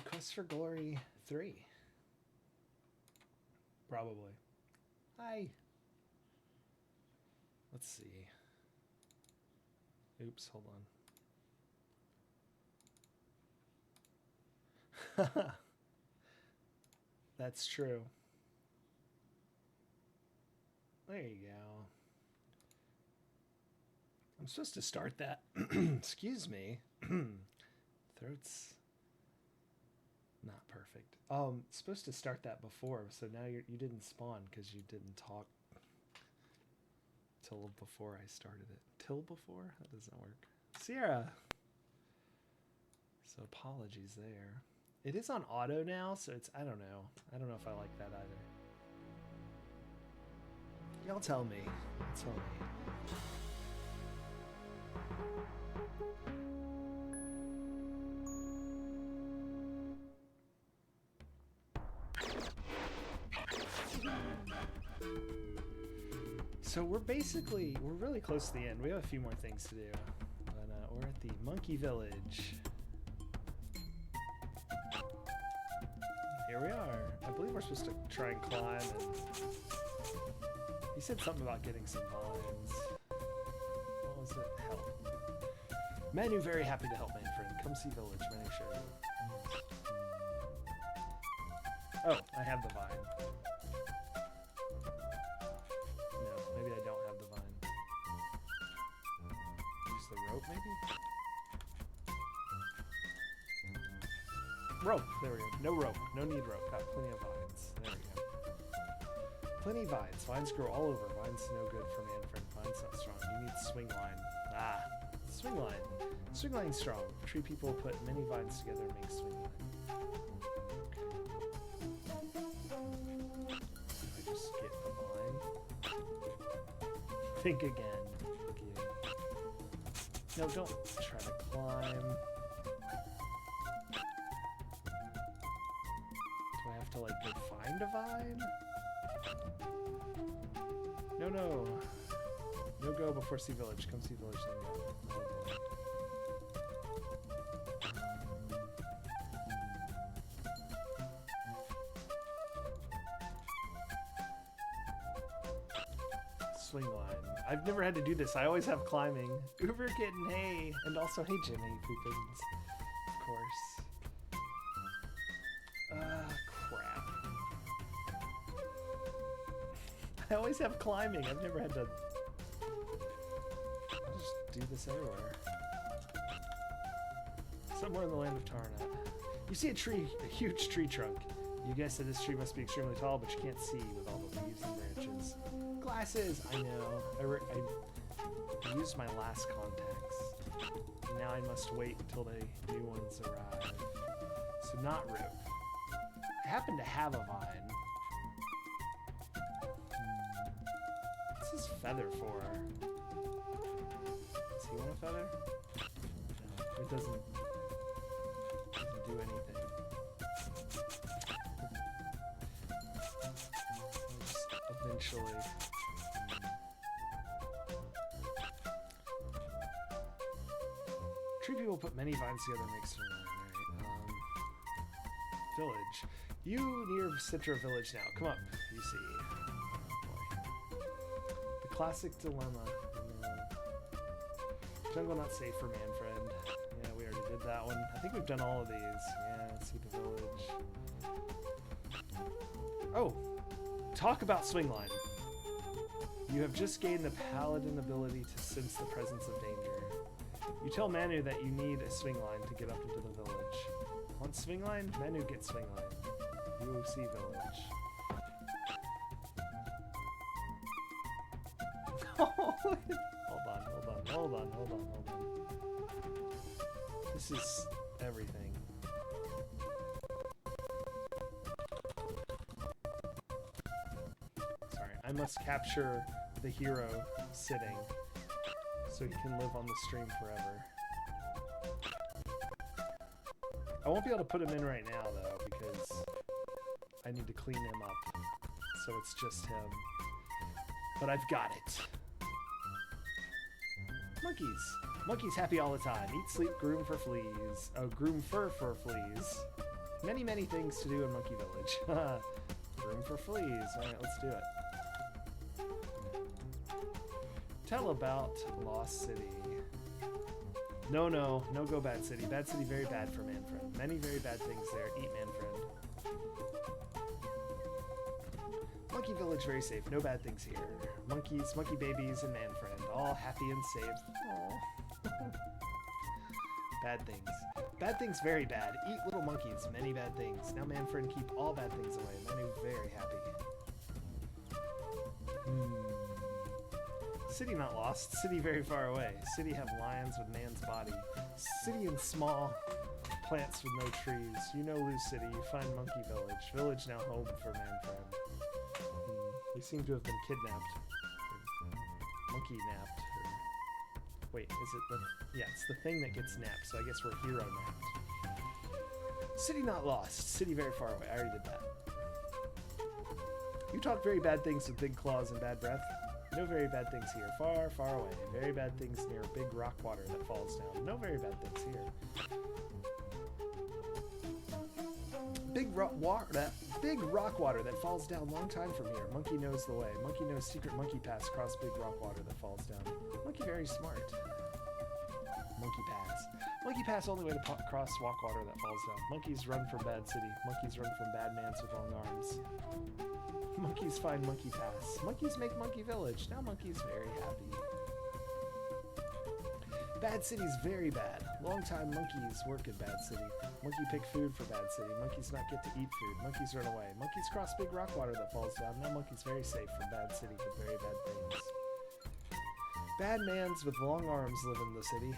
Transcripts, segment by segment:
Quest for Glory 3. Probably. Hi. Let's see. Oops, hold on. That's true. There you go. I'm supposed to start that. Excuse me. Throat's not perfect. Supposed to start that before, so now you didn't spawn because you didn't talk till before I started it. Till before? That doesn't work. Sierra. So apologies there. It is on auto now, so it's I don't know. I don't know if I like that either. Y'all tell me. Tell me. So we're really close to the end. We have a few more things to do. But we're at the Monkey Village. Here we are. I believe we're supposed to try and climb. And he said something about getting some vines. What was it? Help. Manu very happy to help, man friend. Come see village. Manu sure. Oh, I have the vine. Maybe I don't have the vine. Use the rope, maybe? Rope! There we go. No rope. No need rope. Got plenty of vines. There we go. Plenty of vines. Vines grow all over. Vines no good for Manfred. Vines not strong. You need swing line. Ah! Swing line. Swing line strong. Tree people put many vines together and make swing line. Think again. No, don't try to climb. Do I have to, like, go find a vine? No, no. No go before see village. Come see village, then go. Oh, swing line. I've never had to do this. I always have climbing. Uber Kitten, hey! And also, hey Jimmy, Poopins. Of course. Crap. I always have climbing. I've never had to... I'll just do this everywhere. Somewhere in the land of Tarnat. You see a tree, a huge tree trunk. You guess that this tree must be extremely tall, but you can't see with all the leaves and branches. Glasses! I know. I used my last contacts. Now I must wait until the new ones arrive. So not rope. I happen to have a vine. What's his feather for? Does he want a feather? No, it doesn't do anything. Eventually. Tree people put many vines together and make swing line. Alright. Village. You near Citra Village now. Come up. You see. Oh boy. The classic dilemma. Jungle not safe for Manfred. Yeah, we already did that one. I think we've done all of these. Yeah, see the village. Oh! Talk about swing line. You have just gained the paladin ability to sense the presence of danger. You tell Manu that you need a swing line to get up into the village. Want swing line? Manu gets swing line. UOC village. Hold on. This is everything. Sorry, I must capture the hero sitting so he can live on the stream forever. I won't be able to put him in right now though because I need to clean him up, so it's just him. But I've got it. Monkeys. Monkeys happy all the time. Eat, sleep, groom for fleas. Oh, groom fur for fleas. Many, many things to do in Monkey Village. Room for fleas. Alright, let's do it. Tell about Lost City. No, no, no go Bad City. Bad City very bad for Manfred. Many very bad things there. Eat Manfred. Monkey Village very safe. No bad things here. Monkeys, monkey babies, and Manfred. All happy and safe. Aww. Bad things. Bad things very bad. Eat little monkeys. Many bad things. Now Manfred keep all bad things away. Manu very happy. City not lost. City very far away. City have lions with man's body. City in small. Plants with no trees. You know lose city. You find monkey village. Village now home for Manfred. They seem to have been kidnapped. Or monkey napped. Or wait, is it the... Yeah, it's the thing that gets napped, so I guess we're hero napped. City not lost. City very far away. I already did that. You talk very bad things with big claws and bad breath. No very bad things here. Far, far away. Very bad things near big rock water that falls down. No very bad things here. Big rock water that falls down long time from here. Monkey knows the way. Monkey knows secret monkey pass across big rock water that falls down. Monkey very smart. Monkey pass. Monkey pass only way to cross walk water that falls down. Monkeys run from bad city. Monkeys run from bad mans with long arms. Monkeys find monkey pass. Monkeys make monkey village. Now monkey's very happy. Bad city's very bad. Long time monkeys work at bad city. Monkey pick food for bad city. Monkeys not get to eat food. Monkeys run away. Monkeys cross big rock water that falls down. Now monkey's very safe from bad city with very bad things. Bad mans with long arms live in the city.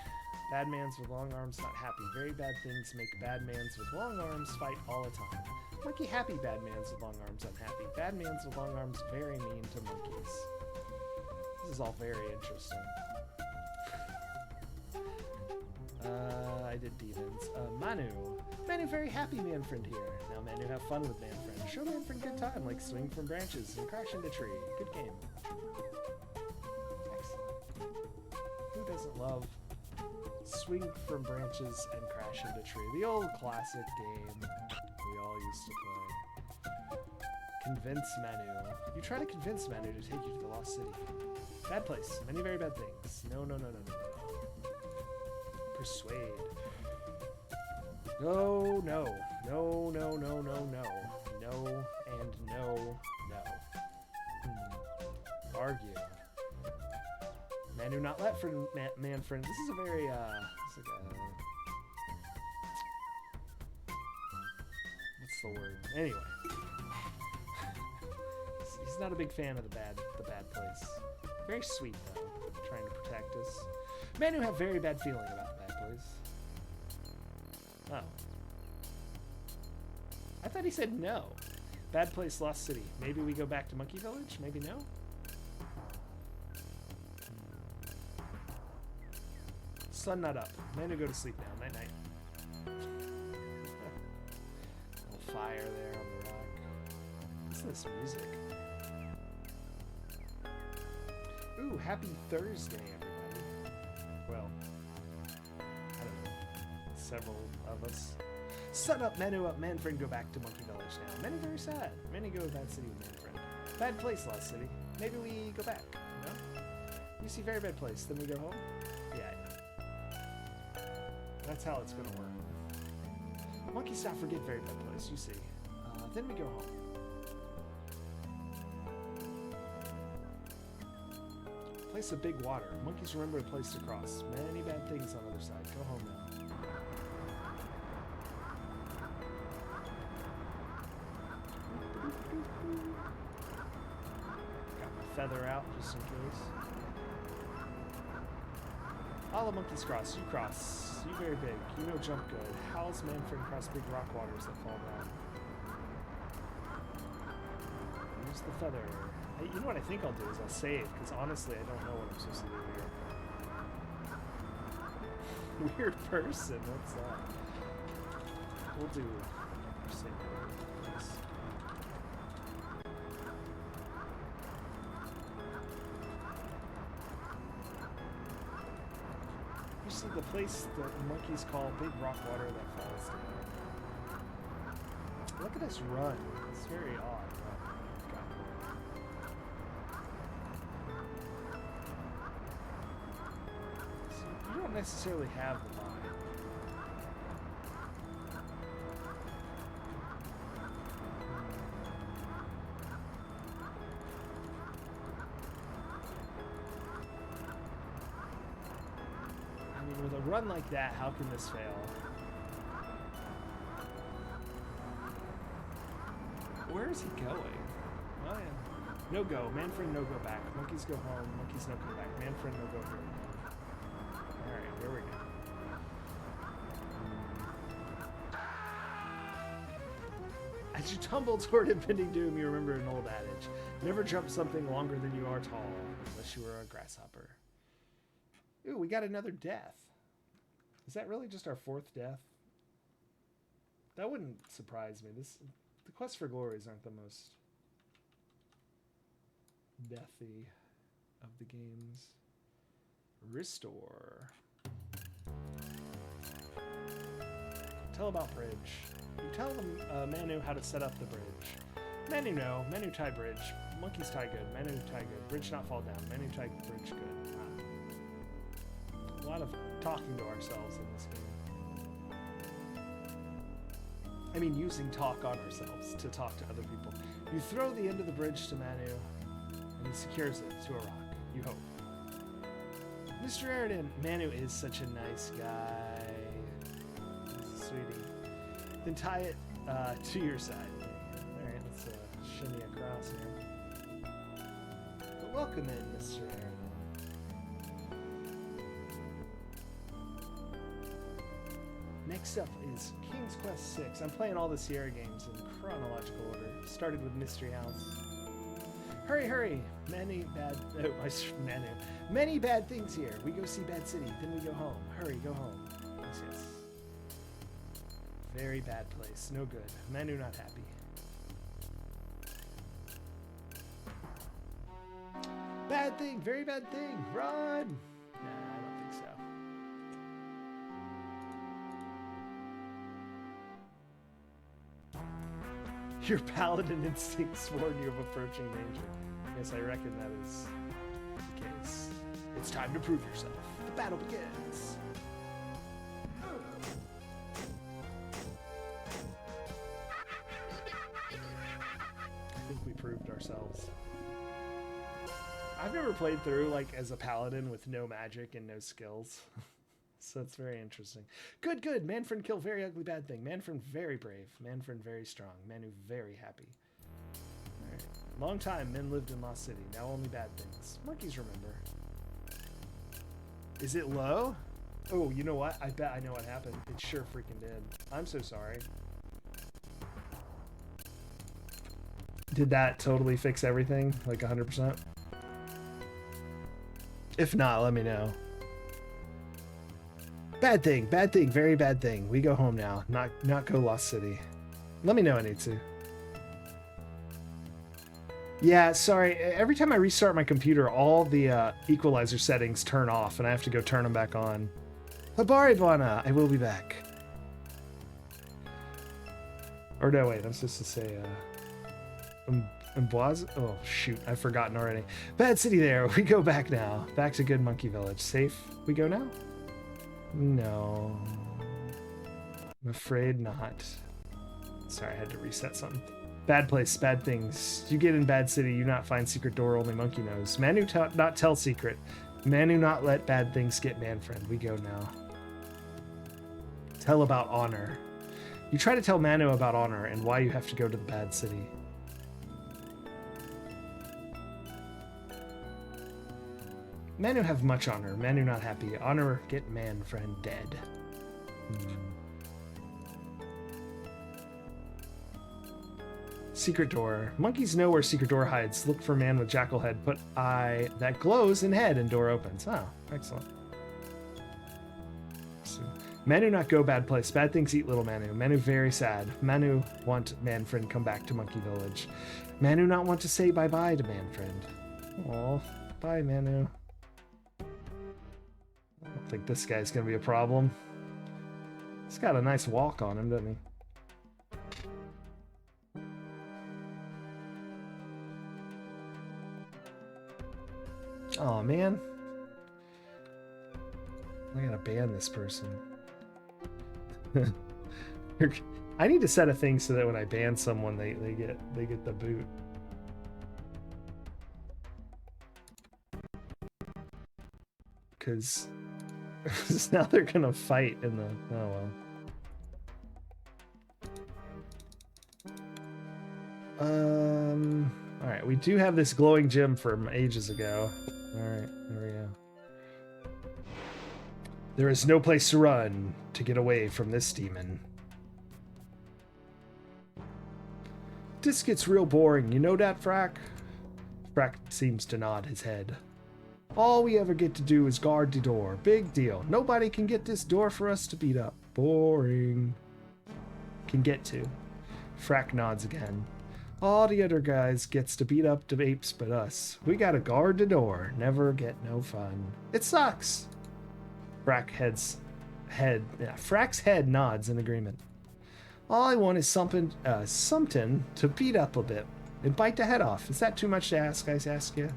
Bad mans with long arms not happy. Very bad things make bad mans with long arms fight all the time. Monkey happy bad mans with long arms unhappy. Bad mans with long arms very mean to monkeys. This is all very interesting. I did demons. Manu. Manu very happy Manfred here. Now Manu have fun with Manfred. Show Manfred good time like swing from branches and crash into tree. Good game. Excellent. Who doesn't love swing from branches and crash into tree? The old classic game we all used to play. Convince Manu. You try to convince Manu to take you to the Lost City. Bad place. Many very bad things. No, no, no, no, no. Persuade. No, no. No, no, no, no, no. No, and no, no. Argue. Manu not let for Manfred. This is a very, it's like a... What's the word? Anyway. He's not a big fan of the bad place. Very sweet, though. Trying to protect us. Manu have very bad feeling about the bad place. Oh. I thought he said no. Bad place, Lost City. Maybe we go back to Monkey Village? Maybe no? Sun not up. Manu go to sleep now. Night night. Little fire there on the rock. What's this music? Ooh, happy Thursday, everybody. Well, I don't know. Several of us. Sun up, Manu up, Manfred go back to Monkey Village now. Manu very sad. Manu go to Bad City with Manfred. Bad place, Lost City. Maybe we go back, no? You see very bad place, then we go home? Yeah. That's how it's gonna work. Monkeys not forget very bad place, you see. Then we go home. Place of big water. Monkeys remember a place to cross. Many bad things on the other side. Go home now. Got my feather out just in case. All the monkeys cross. You cross. You very big. You know jump good. Howls Manfred cross big rock waters that fall down. Use the feather. Hey, you know what I think I'll do is I'll save, because honestly I don't know what I'm supposed to do here. Weird person, what's that? We'll do save. You see the place that monkeys call big rock water that falls down. look at us run. It's very odd. So you don't necessarily have the mind. I mean, with a run like that, how can this fail? Where is he going? Oh, yeah. No go. Manfred, no go back. Monkeys go home. Monkeys no come back. Manfred, no go here. Alright, here we go. As you tumble toward impending doom, you remember an old adage. Never jump something longer than you are tall, unless you are a grasshopper. Ooh, we got another death. Is that really just our 4th death? That wouldn't surprise me. The quest for glories aren't the most deathy of the games. Restore. Tell about bridge. You tell them Manu how to set up the bridge. Manu no. Manu tie bridge. Monkeys tie good. Manu tie good. Bridge not fall down. Manu tie bridge good. A lot of talking to ourselves in this game. I mean, using talk on ourselves to talk to other people. You throw the end of the bridge to Manu, and he secures it to a rock. You hope. Mr. Aridin, Manu is such a nice guy. He's a sweetie. Then tie it to your side. Alright, let's shimmy across here. But welcome in, Mr. Aridin. Next up is King's Quest VI. I'm playing all the Sierra games in chronological order. Started with Mystery House. Hurry, hurry! Many bad things here. We go see Bad City, then we go home. Hurry, go home. Yes, yes. Very bad place. No good. Manu not happy. Bad thing! Very bad thing! Run! Nah, I don't think so. Your paladin instincts warn you of approaching danger. Yes, I reckon that is the case. It's time to prove yourself. The battle begins. I think we proved ourselves. I've never played through like as a paladin with no magic and no skills. So it's very interesting. Good, good. Manfred kill very ugly bad thing. Manfred very brave. Manfred very strong. Manu very happy. All right. Long time men lived in Lost City. Now only bad things. Monkeys remember. Is it low? Oh, you know what? I bet I know what happened. It sure freaking did. I'm so sorry. Did that totally fix everything? Like 100%? If not, let me know. Bad thing, very bad thing. We go home now, not go Lost City. Let me know I need to. Yeah, sorry. Every time I restart my computer, all the equalizer settings turn off, and I have to go turn them back on. Habari Bwana, I will be back. Or no, wait, I'm supposed to say, oh, shoot, I've forgotten already. Bad City there, we go back now. Back to Good Monkey Village. Safe, we go now? No. I'm afraid not. Sorry, I had to reset something. Bad place, bad things. You get in Bad City, you not find secret door, only monkey knows. Manu not tell secret. Manu not let bad things get Manfred. We go now. Tell about honor. You try to tell Manu about honor and why you have to go to the Bad City. Manu have much honor. Manu not happy. Honor get Manfred dead. Secret door. Monkeys know where secret door hides. Look for man with jackal head. Put eye that glows in head and door opens. Oh, excellent. So, Manu not go bad place. Bad things eat little Manu. Manu very sad. Manu want Manfred come back to Monkey Village. Manu not want to say bye-bye to Manfred. Aw, bye Manu. I don't think this guy's gonna be a problem. He's got a nice walk on him, doesn't he? Oh man. I gotta ban this person. I need to set a thing so that when I ban someone, they get the boot. Because now they're gonna fight in the... Oh well. Alright, we do have this glowing gem from ages ago. Alright, there we go. There is no place to run to get away from this demon. This gets real boring, you know that, Frack? Frack seems to nod his head. All we ever get to do is guard the door. Big deal. Nobody can get this door for us to beat up. Boring. Can get to. Frack nods again. All the other guys gets to beat up the apes but us. We gotta guard the door. Never get no fun. It sucks. Frack's head nods in agreement. All I want is something to beat up a bit and bite the head off. Is that too much to ask, I ask you?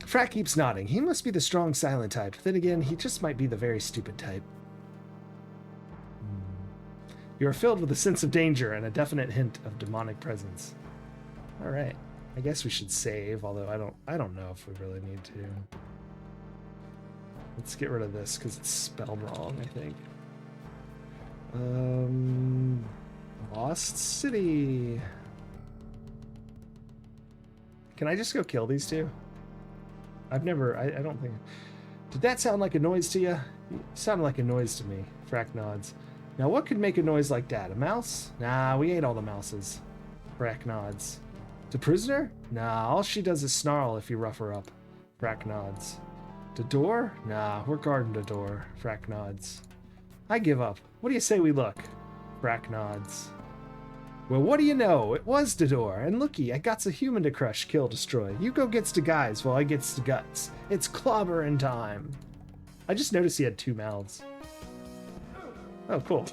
Frack keeps nodding. He must be the strong silent type. Then again, he just might be the very stupid type. You are filled with a sense of danger and a definite hint of demonic presence. All right. I guess we should save, although I don't know if we really need to. Let's get rid of this because it's spelled wrong, I think. Lost City. Can I just go kill these two? I don't think... Did that sound like a noise to you? It sounded like a noise to me. Frack nods. Now what could make a noise like that? A mouse? Nah, we ate all the mouses. Frack nods. The prisoner? Nah, all she does is snarl if you rough her up. Frack nods. The door? Nah, we're guarding the door. Frack nods. I give up. What do you say we look? Frack nods. Well, what do you know? It was the door. And looky, I got a human to crush, kill, destroy. You go gets the guys while I gets the guts. It's clobbering time. I just noticed he had 2 mouths. Oh, cool.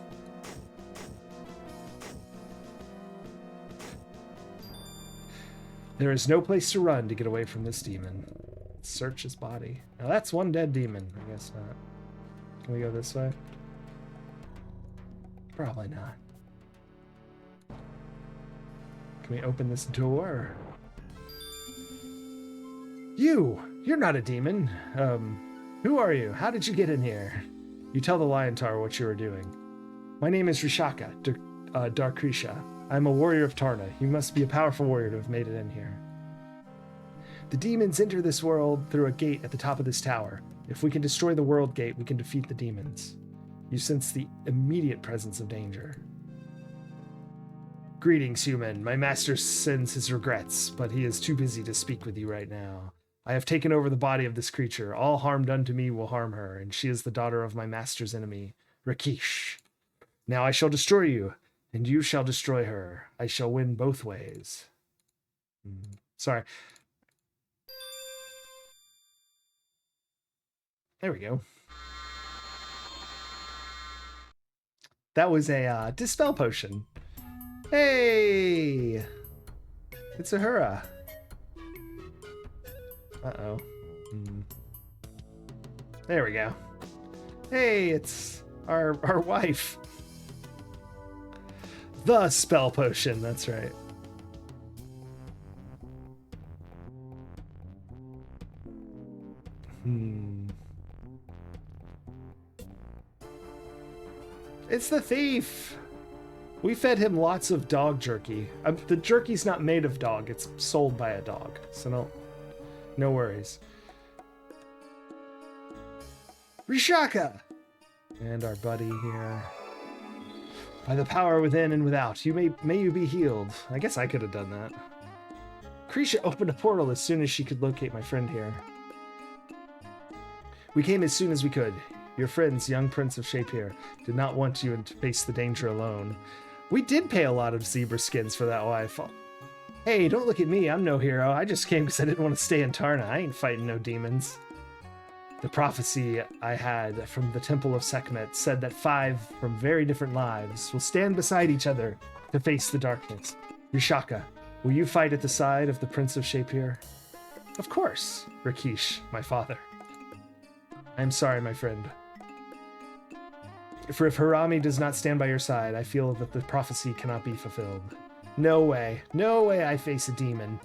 There is no place to run to get away from this demon. Search his body. Now that's one dead demon. I guess not. Can we go this way? Probably not. Can we open this door? You're not a demon. Who are you? How did you get in here? You tell the Liontar what you are doing. My name is Rishaka, Darkrisha. I'm a warrior of Tarna. You must be a powerful warrior to have made it in here. The demons enter this world through a gate at the top of this tower. If we can destroy the world gate, we can defeat the demons. You sense the immediate presence of danger. Greetings, human. My master sends his regrets, but he is too busy to speak with you right now. I have taken over the body of this creature. All harm done to me will harm her, and she is the daughter of my master's enemy, Rakesh. Now I shall destroy you, and you shall destroy her. I shall win both ways. Sorry. There we go. That was a Dispel Potion. Hey! It's Ahura. Uh-oh. There we go. Hey, it's our wife. The Spell Potion, that's right. It's the thief! We fed him lots of dog jerky. The jerky's not made of dog, it's sold by a dog, so no worries. Rishaka! And our buddy here. By the power within and without, may you be healed. I guess I could have done that. Krisha opened a portal as soon as she could locate my friend here. We came as soon as we could. Your friends, young Prince of Shapehair, did not want you to face the danger alone. We did pay a lot of zebra skins for that wife. Hey, don't look at me, I'm no hero. I just came because I didn't want to stay in Tarna. I ain't fighting no demons. The prophecy I had from the Temple of Sekhmet said that 5 from very different lives will stand beside each other to face the darkness. Rishaka, will you fight at the side of the Prince of Shapehair? Of course, Rakesh, my father. I'm sorry, my friend. For if Harami does not stand by your side, I feel that the prophecy cannot be fulfilled. No way I face a demon.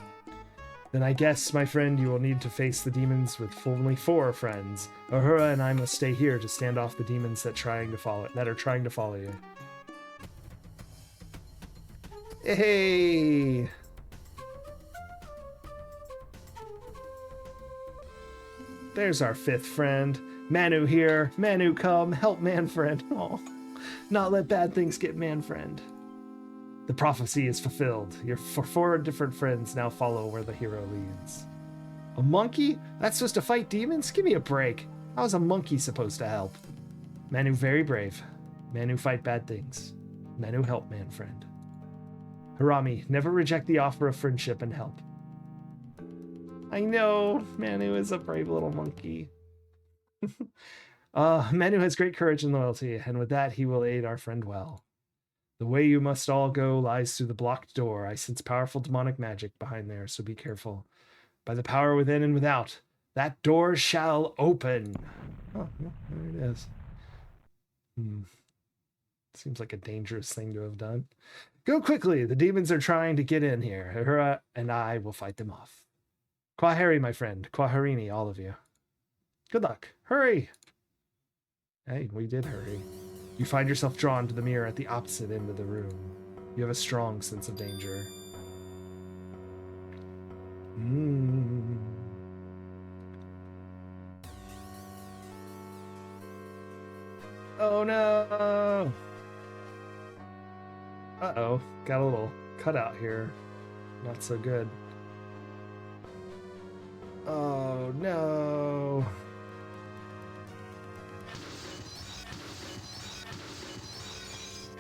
Then I guess, my friend, you will need to face the demons with only 4 friends. Uhura and I must stay here to stand off the demons that are trying to follow you. Hey! There's our 5th friend. Manu here. Manu come. Help man friend. Oh, not let bad things get man friend. The prophecy is fulfilled. Your 4 different friends now follow where the hero leads. A monkey? That's supposed to fight demons? Give me a break. How is a monkey supposed to help? Manu very brave. Manu fight bad things. Manu help man friend. Harami, never reject the offer of friendship and help. I know, Manu is a brave little monkey. Manu has great courage and loyalty, and with that he will aid our friend well. The way you must all go lies through the blocked door. I sense powerful demonic magic behind there, so be careful. By the power within and without, that door shall open. Oh, yeah, there it is. Seems like a dangerous thing to have done. Go quickly. The demons are trying to get in here. Uhura and I will fight them off. Kwaheri, my friend. Kwaherini, all of you. Good luck. Hurry. Hey, we did hurry. You find yourself drawn to the mirror at the opposite end of the room. You have a strong sense of danger. Oh no! Uh-oh, got a little cutout here. Not so good. Oh no!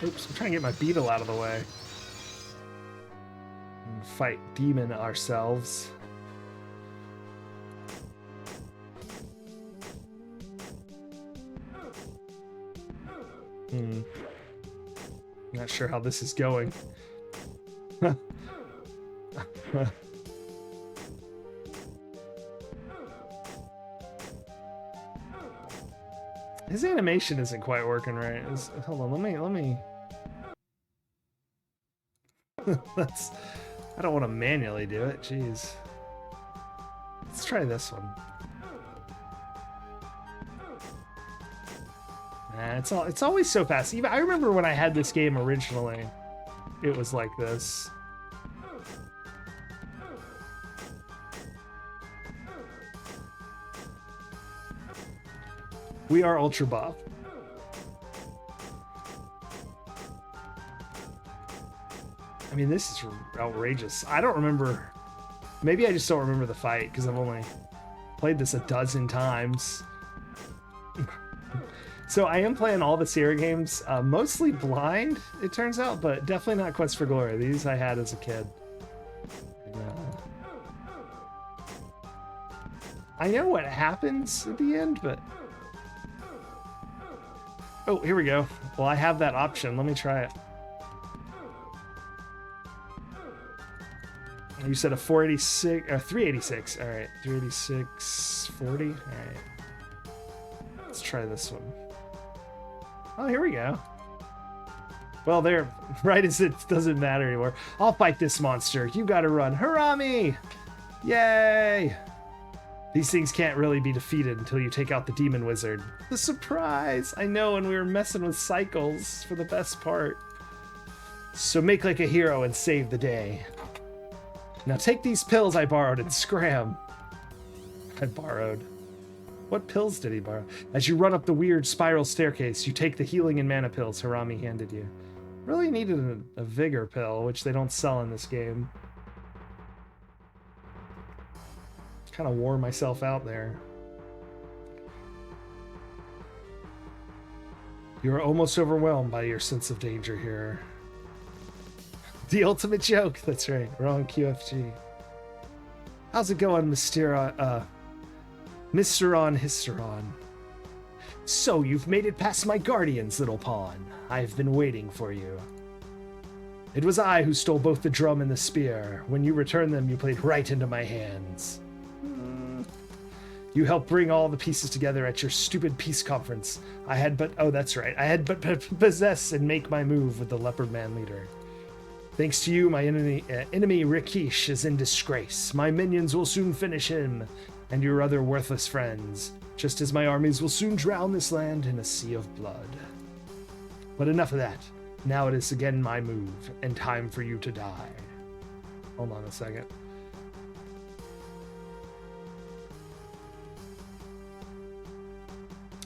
Oops, I'm trying to get my beetle out of the way. And fight demon ourselves. Not sure how this is going. His animation isn't quite working right. Hold on, let me. I don't want to manually do it. Jeez. Let's try this one. Nah, it's always so fast. Even I remember when I had this game originally, it was like this. We are Ultra Bob. I mean, this is outrageous. I don't remember. Maybe I just don't remember the fight because I've only played this a dozen times. So I am playing all the Sierra games, mostly blind, it turns out, but definitely not Quest for Glory. These I had as a kid. I know what happens at the end, but... Oh, here we go. Well, I have that option. Let me try it. You said a 486, or 386. All right, 386, 40. All right. Let's try this one. Oh, here we go. Well, there, right as it doesn't matter anymore. I'll fight this monster. You gotta run. Harami! Yay! These things can't really be defeated until you take out the demon wizard. The surprise! I know, and we were messing with cycles for the best part. So make like a hero and save the day. Now take these pills I borrowed and scram. I borrowed. What pills did he borrow? As you run up the weird spiral staircase, you take the healing and mana pills Harami handed you. Really needed a vigor pill, which they don't sell in this game. Kind of wore myself out there. You are almost overwhelmed by your sense of danger here. The ultimate joke. That's right. Wrong QFG. How's it going, Mr. Hysteron? So you've made it past my guardians, little pawn. I've been waiting for you. It was I who stole both the drum and the spear. When you returned them, you played right into my hands. You helped bring all the pieces together at your stupid peace conference. I had but... Oh, that's right. I had but possess and make my move with the Leopard Man leader. Thanks to you, my enemy Rikish is in disgrace. My minions will soon finish him, and your other worthless friends, just as my armies will soon drown this land in a sea of blood. But enough of that. Now it is again my move, and time for you to die. Hold on a second.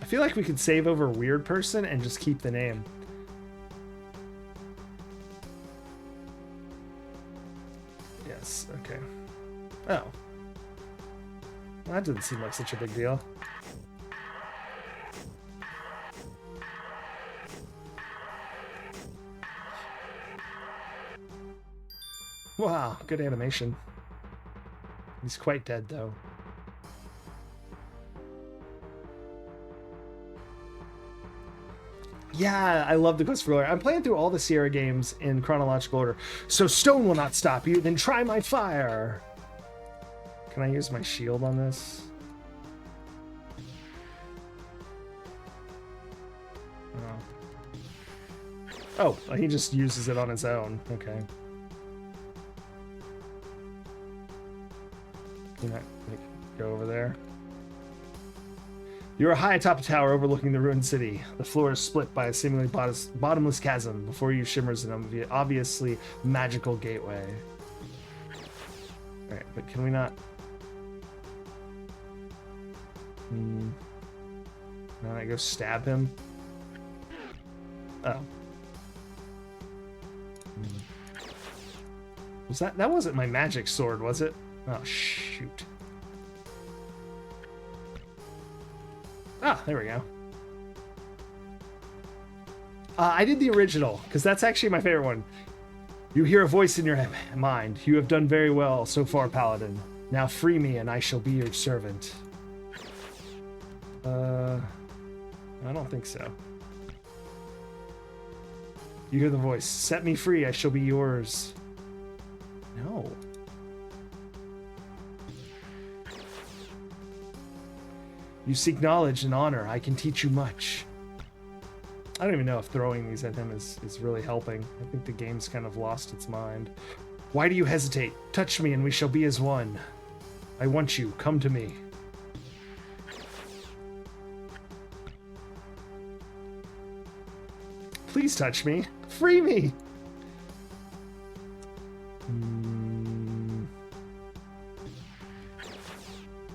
I feel like we could save over weird person and just keep the name. Yes, okay. Oh. That didn't seem like such a big deal. Wow, good animation. He's quite dead, though. Yeah, I love the quest for glory. I'm playing through all the Sierra games in chronological order. So stone will not stop you, then try my fire. Can I use my shield on this? Oh, he just uses it on his own. Okay. Can I go over there? You are high atop a tower overlooking the ruined city. The floor is split by a seemingly bottomless chasm. Before you shimmers an obviously magical gateway. Alright, but can we not... Can I go stab him? Oh. Was that wasn't my magic sword, was it? Oh, shoot. Ah, there we go. I did the original, because that's actually my favorite one. You hear a voice in your mind. You have done very well so far, Paladin. Now free me, and I shall be your servant. I don't think so. You hear the voice. Set me free, I shall be yours. No. You seek knowledge and honor. I can teach you much. I don't even know if throwing these at him is really helping. I think the game's kind of lost its mind. Why do you hesitate? Touch me and we shall be as one. I want you. Come to me. Please touch me. Free me.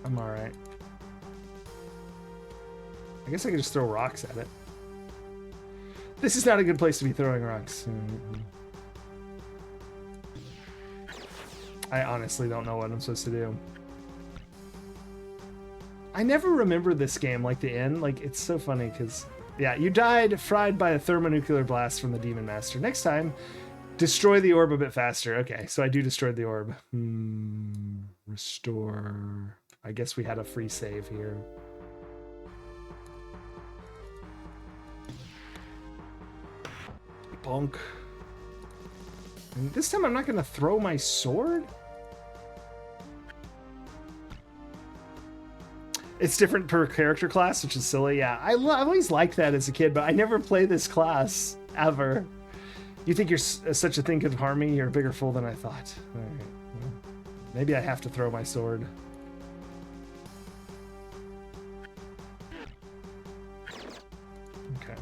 I'm alright. I guess I could just throw rocks at it. This is not a good place to be throwing rocks. I honestly don't know what I'm supposed to do. I never remember this game, like the end. Like, it's so funny because, yeah, you died fried by a thermonuclear blast from the Demon Master. Next time, destroy the orb a bit faster. Okay, so I do destroy the orb. Restore. I guess we had a free save here. Bonk. And this time I'm not going to throw my sword? It's different per character class, which is silly. Yeah, I always liked that as a kid, but I never played this class, ever. You think you're such a thing could harm me? You're a bigger fool than I thought. All right. Well, maybe I have to throw my sword. Okay.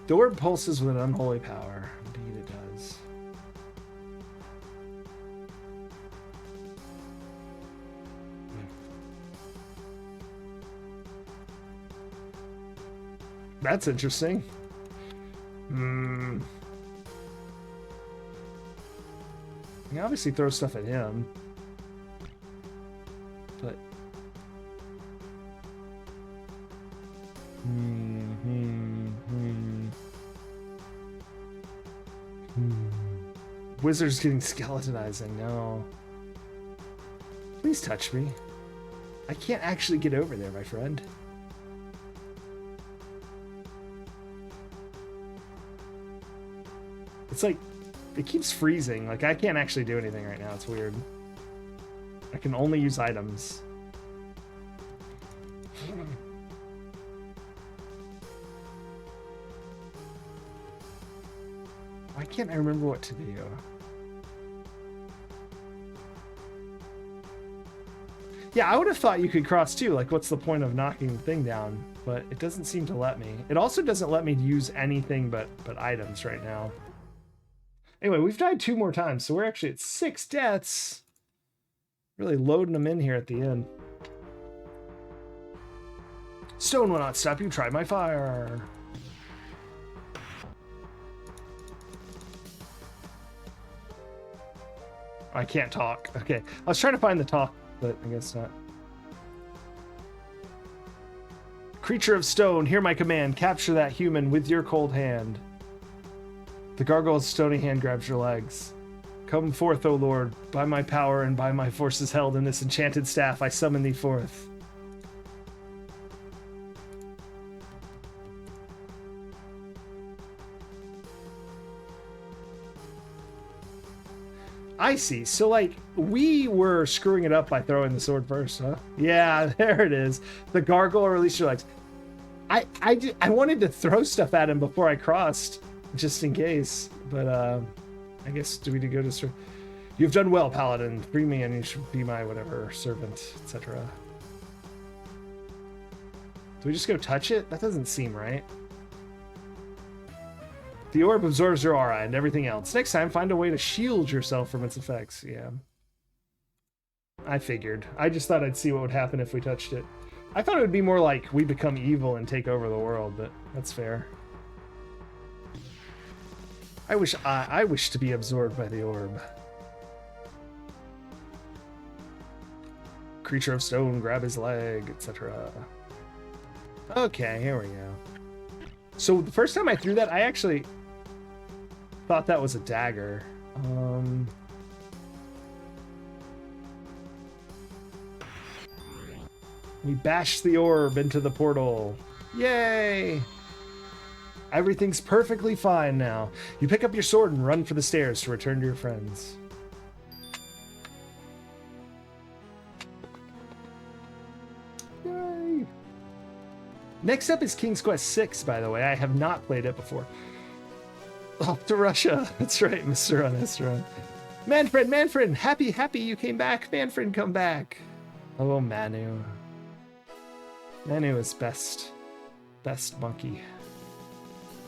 The orb pulses with an unholy power. Indeed it does. That's interesting. I can obviously throw stuff at him. But... Wizard's getting skeletonized, I know. Please touch me. I can't actually get over there, my friend. It's like it keeps freezing. Like, I can't actually do anything right now. It's weird. I can only use items. Why can't I remember what to do? Yeah, I would have thought you could cross too. Like, what's the point of knocking the thing down? But it doesn't seem to let me. It also doesn't let me use anything but items right now. Anyway, we've died 2 more times, so we're actually at 6 deaths. Really loading them in here at the end. Stone will not stop you. Try my fire. I can't talk. Okay, I was trying to find the talk, but I guess not. Creature of stone, hear my command. Capture that human with your cold hand. The gargoyle's stony hand grabs your legs. Come forth, O Lord. By my power and by my forces held in this enchanted staff, I summon thee forth. I see. So, like, we were screwing it up by throwing the sword first, huh? Yeah, there it is. The gargoyle released your legs. I wanted to throw stuff at him before I crossed, just in case. But, I guess, do we need to go to... You've done well, Paladin. Free me and you should be my whatever, servant, etc. Do we just go touch it? That doesn't seem right. The orb absorbs your aura and everything else. Next time, find a way to shield yourself from its effects. Yeah. I figured. I just thought I'd see what would happen if we touched it. I thought it would be more like we become evil and take over the world, but that's fair. I wish to be absorbed by the orb. Creature of stone, grab his leg, etc. Okay, here we go. So the first time I threw that, I actually thought that was a dagger. We bashed the orb into the portal. Yay! Everything's perfectly fine now. You pick up your sword and run for the stairs to return to your friends. Yay! Next up is King's Quest 6, by the way. I have not played it before. Off to Russia. That's right, Mr. Unestron. Manfred, happy you came back. Manfred, come back. Hello, Manu. Manu is best monkey.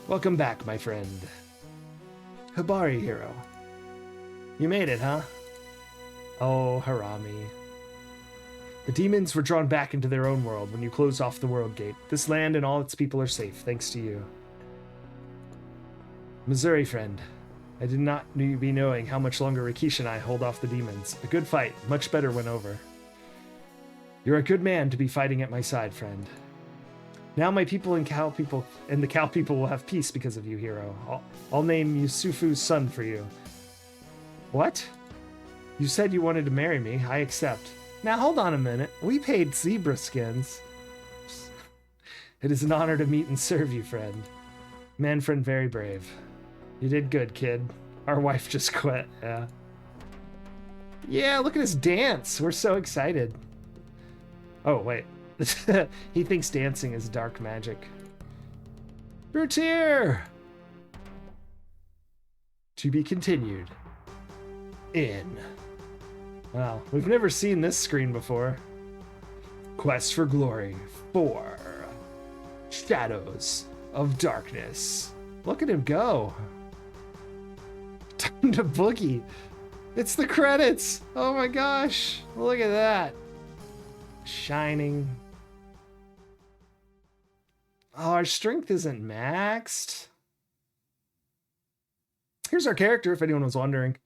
Welcome back, my friend. Habari, hero. You made it, huh? Oh, Harami. The demons were drawn back into their own world when you closed off the world gate. This land and all its people are safe, thanks to you. Missouri, friend. I did not be knowing how much longer Rikish and I hold off the demons. A good fight, much better when over. You're a good man to be fighting at my side, friend. Now my people and the cow people will have peace because of you, hero. I'll name Yusufu's son for you. What? You said you wanted to marry me. I accept. Now hold on a minute. We paid zebra skins. It is an honor to meet and serve you, friend. Manfred, very brave. You did good, kid. Our wife just quit. Yeah. Yeah, look at us dance. We're so excited. Oh, wait. He thinks dancing is dark magic. Bertier! To be continued. In. Wow, we've never seen this screen before. Quest for Glory 4. Shadows of Darkness. Look at him go. Time to boogie. It's the credits. Oh my gosh. Look at that. Shining. Oh, our strength isn't maxed. Here's our character, if anyone was wondering.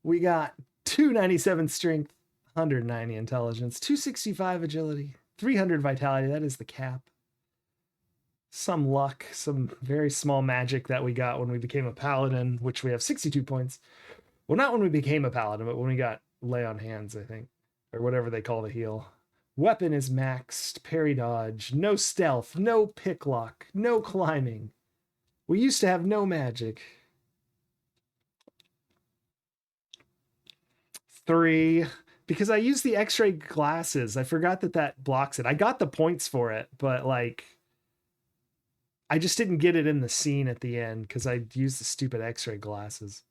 We got 297 strength, 190 intelligence, 265 agility, 300 vitality. That is the cap. Some luck, some very small magic that we got when we became a paladin, which we have 62 points. Well, not when we became a paladin, but when we got lay on hands, I think, or whatever they call the heal. Weapon is maxed, parry dodge, no stealth, no pick lock, no climbing. We used to have no magic. 3 because I used the X-ray glasses. I forgot that that blocks it. I got the points for it, but like I just didn't get it in the scene at the end because I used the stupid X-ray glasses.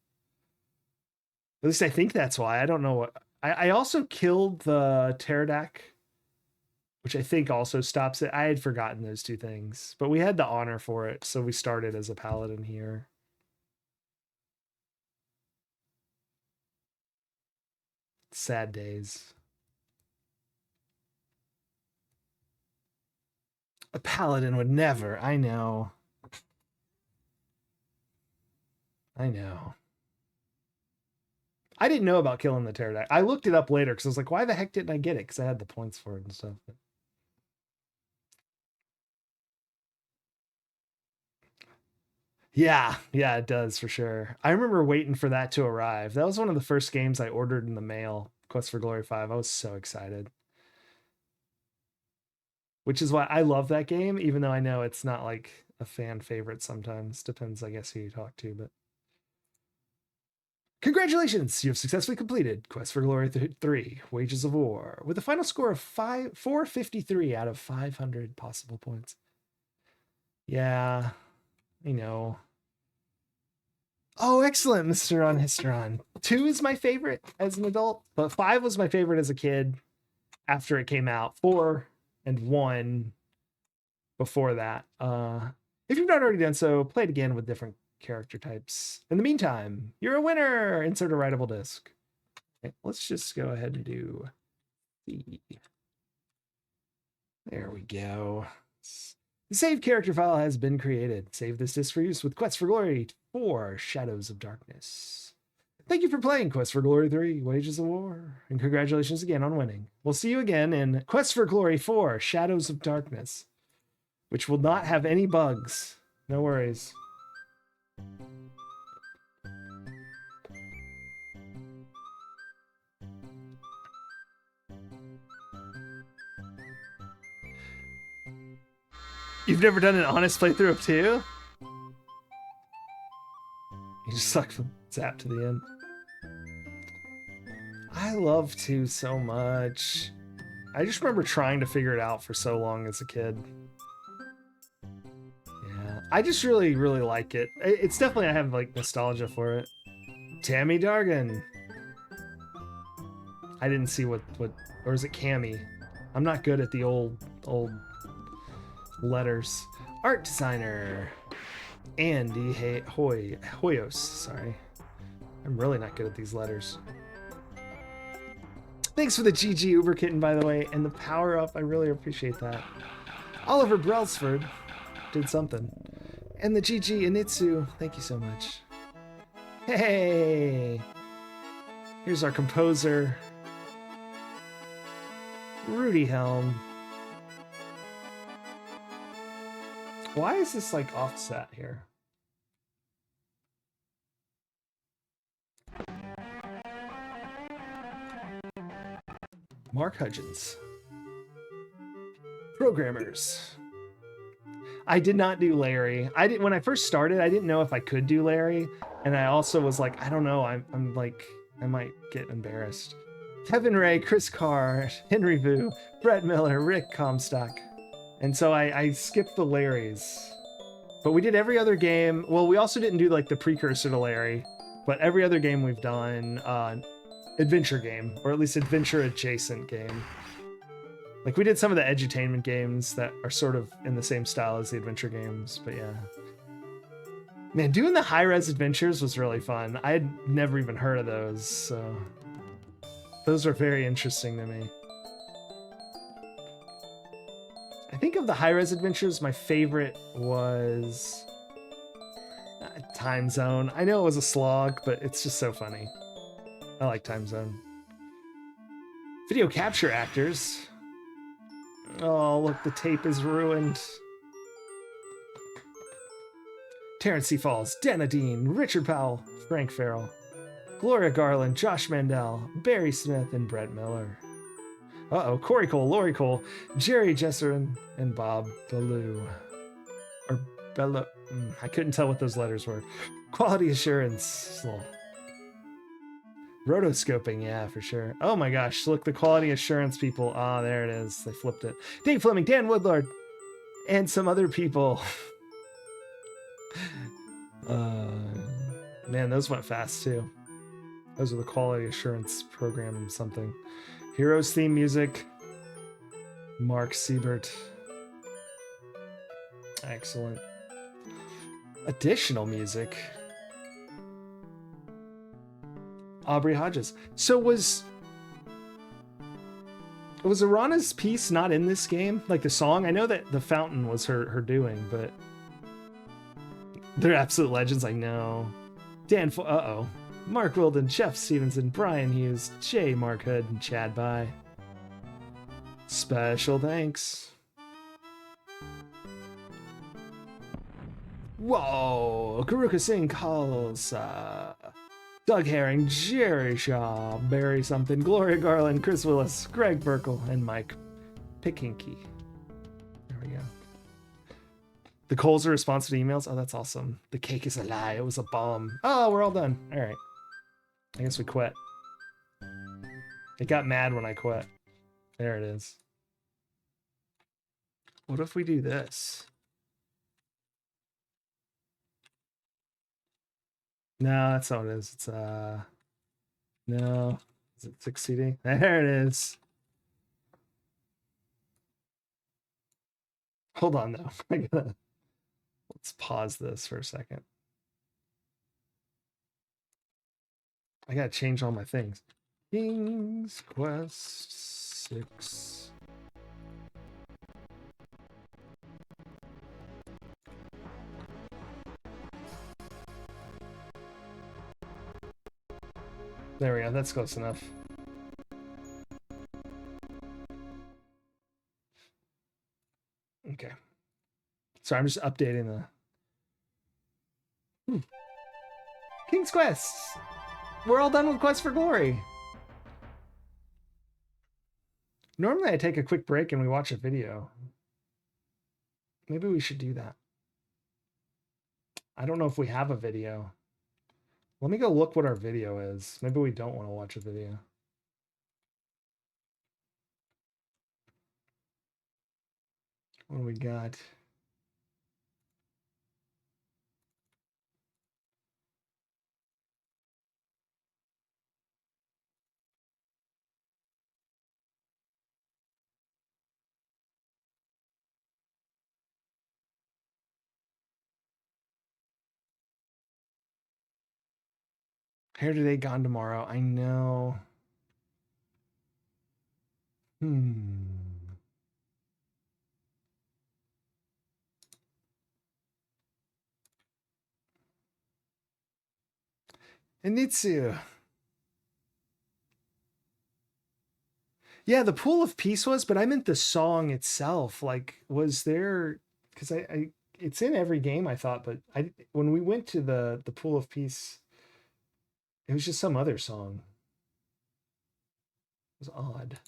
At least I think that's why. I don't know what. I also killed the Pterodac, which I think also stops it. I had forgotten those two things, but we had the honor for it, so we started as a paladin here. Sad days. A paladin would never. I know. I know. I didn't know about killing the pterodactyl. I looked it up later because I was like, why the heck didn't I get it? Because I had the points for it and stuff. But... yeah, it does for sure. I remember waiting for that to arrive. That was one of the first games I ordered in the mail, Quest for Glory 5. I was so excited. Which is why I love that game, even though I know it's not like a fan favorite sometimes. Depends, I guess, who you talk to, but... congratulations! You have successfully completed Quest for Glory 3, Wages of War, with a final score of 453 out of 500 possible points. Yeah, I know. Oh, excellent, Mr. On Histeron. 2 is my favorite as an adult, but 5 was my favorite as a kid after it came out. 4 and 1 before that. If you've not already done so, play it again with different character types. In the meantime, you're a winner. Insert a writable disc. Okay, let's just go ahead and do C. There we go. The save character file has been created. Save this disc for use with Quest for Glory 4, Shadows of Darkness. Thank you for playing Quest for Glory 3, Wages of War, and congratulations again on winning. We'll see you again in Quest for Glory 4, Shadows of Darkness, which will not have any bugs. No worries. You've never done an honest playthrough of 2? You just suck from zap to the end. I love 2 so much. I just remember trying to figure it out for so long as a kid. Yeah, I just really, really like it. It's definitely, I have like nostalgia for it. Tammy Dargan. I didn't see what, or is it Cammy? I'm not good at the old letters. Art designer. Andy Hoyos, sorry. I'm really not good at these letters. Thanks for the GG Uber kitten, by the way, and the power up. I really appreciate that. Oliver Brelsford did something. And the GG Initsu, thank you so much. Hey! Here's our composer, Rudy Helm. Why is this like offset here? Mark Hudgens. Programmers. I did not do Larry. When I first started, I didn't know if I could do Larry, and I also was like, I don't know. I'm like, I might get embarrassed. Kevin Ray, Chris Carr, Henry Vu, Brett Miller, Rick Comstock. And so I skipped the Larrys. But we did every other game. Well, we also didn't do like the precursor to Larry, but every other game we've done, adventure game, or at least adventure adjacent game. Like we did some of the edutainment games that are sort of in the same style as the adventure games, but yeah. Man, doing the high-res adventures was really fun. I had never even heard of those, so those are very interesting to me. I think of the high-res adventures, my favorite was Time Zone. I know it was a slog, but it's just so funny. I like Time Zone. Video capture actors. Oh, look, the tape is ruined. Terrence C. Falls, Dana Dean, Richard Powell, Frank Farrell, Gloria Garland, Josh Mandel, Barry Smith, and Brett Miller. Uh-oh, Corey Cole, Lori Cole, Jerry Jesserin, and Bob Ballou. Or Bello... I couldn't tell what those letters were. Quality assurance. Rotoscoping, yeah, for sure. Oh my gosh, look, the quality assurance people. Ah, there it is. They flipped it. Dave Fleming, Dan Woodlord, and some other people. Man, those went fast too. Those are the quality assurance program something. Heroes theme music. Mark Siebert. Excellent. Additional music. Aubrey Hodges. So was Arana's piece not in this game? Like the song? I know that The Fountain was her doing, but they're absolute legends. I know. Dan, Mark Wilden, Jeff Stevenson, Brian Hughes, J. Mark Hood, and Chad By. Special thanks. Whoa! Karuka Singh calls Doug Herring, Jerry Shaw, Barry Something, Gloria Garland, Chris Willis, Greg Burkle, and Mike Pickinky. There we go. The Coles are responsive to emails. Oh, that's awesome. The cake is a lie. It was a bomb. Oh, we're all done. All right. I guess we quit. It got mad when I quit. There it is. What if we do this? No, that's not what it is. It's no. Is it 6 CD? There it is. Hold on though. Let's pause this for a second. I gotta change all my things. King's Quest 6. There we go, that's close enough. Okay. Sorry, I'm just updating the... King's Quest! We're all done with Quest for Glory! Normally I take a quick break and we watch a video. Maybe we should do that. I don't know if we have a video. Let me go look what our video is. Maybe we don't want to watch a video. What do we got? Hair today, gone tomorrow. I know. Anitsu. Yeah, the Pool of Peace was, but I meant the song itself. Like, was there? Because I it's in every game, I thought, but when we went to the Pool of Peace, it was just some other song. It was odd.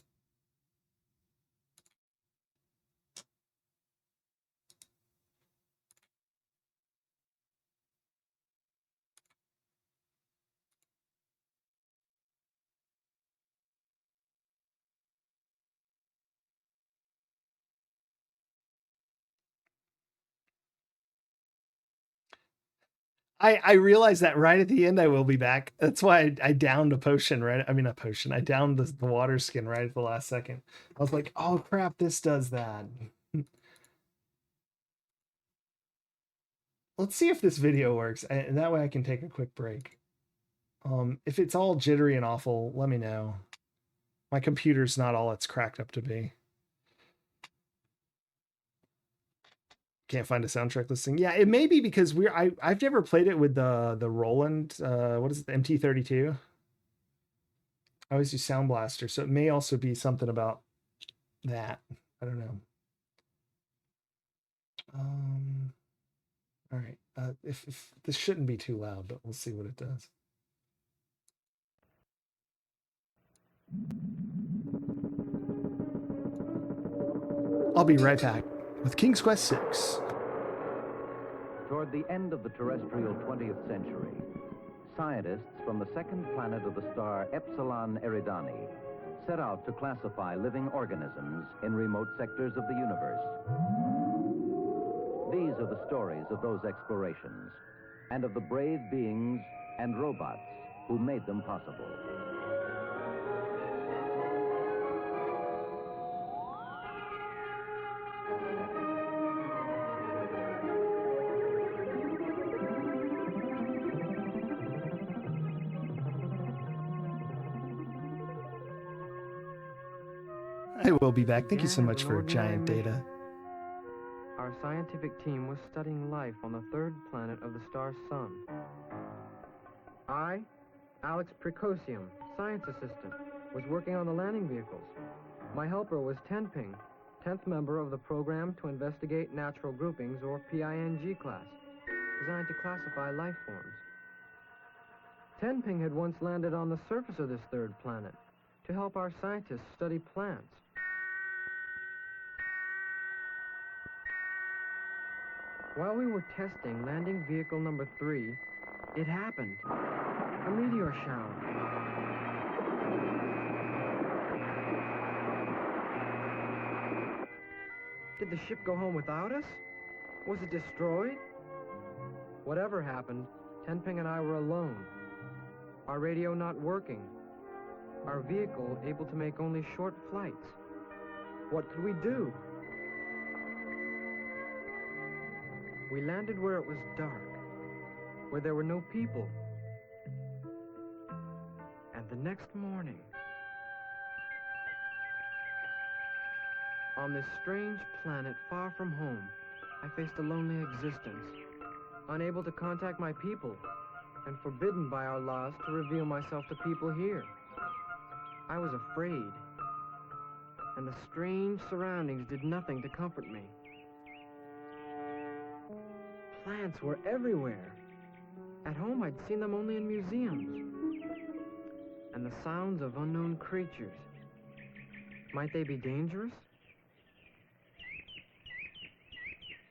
I realized that right at the end I will be back. That's why I downed a potion, right? I mean, a potion. I downed the water skin right at the last second. I was like, oh crap, this does that. Let's see if this video works. And that way I can take a quick break. If it's all jittery and awful, let me know. My computer's not all it's cracked up to be. Can't find a soundtrack listing. Yeah, it may be because I've never played it with the Roland. What is it? The MT32. I always do Sound Blaster, so it may also be something about that. I don't know. All right. If this shouldn't be too loud, but we'll see what it does. I'll be right back with King's Quest 6. Toward the end of the terrestrial 20th century, scientists from the second planet of the star Epsilon Eridani set out to classify living organisms in remote sectors of the universe. These are the stories of those explorations and of the brave beings and robots who made them possible. I will be back. Thank you so Began much as an for ordinary Giant mission. Data. Our scientific team was studying life on the third planet of the star Sun. I, Alex Precocium, science assistant, was working on the landing vehicles. My helper was Tenping, 10th member of the Program to Investigate Natural Groupings, or PING class, designed to classify life forms. Tenping had once landed on the surface of this third planet to help our scientists study plants. While we were testing landing vehicle number 3, it happened. A meteor shower. Did the ship go home without us? Was it destroyed? Whatever happened, Tenping and I were alone. Our radio not working. Our vehicle able to make only short flights. What could we do? We landed where it was dark, where there were no people. And the next morning, on this strange planet far from home, I faced a lonely existence, unable to contact my people, and forbidden by our laws to reveal myself to people here. I was afraid, and the strange surroundings did nothing to comfort me. Plants were everywhere. At home, I'd seen them only in museums. And the sounds of unknown creatures. Might they be dangerous?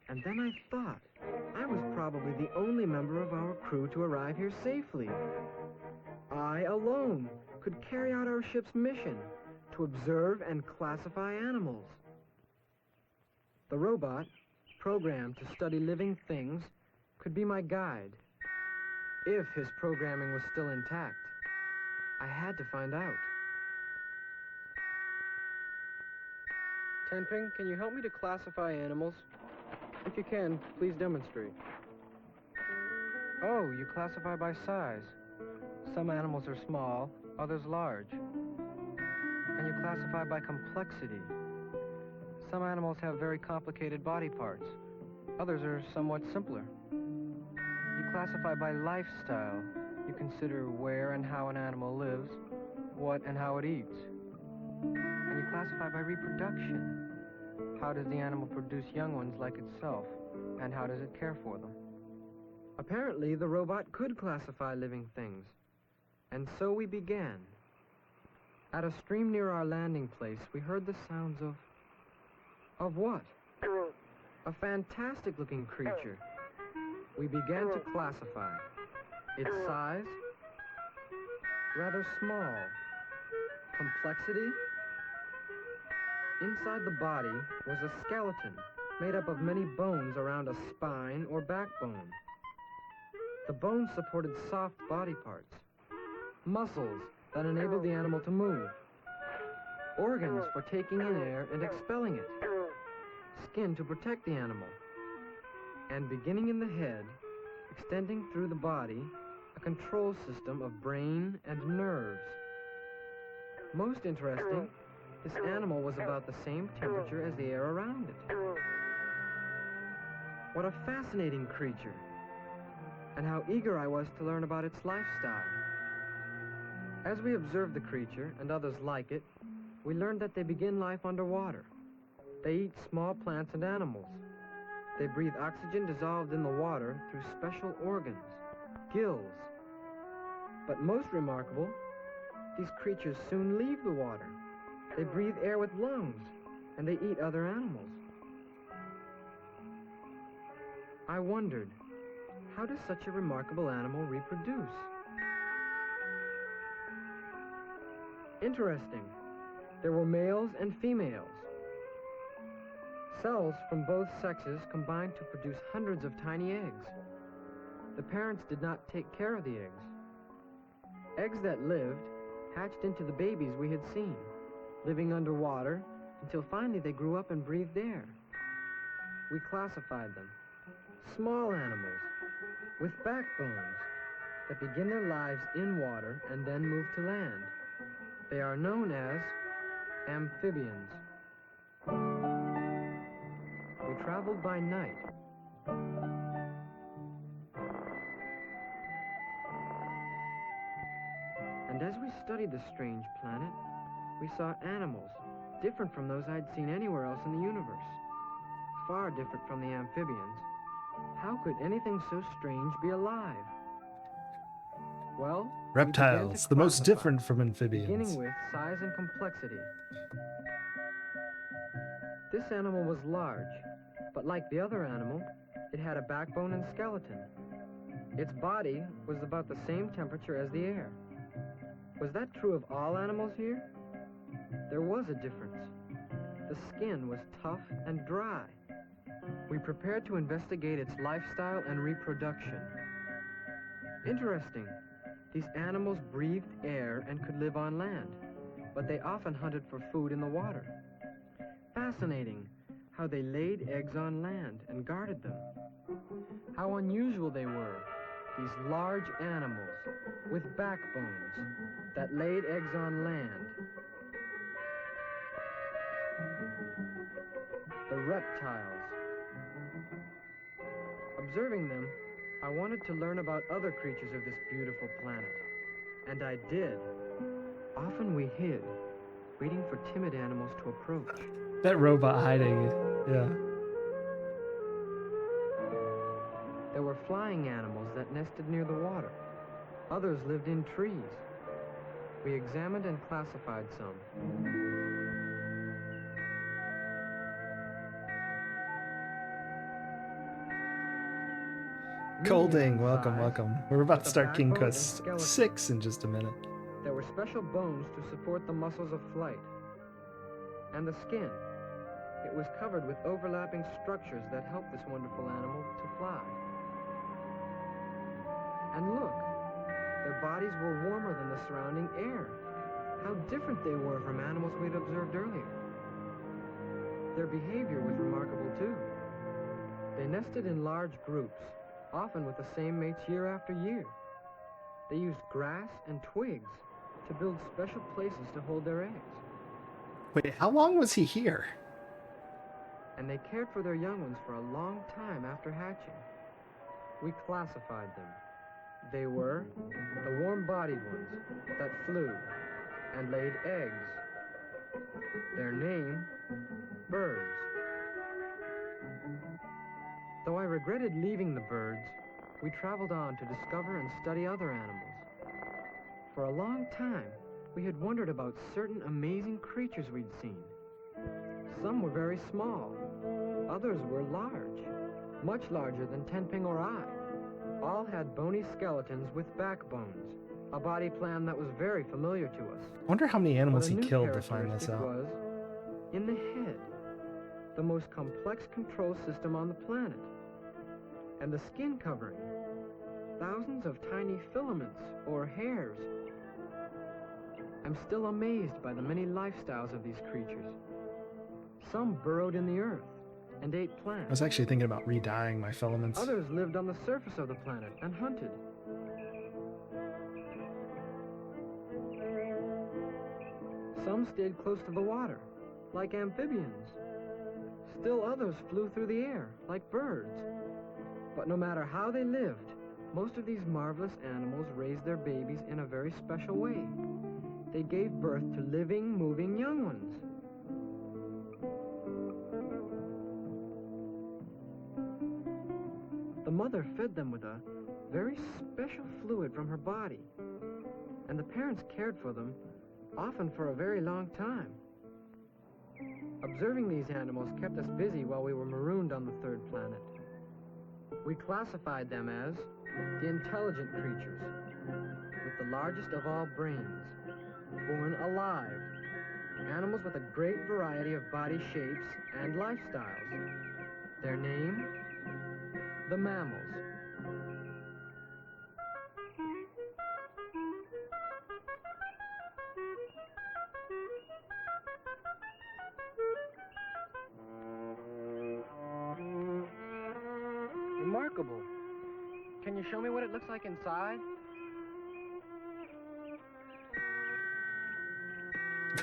And then I thought I was probably the only member of our crew to arrive here safely. I alone could carry out our ship's mission to observe and classify animals. The robot, programmed to study living things, could be my guide. If his programming was still intact, I had to find out. Tenping, can you help me to classify animals? If you can, please demonstrate. Oh, you classify by size. Some animals are small, others large. And you classify by complexity. Some animals have very complicated body parts. Others are somewhat simpler. You classify by lifestyle. You consider where and how an animal lives, what and how it eats. And you classify by reproduction. How does the animal produce young ones like itself, and how does it care for them? Apparently, the robot could classify living things. And so we began. At a stream near our landing place, we heard the sounds of... Of what? A fantastic-looking creature. We began to classify. Its size? Rather small. Complexity? Inside the body was a skeleton made up of many bones around a spine or backbone. The bones supported soft body parts, muscles that enabled the animal to move, organs for taking in air and expelling it, skin to protect the animal, and beginning in the head, extending through the body, a control system of brain and nerves. Most interesting, this animal was about the same temperature as the air around it. What a fascinating creature, and how eager I was to learn about its lifestyle. As we observed the creature and others like it, we learned that they begin life underwater. They eat small plants and animals. They breathe oxygen dissolved in the water through special organs, gills. But most remarkable, these creatures soon leave the water. They breathe air with lungs, and they eat other animals. I wondered, how does such a remarkable animal reproduce? Interesting. There were males and females. Cells from both sexes combined to produce hundreds of tiny eggs. The parents did not take care of the eggs. Eggs that lived hatched into the babies we had seen, living underwater until finally they grew up and breathed air. We classified them. Small animals with backbones that begin their lives in water and then move to land. They are known as amphibians. We traveled by night. And as we studied the strange planet, we saw animals different from those I'd seen anywhere else in the universe. Far different from the amphibians. How could anything so strange be alive? Well, we began to Reptiles, the most classify, different from amphibians. beginning with size and complexity. This animal was large, but like the other animal, it had a backbone and skeleton. Its body was about the same temperature as the air. Was that true of all animals here? There was a difference. The skin was tough and dry. We prepared to investigate its lifestyle and reproduction. Interesting. These animals breathed air and could live on land, but they often hunted for food in the water. Fascinating how they laid eggs on land and guarded them. How unusual they were, these large animals with backbones that laid eggs on land. The reptiles. Observing them, I wanted to learn about other creatures of this beautiful planet. And I did. Often we hid, waiting for timid animals to approach. That robot hiding, yeah. There were flying animals that nested near the water. Others lived in trees. We examined and classified some. Colding, Medium welcome, size, welcome. We're about with to a start King backbone and Quest skeleton. 6 in just a minute. There were special bones to support the muscles of flight. And the skin. It was covered with overlapping structures that helped this wonderful animal to fly. And look, their bodies were warmer than the surrounding air. How different they were from animals we'd observed earlier. Their behavior was remarkable too. They nested in large groups, often with the same mates year after year. They used grass and twigs to build special places to hold their eggs. Wait, how long was he here? And they cared for their young ones for a long time after hatching. We classified them. They were the warm-bodied ones that flew and laid eggs. Their name, birds. Though I regretted leaving the birds, we traveled on to discover and study other animals. For a long time, we had wondered about certain amazing creatures we'd seen. Some were very small. Others were large, much larger than Tenping or I. All had bony skeletons with backbones, a body plan that was very familiar to us. I wonder how many animals But he a new killed to find this characteristic out. was in the head, the most complex control system on the planet. And the skin covering, thousands of tiny filaments or hairs. I'm still amazed by the many lifestyles of these creatures. Some burrowed in the earth and ate I plants. was actually thinking about re-dyeing my filaments. Others lived on the surface of the planet and hunted. Some stayed close to the water, like amphibians. Still others flew through the air, like birds. But no matter how they lived, most of these marvelous animals raised their babies in a very special way. They gave birth to living, moving young ones. The mother fed them with a very special fluid from her body, and the parents cared for them, often for a very long time. Observing these animals kept us busy while we were marooned on the third planet. We classified them as the intelligent creatures, with the largest of all brains. born alive. Animals with a great variety of body shapes and lifestyles. Their name? The mammals. Remarkable. Can you show me what it looks like inside?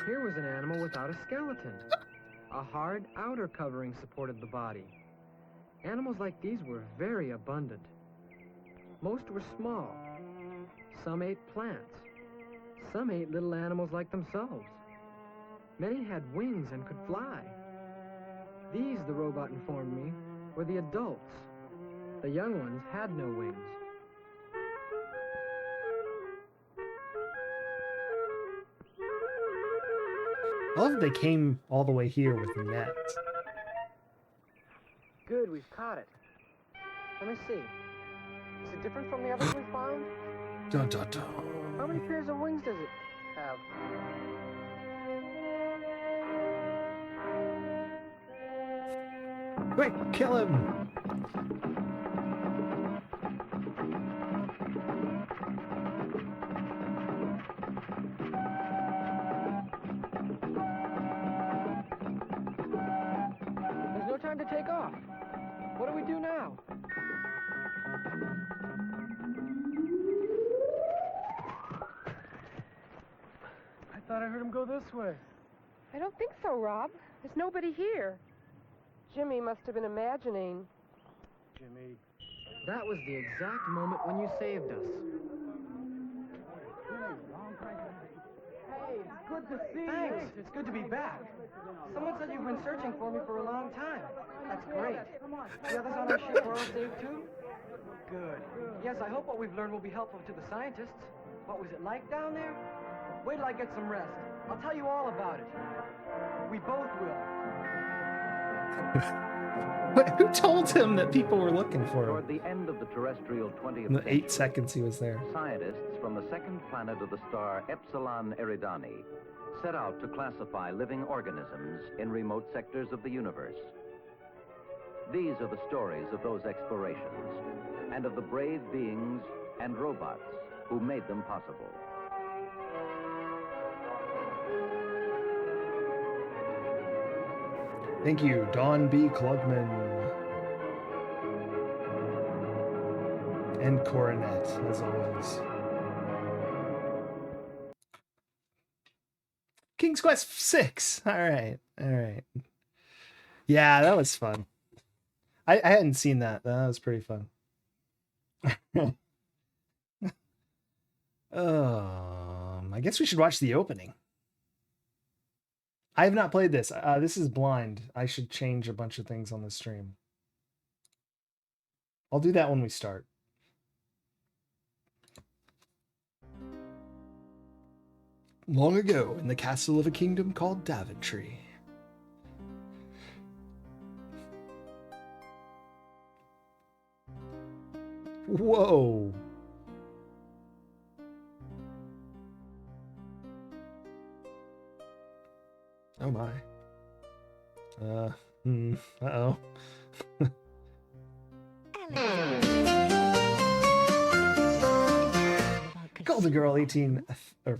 Here was an animal without a skeleton. A hard outer covering supported the body. Animals like these were very abundant. Most were small. Some ate plants. Some ate little animals like themselves. Many had wings and could fly. These, the robot informed me, were the adults. The young ones had no wings. I love that they came all the way here with nets. Good, we've caught it. Let me see. Is it different from the others we found? Dun, dun, dun. How many pairs of wings does it have? Quick, kill him! There's no time to take off. What do we do now? I thought I heard him go this way. I don't think so, Rob. There's nobody here. Jimmy must have been imagining. Jimmy. That was the exact moment when you saved us. Hey, it's good to see you. Thanks. It's good to be back. Someone said you've been searching for me for a long time. That's great. The others on our ship were all safe too? Good. Yes, I hope what we've learned will be helpful to the scientists. What was it like down there? Wait till I get some rest. I'll tell you all about it. We both will. Who told him that people were looking for him? Toward the end of the terrestrial 20th In the 8 century, seconds he was there. scientists from the second planet of the star Epsilon Eridani set out to classify living organisms in remote sectors of the universe. These are the stories of those explorations and of the brave beings and robots who made them possible. Thank you, Don B. Klugman. And Coronet, as always. King's Quest 6. All right. Yeah, that was fun. I hadn't seen that. That was pretty fun. I guess we should watch the opening. I have not played this. This is blind. I should change a bunch of things on the stream. I'll do that when we start. Long ago, in the castle of a kingdom called Daventry. Whoa. Oh my. Uh-oh. Golden Girl 18 or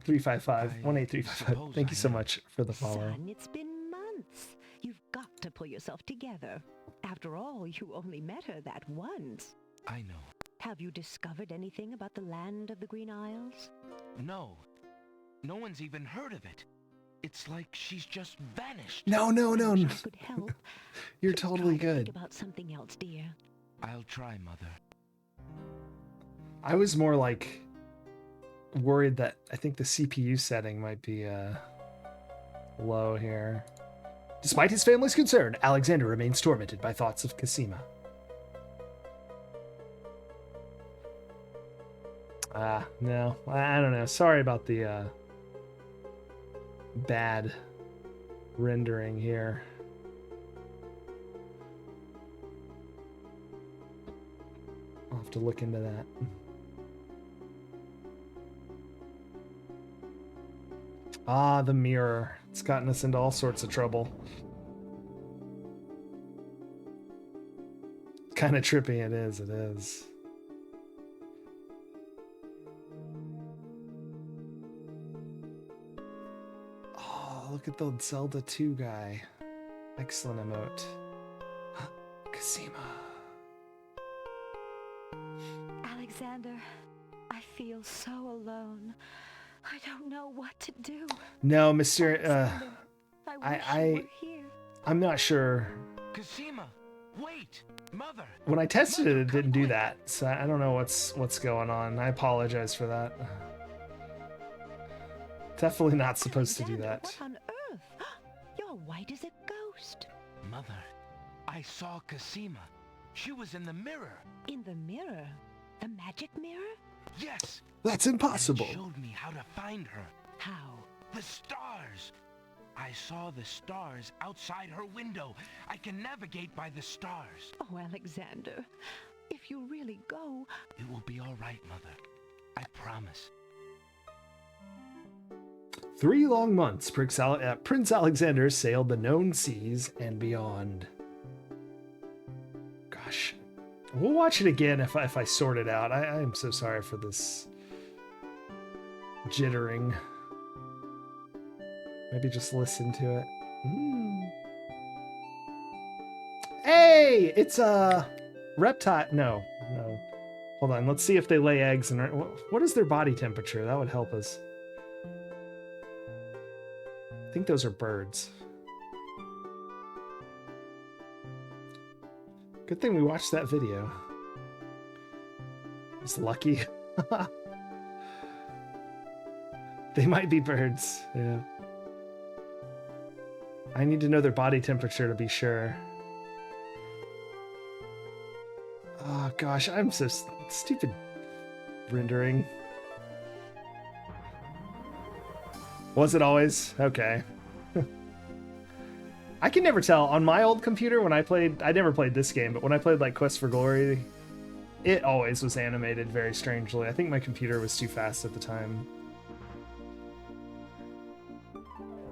355 18355. Thank you so much for the follow. Son, it's been months. You've got to pull yourself together. After all, you only met her that once. I know. Have you discovered anything about the land of the Green Isles? No. No one's even heard of it. It's like she's just vanished. No. I wish I could help. You're Please totally try to think good. about something else, dear. I'll try, Mother. I was more like worried that I think the CPU setting might be low here. Despite his family's concern, Alexander remains tormented by thoughts of Cassima. No. I don't know. Sorry about the bad rendering here. I'll have to look into that. Ah, the mirror. It's gotten us into all sorts of trouble. Kind of trippy, it is. Oh, look at the Zelda 2 guy. Excellent emote. Cosima. Alexander, I feel so alone. I don't know what to do. No, Mr. Alexander, I wish you were here. I'm not sure. Cosima, wait! Mother! When I tested it, Mother, it didn't come do quick. that. So I don't know what's going on. I apologize for that. Definitely not supposed to do Alexander, that. What on earth? You're white as a ghost. Mother, I saw Cosima. She was in the mirror. In the mirror? The magic mirror? Yes! That's And impossible. it showed me how to find her. How? The stars! I saw the stars outside her window. I can navigate by the stars. Oh, Alexander, if you really go... It will be all right, Mother. I promise. 3 long months, Prince Alexander sailed the known seas and beyond. Gosh. We'll watch it again if I sort it out. I am so sorry for this jittering. Maybe just listen to it. Hey! It's a reptile. No. Hold on. Let's see if they lay eggs. And what is their body temperature? That would help us. I think those are birds. Good thing we watched that video. It's lucky. They might be birds. Yeah. I need to know their body temperature to be sure. Oh gosh, I'm so stupid rendering. Was it always? Okay. I can never tell. On my old computer, when I never played this game, but when I played like Quest for Glory, it always was animated very strangely. I think my computer was too fast at the time.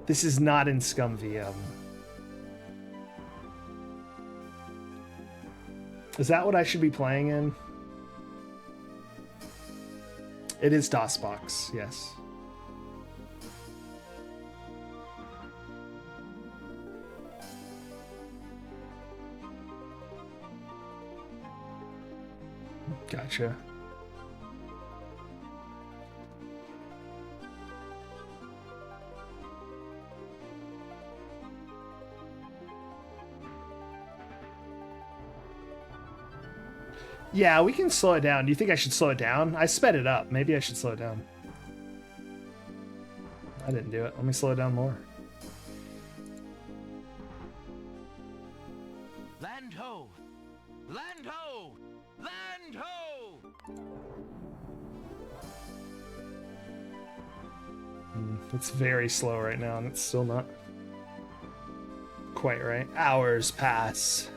This is not in ScumVM. Is that what I should be playing in? It is DOSBox, yes. Gotcha. Yeah, we can slow it down. Do you think I should slow it down? I sped it up. Maybe I should slow it down. I didn't do it. Let me slow it down more. Land ho! Land ho! Land ho! It's very slow right now, and it's still not quite right. Hours pass.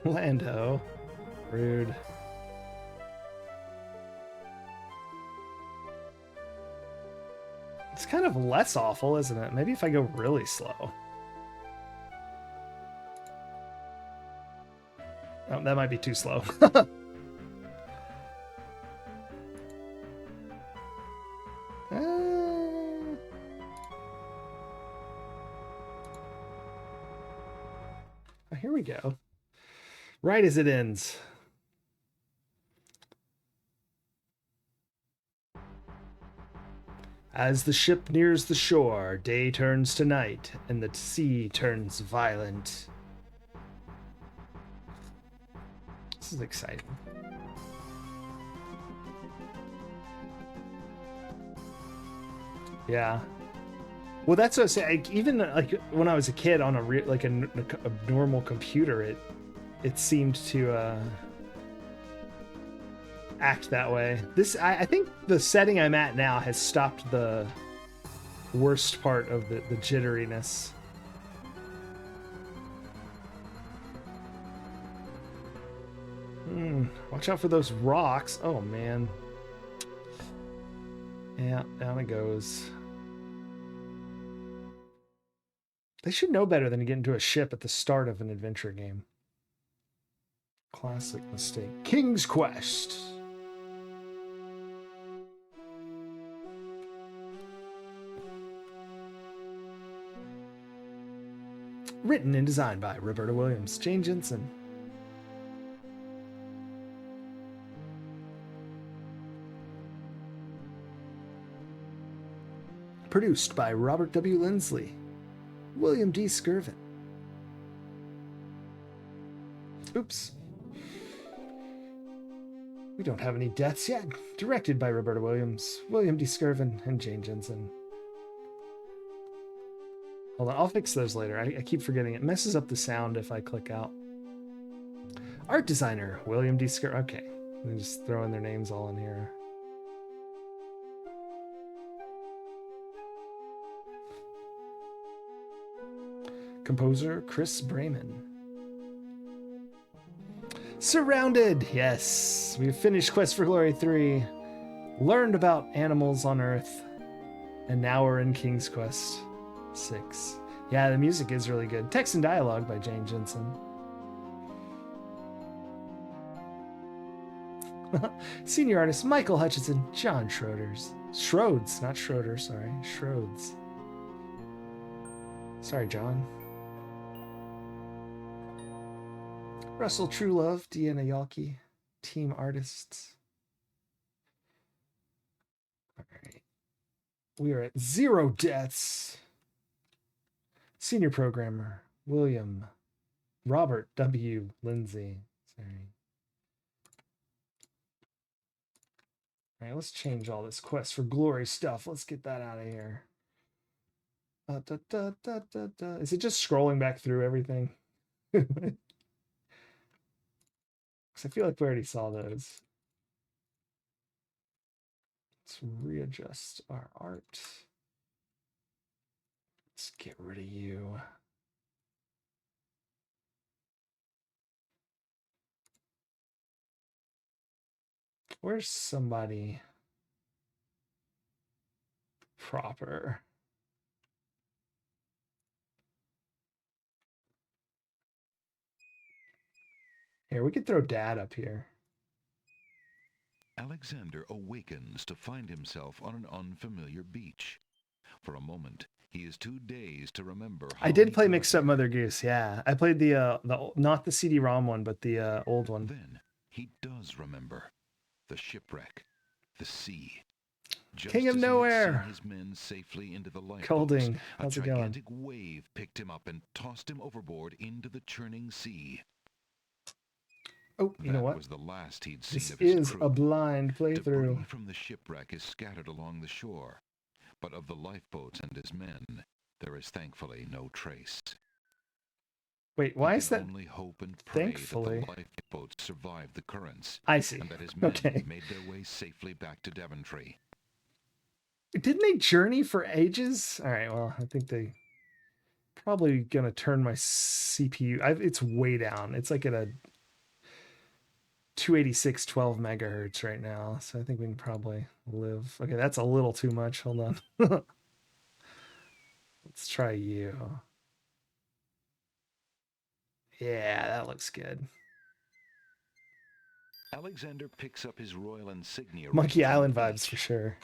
Lando. Rude. It's kind of less awful, isn't it? Maybe if I go really slow. Oh, that might be too slow. Here we go. Right as it ends. As the ship nears the shore, day turns to night, and the sea turns violent. This is exciting. Yeah. Well, that's what I say. Even like when I was a kid on a normal computer, it seemed to act that way. I think the setting I'm at now has stopped the worst part of the jitteriness. Watch out for those rocks. Oh, man. Yeah, down it goes. They should know better than to get into a ship at the start of an adventure game. Classic mistake. King's Quest. Written and designed by Roberta Williams, Jane Jensen. Produced by Robert W. Lindsley, William D. Skirvin. Oops. We don't have any deaths yet. Directed by Roberta Williams, William D. Skirvin, and Jane Jensen. Hold on, I'll fix those later. I keep forgetting. It messes up the sound if I click out. Art designer, William D. Skirvin. Okay, I'm just throwing their names all in here. Composer, Chris Brayman. Surrounded! Yes, we've finished Quest for Glory 3, learned about animals on Earth, and now we're in King's Quest 6. Yeah, the music is really good. Text and dialogue by Jane Jensen. Senior artist Michael Hutchinson, John Schroeds, not Schroeder, sorry, Schroeds. Sorry, John. Russell Truelove, Deanna Yalke, team artists. All right. We are at 0 deaths. Senior programmer, Robert W. Lindsay. Sorry. All right, let's change all this Quest for Glory stuff. Let's get that out of here. Is it just scrolling back through everything? Because I feel like we already saw those. Let's readjust our art. Let's get rid of you. Where's somebody proper? Here, we could throw Dad up here. Alexander awakens to find himself on an unfamiliar beach. For a moment, he is too dazed to remember how I did he play got Mixed Up there. Mother Goose, yeah. I played the not the CD-ROM one, but the old one. Then he does remember the shipwreck, the sea. Just King of as he had Nowhere. seen his men safely into the lifeboats, Colding, a how's it going? gigantic wave picked him up and tossed him overboard into the churning sea. Oh, you know That what? was the last he'd seen This of his is crew. a blind Debris playthrough. from the shipwreck is scattered along the shore, but of the lifeboats and his men, there is thankfully no trace. Wait, why He is can that? only hope and pray Thankfully. that the lifeboats survived the currents, I see. and that his men Okay. made their way safely back to Daventry. Didn't they journey for ages? All right, well, I think they probably gonna turn my CPU. It's way down. It's like at a 286 12 megahertz right now, so I think we can probably live. Okay, that's a little too much. Hold on. Let's try you. Yeah, that looks good. Alexander picks up his royal insignia. Monkey ring from Island the vibes for beach. sure.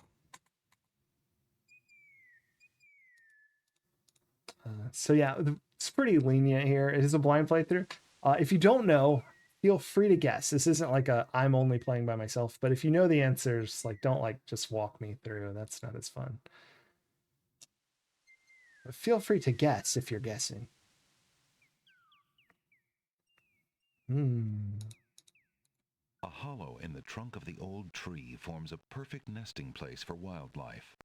So yeah, it's pretty lenient here. It is a blind playthrough. If you don't know, feel free to guess. This isn't like a I'm only playing by myself, but if you know the answers, like don't like just walk me through. That's not as fun. But feel free to guess if you're guessing. A hollow in the trunk of the old tree forms a perfect nesting place for wildlife.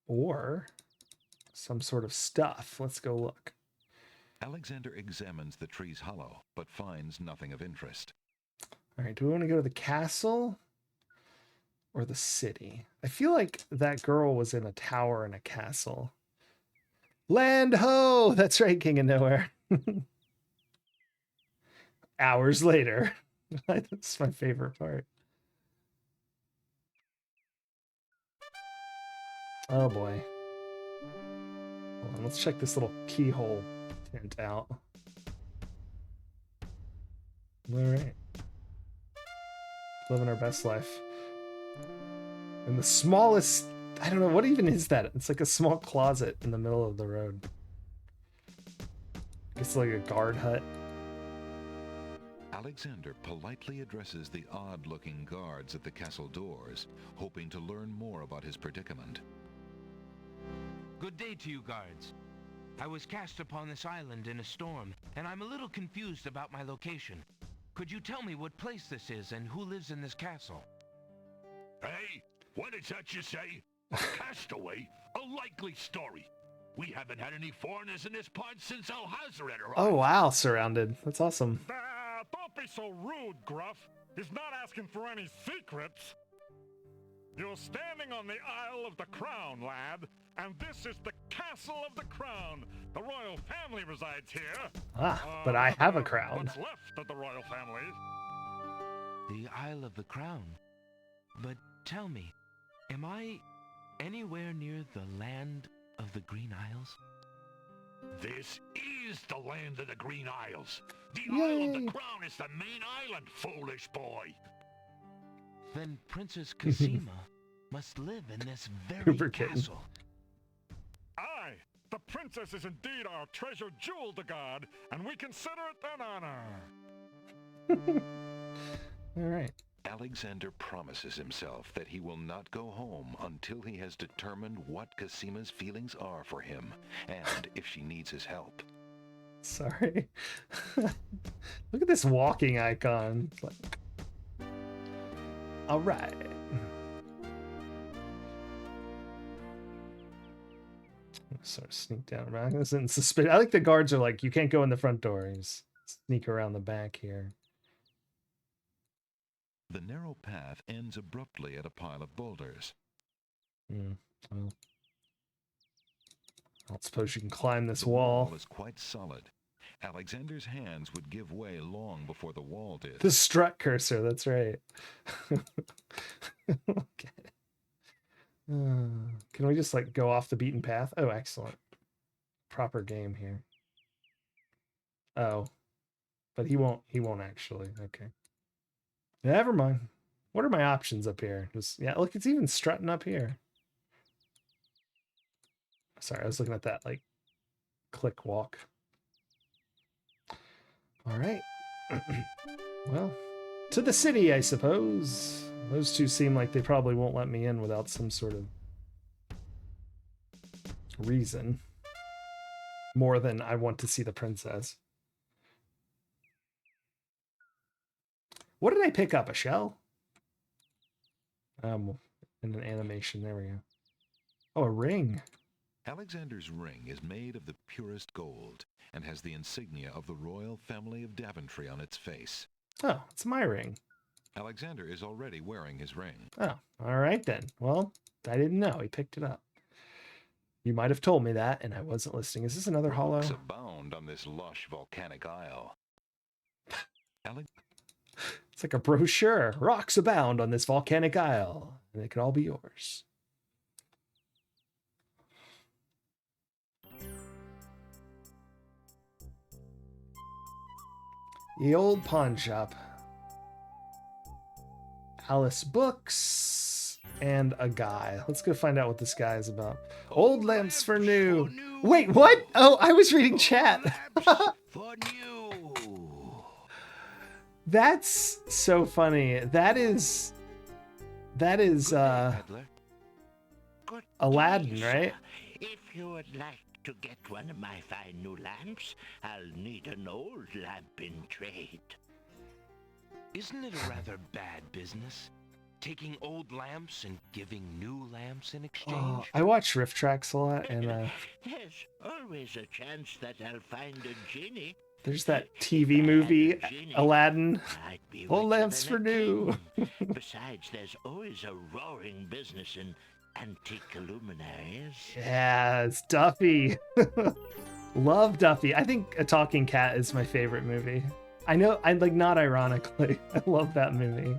Or some sort of stuff. Let's go look. Alexander examines the tree's hollow, but finds nothing of interest. All right, do we want to go to the castle or the city? I feel like that girl was in a tower in a castle. Land ho! That's right, King of Nowhere. Hours later. That's my favorite part. Oh boy. Hold on, let's check this little keyhole tent out. Alright. Living our best life. In the smallest, I don't know, what even is that? It's like a small closet in the middle of the road. It's like a guard hut. Alexander politely addresses the odd-looking guards at the castle doors, hoping to learn more about his predicament. Good day to you, guards. I was cast upon this island in a storm, and I'm a little confused about my location. Could you tell me what place this is and who lives in this castle? Hey, what is that you say? A castaway? A likely story. We haven't had any foreigners in this part since Alhazred arrived. Oh wow, surrounded. That's awesome. Don't be so rude, Gruff. He's not asking for any secrets. You're standing on the Isle of the Crown, lad, and this is the Castle of the Crown. The royal family resides here. Ah, but I have a crown. What's left of the royal family? The Isle of the Crown. But tell me, am I anywhere near the land of the Green Isles? This is the land of the Green Isles. The Yay. Isle of the Crown is the main island, foolish boy. Then Princess Cosima must live in this very Hoover kitten. castle. Aye, the princess is indeed our treasured jewel to guard, and we consider it an honor. All right. Alexander promises himself that he will not go home until he has determined what Cosima's feelings are for him, and if she needs his help. Sorry. Look at this walking icon. It's like... All right. Sort of sneak down around. This isn't suspicious. I like the guards are like, you can't go in the front door. You just sneak around the back here. The narrow path ends abruptly at a pile of boulders. Well, I don't suppose you can climb this The wall. is quite solid. Alexander's hands would give way long before the wall did. The strut cursor, that's right. Okay. Can we just like go off the beaten path? Oh, excellent. Proper game here. Oh. But he won't actually. Okay. Never mind. What are my options up here? Just yeah, look, it's even strutting up here. Sorry, I was looking at that like click walk. All right. Well, to the city, I suppose. Those two seem like they probably won't let me in without some sort of reason. More than I want to see the princess. What did I pick up? A shell? In an animation. There we go. Oh, a ring. Alexander's ring is made of the purest gold and has the insignia of the royal family of Daventry on its face. Oh, it's my ring. Alexander is already wearing his ring. Oh, all right then. Well, I didn't know. He picked it up. You might have told me that, and I wasn't listening. Is this another hollow? Rocks abound on this lush volcanic isle. It's like a brochure. Rocks abound on this volcanic isle, and they could all be yours. The old pawn shop. Alice books and a guy. Let's go find out what this guy is about. Old lamps for new. Wait, what? Oh, I was reading chat. For new. That's so funny. That is Aladdin, right? If you would like to get one of my fine new lamps, I'll need an old lamp in trade. Isn't it a rather bad business? Taking old lamps and giving new lamps in exchange? Oh, I watch Rift Tracks a lot, and There's always a chance that I'll find a genie. there's that TV movie, Aladdin. I'd be Old richer lamps than for a new. king. Besides, there's always a roaring business in antique luminaries. Yeah, it's Duffy. Love Duffy. I think A Talking Cat is my favorite movie. I know, I like, not ironically. I love that movie.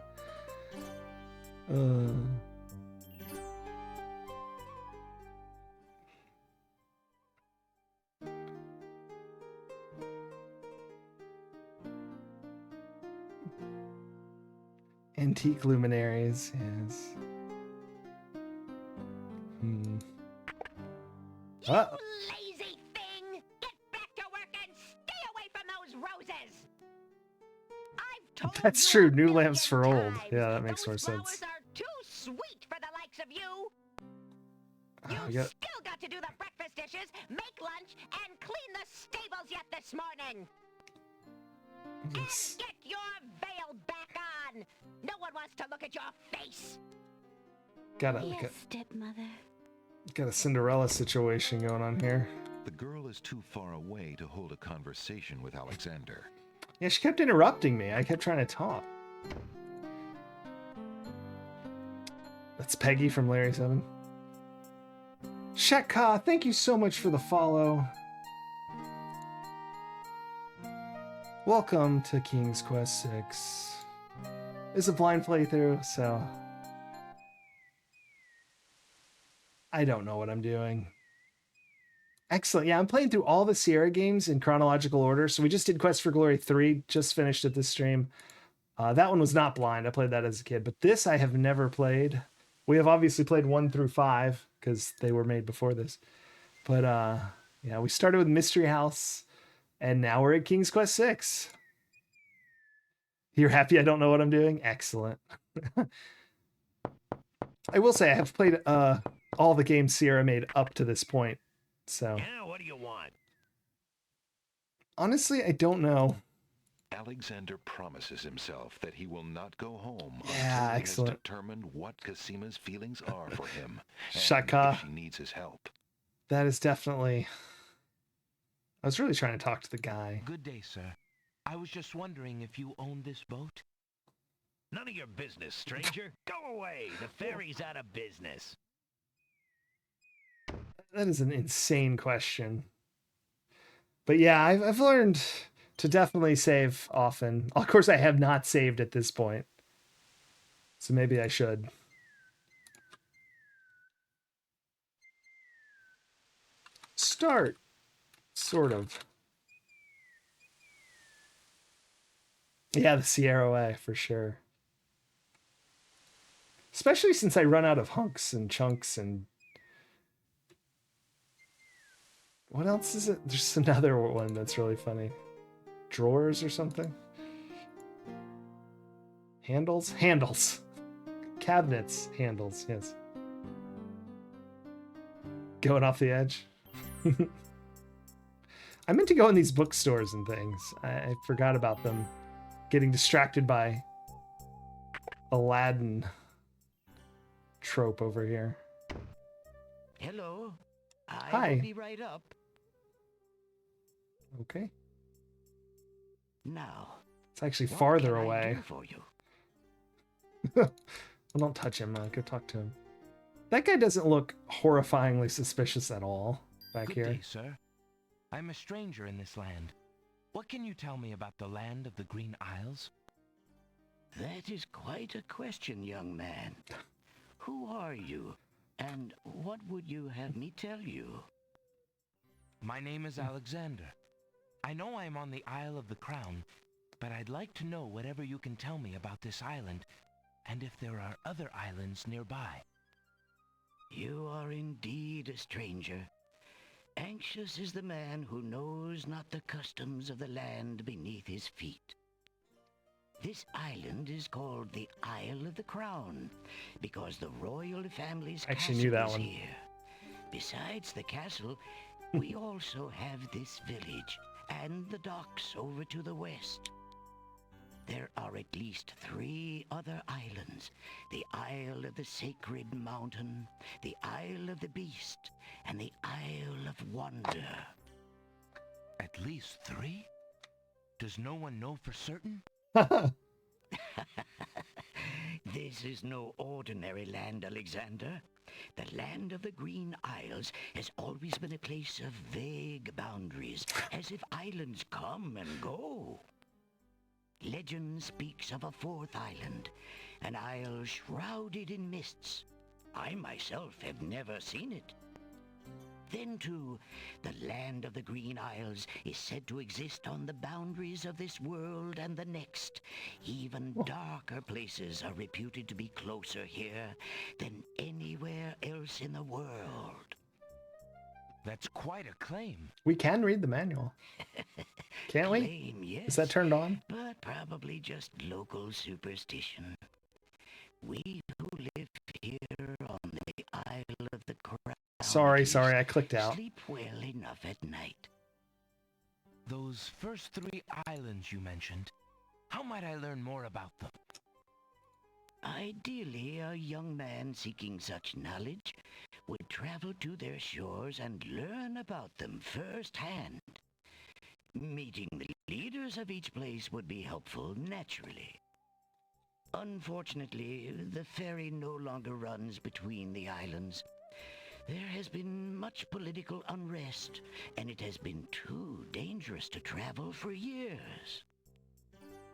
Antique luminaries, yes. You lazy thing! Get back to work and stay away from those roses! I've told That's you true. a New million lamps for old. times, Yeah, that makes more those sense. flowers are too sweet for the likes of you. I You got- still got to do the breakfast dishes, make lunch, and clean the stables yet this morning. Yes. And get your veil back on. No one wants to look at your face. Got Yes, stepmother. a Cinderella situation going on here. The girl is too far away to hold a conversation with Alexander. Yeah, she kept interrupting me. I kept trying to talk. That's Peggy from Larry 7. Shetka, thank you so much for the follow. Welcome to King's Quest 6. It's a blind playthrough, so I don't know what I'm doing. Excellent. Yeah, I'm playing through all the Sierra games in chronological order. So we just did Quest for Glory 3, just finished at this stream. That one was not blind. I played that as a kid, but this I have never played. We have obviously played 1 through 5 because they were made before this. But yeah, we started with Mystery House and now we're at King's Quest 6. You're happy I don't know what I'm doing? Excellent. I will say I have played all the games Sierra made up to this point. So Now, what do you want? honestly, I don't know. Alexander promises himself that he will not go home Yeah, until he excellent. has determined what Casima's feelings are for him, and Shaka. if she needs his help. That is definitely... I was really trying to talk to the guy. Good day, sir. I was just wondering if you own this boat? None of your business, stranger. Go away. The ferry's out of business. That is an insane question. But yeah, I've learned to definitely save often. Of course, I have not saved at this point. So maybe I should. Start. Sort of. Yeah, the Sierra way, for sure. Especially since I run out of hunks and chunks and... What else is it? There's another one that's really funny. Drawers or something? Handles? Handles. Cabinets. Handles, yes. Going off the edge. I meant to go in these bookstores and things. I forgot about them. Getting distracted by Aladdin trope over here. Hello. Hi. Will be right up. Okay. Now. It's actually what farther can I away. do for you? Well, don't touch him. Go talk to him. That guy doesn't look horrifyingly suspicious at all back Good here. day, sir. I'm a stranger in this land. What can you tell me about the land of the Green Isles? That is quite a question, young man. Who are you? And what would you have me tell you? My name is Alexander. I know I'm on the Isle of the Crown, but I'd like to know whatever you can tell me about this island, and if there are other islands nearby. You are indeed a stranger. Anxious is the man who knows not the customs of the land beneath his feet. This island is called the Isle of the Crown, because the royal family's I actually castle knew that is one. here. Besides the castle, we also have this village and the docks over to the west. There are at least 3 other islands: the Isle of the Sacred Mountain, the Isle of the Beast, and the Isle of Wonder. At least 3? Does no one know for certain? This is no ordinary land, Alexander. The land of the Green Isles has always been a place of vague boundaries, as if islands come and go. Legend speaks of a fourth island, an isle shrouded in mists. I myself have never seen it. Then, too, the land of the Green Isles is said to exist on the boundaries of this world and the next. Even darker places are reputed to be closer here than anywhere else in the world. That's quite a claim. We can read the manual. Can't we? Claim, yes, Is that turned on? but probably just local superstition. We who live here on the Isle of the Crown Sorry, I clicked out. sleep well enough at night. Those first 3 islands you mentioned, how might I learn more about them? Ideally, a young man seeking such knowledge would travel to their shores and learn about them firsthand. Meeting the leaders of each place would be helpful, naturally. Unfortunately, the ferry no longer runs between the islands. There has been much political unrest, and it has been too dangerous to travel for years.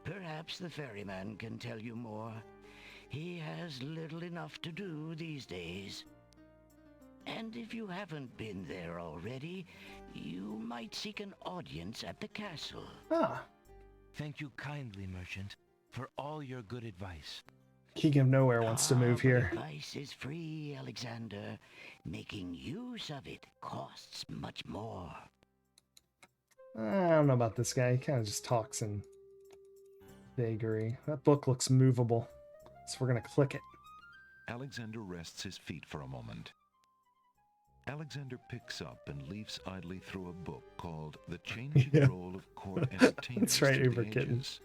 Perhaps the ferryman can tell you more. He has little enough to do these days. And if you haven't been there already, you might seek an audience at the castle. Ah. Thank you kindly, merchant, for all your good advice. King of Nowhere wants to move here. Advice is free, Alexander. Making use of it costs much more. I don't know about this guy. He kind of just talks in vagary. That book looks movable, so we're going to click it. Alexander rests his feet for a moment. Alexander picks up and leafs idly through a book called The Changing Role of Court Entertainers. That's right, Through the Uber Kitten. Ages.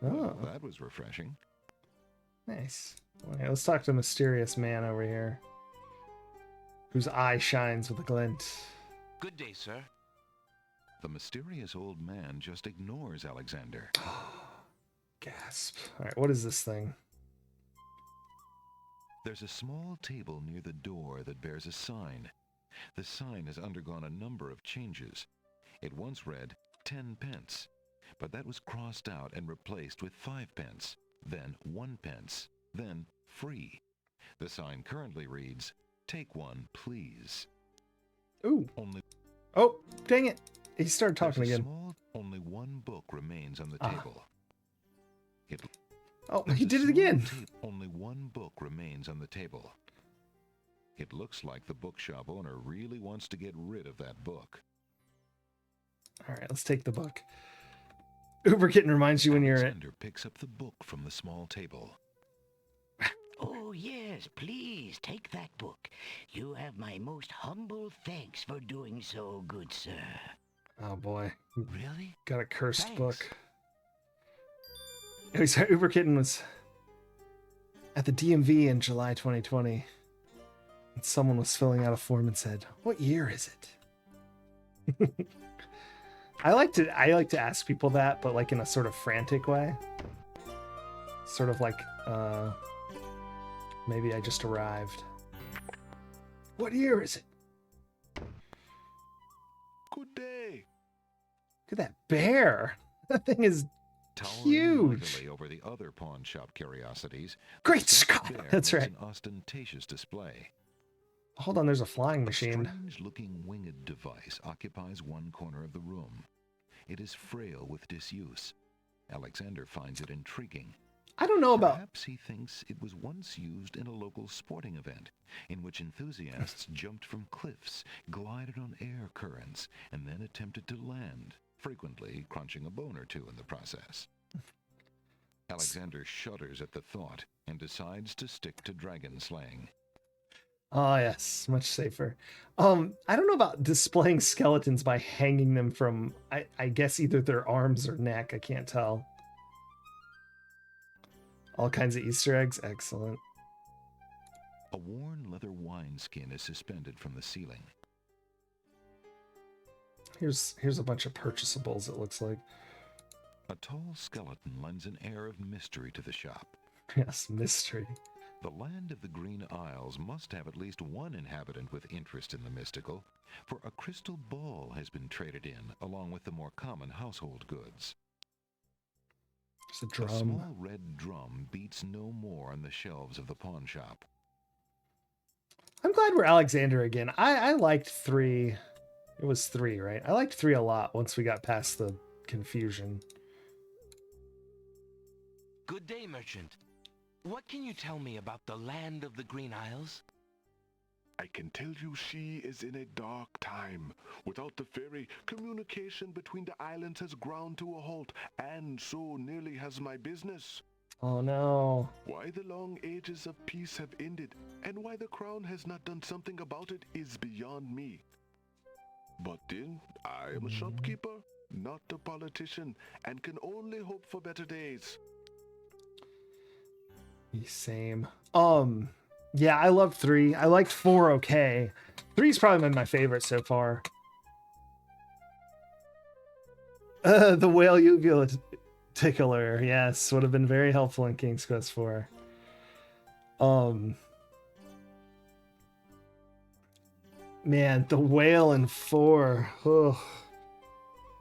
Oh, Well, that was refreshing. nice. Okay, let's talk to Mysterious Man over here, whose eye shines with a glint. Good day, sir. The mysterious old man just ignores Alexander. Gasp. All right, what is this thing? There's a small table near the door that bears a sign. The sign has undergone a number of changes. It once read 10 pence, but that was crossed out and replaced with 5 pence, then 1 pence, then free. The sign currently reads, "Take one, please." Ooh. Only Oh, dang it. He started talking there's a again. only one book remains on the Ah. table. Oh, There's he a did it small again. Only one book remains on the table. It looks like the bookshop owner really wants to get rid of that book. All right, let's take the book. Uber Kitten reminds you when you're at... Alexander picks up the book from the small table. Oh, yes, please, take that book. You have my most humble thanks for doing so, good sir. Oh, boy. Really? Got a cursed Thanks. book. Oh, so Uber Kitten was at the DMV in July 2020. And someone was filling out a form and said, "What year is it?" I like to ask people that, but like in a sort of frantic way. Sort of like, maybe I just arrived. What year is it? Good day. Look at that bear. That thing is Towering huge. mightily over the other pawn shop curiosities. Great the stuffed Scott! bear That's makes right. An ostentatious display. Hold on, there's a flying A machine. strange-looking winged device occupies one corner of the room. It is frail with disuse. Alexander finds it intriguing. I don't know about... Perhaps he thinks it was once used in a local sporting event, in which enthusiasts jumped from cliffs, glided on air currents, and then attempted to land, frequently crunching a bone or two in the process. Alexander shudders at the thought and decides to stick to dragon slaying. Oh, yes, much safer. I don't know about displaying skeletons by hanging them from, I guess, either their arms or neck. I can't tell. All kinds of Easter eggs. Excellent. A worn leather wineskin is suspended from the ceiling. Here's a bunch of purchasables, it looks like. A tall skeleton lends an air of mystery to the shop. Yes, mystery. The land of the Green Isles must have at least one inhabitant with interest in the mystical, for a crystal ball has been traded in, along with the more common household goods. There's a A drum. small red drum beats no more on the shelves of the pawn shop. I'm glad we're Alexander again. I liked 3. It was 3, right? I liked 3 a lot once we got past the confusion. Good day, merchant. What can you tell me about the land of the Green Isles? I can tell you she is in a dark time. Without the ferry, communication between the islands has ground to a halt, and so nearly has my business. Oh no. Why the long ages of peace have ended, and why the crown has not done something about it is beyond me. But then, I am a shopkeeper, not a politician, and can only hope for better days. Same. Yeah, I loved 3. I liked 4 okay. 3's probably been my favorite so far. The whale uvula tickler, yes, would have been very helpful in King's Quest 4. Man, the whale in 4. Ugh.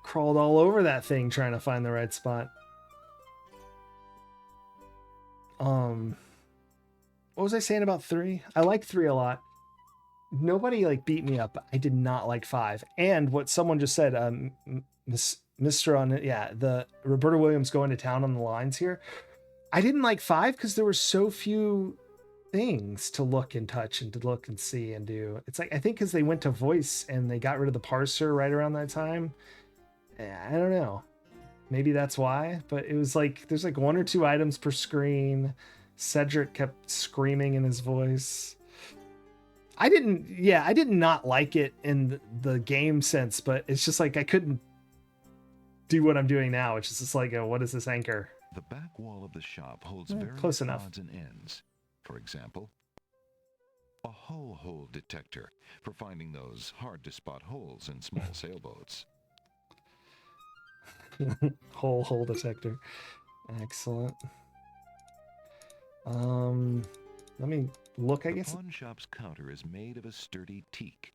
Crawled all over that thing trying to find the right spot. What was I saying about 3? I like 3 a lot. Nobody like beat me up. I did not like 5. And what someone just said, Mr. on it, yeah, the Roberta Williams going to town on the lines here. I didn't like 5 because there were so few things to look and touch and to look and see and do. It's like, I think because they went to voice and they got rid of the parser right around that time. I don't know. Maybe that's why, but it was like, there's like 1 or 2 items per screen. Cedric kept screaming in his voice. I did not like it in the game sense, but it's just like I couldn't do what I'm doing now, which is just like, what is this anchor? The back wall of the shop holds various close enough. odds and ends. For example, a hull hole detector for finding those hard-to-spot holes in small sailboats. Hole detector. Excellent. Let me look, I guess. The pawn shop's counter is made of a sturdy teak.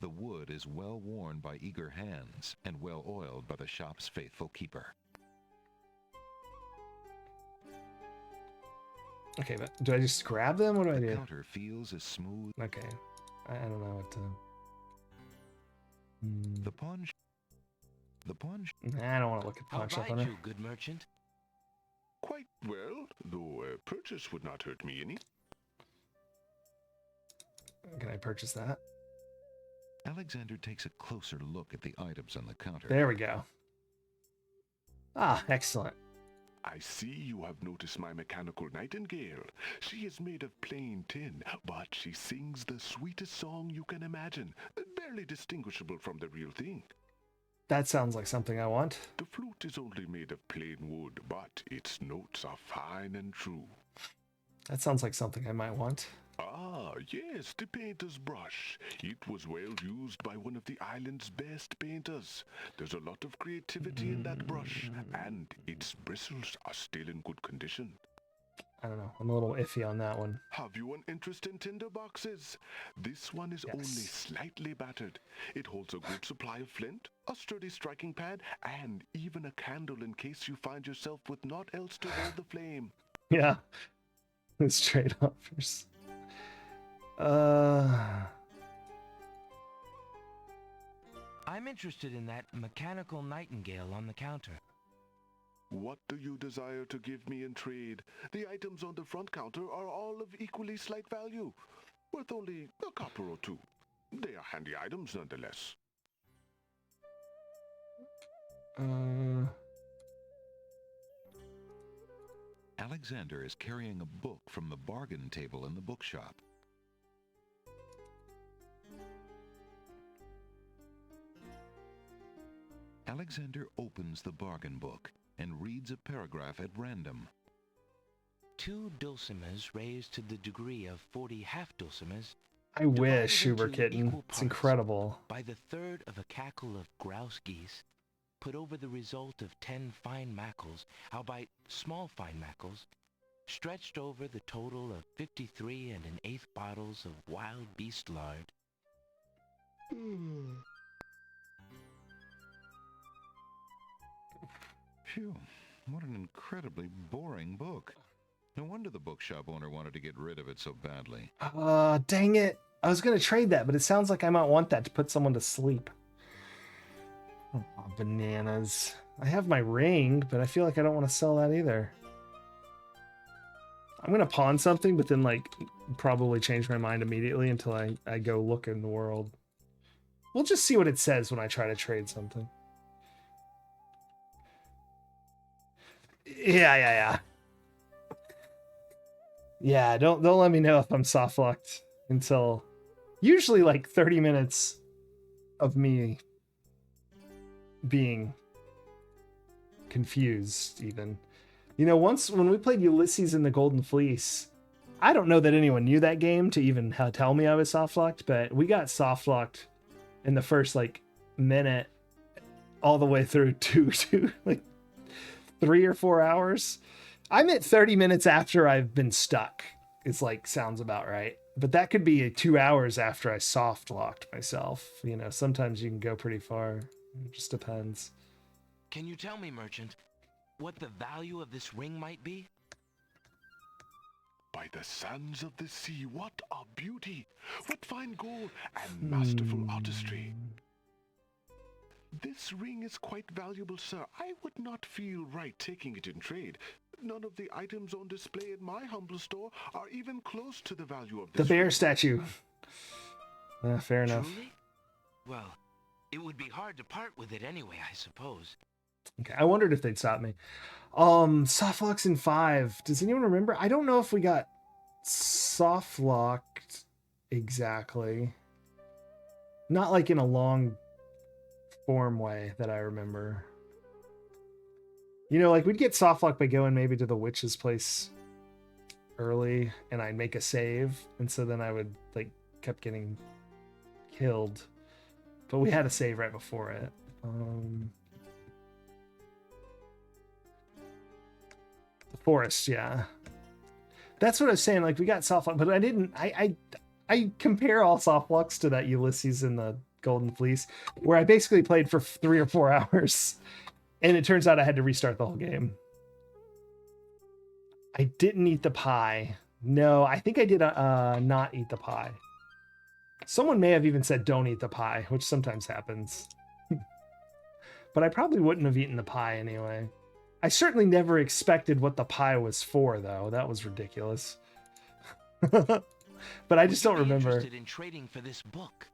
The wood is well worn by eager hands and well oiled by the shop's faithful keeper. Okay, but do I just grab them? What do I do? The counter feels as smooth. Okay. I don't know what to... The pawn I don't want to look at pawn shop How owner. about you, good merchant? Quite well, though a purchase would not hurt me any. Can I purchase that? Alexander takes a closer look at the items on the counter. There we go. Ah, excellent. I see you have noticed my mechanical nightingale. She is made of plain tin, but she sings the sweetest song you can imagine, barely distinguishable from the real thing. That sounds like something I want. The flute is only made of plain wood, but its notes are fine and true. That sounds like something I might want. Ah, yes, the painter's brush. It was well used by one of the island's best painters. There's a lot of creativity in that brush, and its bristles are still in good condition. I don't know. I'm a little iffy on that one. Have you an interest in tinder boxes? This one is only slightly battered. It holds a good supply of flint, a sturdy striking pad, and even a candle in case you find yourself with naught else to hold the flame. Yeah. Straight offers. I'm interested in that mechanical nightingale on the counter. What do you desire to give me in trade? The items on the front counter are all of equally slight value, worth only a copper or 2. They are handy items nonetheless. Alexander is carrying a book from the bargain table in the bookshop. Alexander opens the bargain book and reads a paragraph at random. 2 dulcimers raised to the degree of 40 half-dulcimers. I wish Uber Kitten. It's incredible. By the third of a cackle of grouse geese, put over the result of 10 fine mackles, albeit small fine mackles, stretched over the total of 53 1/8 bottles of wild beast lard. Phew. What an incredibly boring book. No wonder the bookshop owner wanted to get rid of it so badly. Dang it. I was going to trade that, but it sounds like I might want that to put someone to sleep. Oh, bananas. I have my ring, but I feel like I don't want to sell that either. I'm going to pawn something, but then, like, probably change my mind immediately until I go look in the world. We'll just see what it says when I try to trade something. Yeah. Yeah, don't let me know if I'm soft locked until usually like 30 minutes of me being confused even. You know, once when we played Ulysses in the Golden Fleece, I don't know that anyone knew that game to even tell me I was soft locked, but we got soft locked in the first like minute all the way through to like 3 or 4 hours. I'm at 30 minutes after I've been stuck. It's like, sounds about right. But that could be 2 hours after I soft locked myself. You know, sometimes you can go pretty far. It just depends. Can you tell me, merchant, what the value of this ring might be? By the sands of the sea, what a beauty! What fine gold and masterful artistry! This ring is quite valuable, sir. I would not feel right taking it in trade. None of the items on display in my humble store are even close to the value of this The bear ring. statue. Fair enough. Truly? Well, it would be hard to part with it anyway, I suppose. Okay, I wondered if they'd stop me. Soft locks in 5. Does anyone remember? I don't know if we got soft locked exactly. Not like in a long form way that I remember. You know, like we'd get soft locked by going maybe to the witch's place early and I'd make a save. And so then I would like kept getting killed. But we had a save right before it. The forest, yeah. That's what I was saying. Like we got soft lock, but I compare all soft locks to that Ulysses in the Golden Fleece, where I basically played for 3 or 4 hours, and it turns out I had to restart the whole game. I didn't eat the pie. No, I think I did not eat the pie. Someone may have even said don't eat the pie, which sometimes happens. But I probably wouldn't have eaten the pie anyway. I certainly never expected what the pie was for, though. That was ridiculous. But I just don't remember. Interested in trading for this book?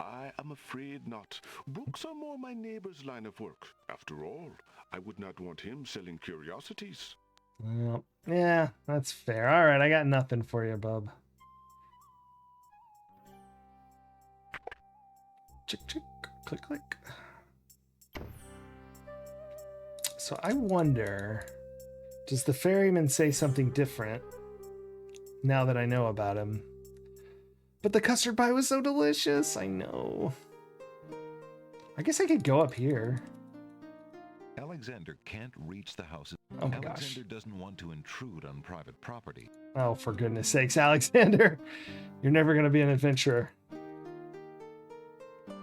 I am afraid not. Books are more my neighbor's line of work. After all, I would not want him selling curiosities. Well, yeah, that's fair. All right, I got nothing for you, bub. Chick, chick, click, click. So I wonder, does the ferryman say something different now that I know about him? But the custard pie was so delicious. I know. I guess I could go up here. Alexander can't reach the house. Oh my Alexander gosh. doesn't want to intrude on private property. Oh, for goodness sakes, Alexander. You're never going to be an adventurer.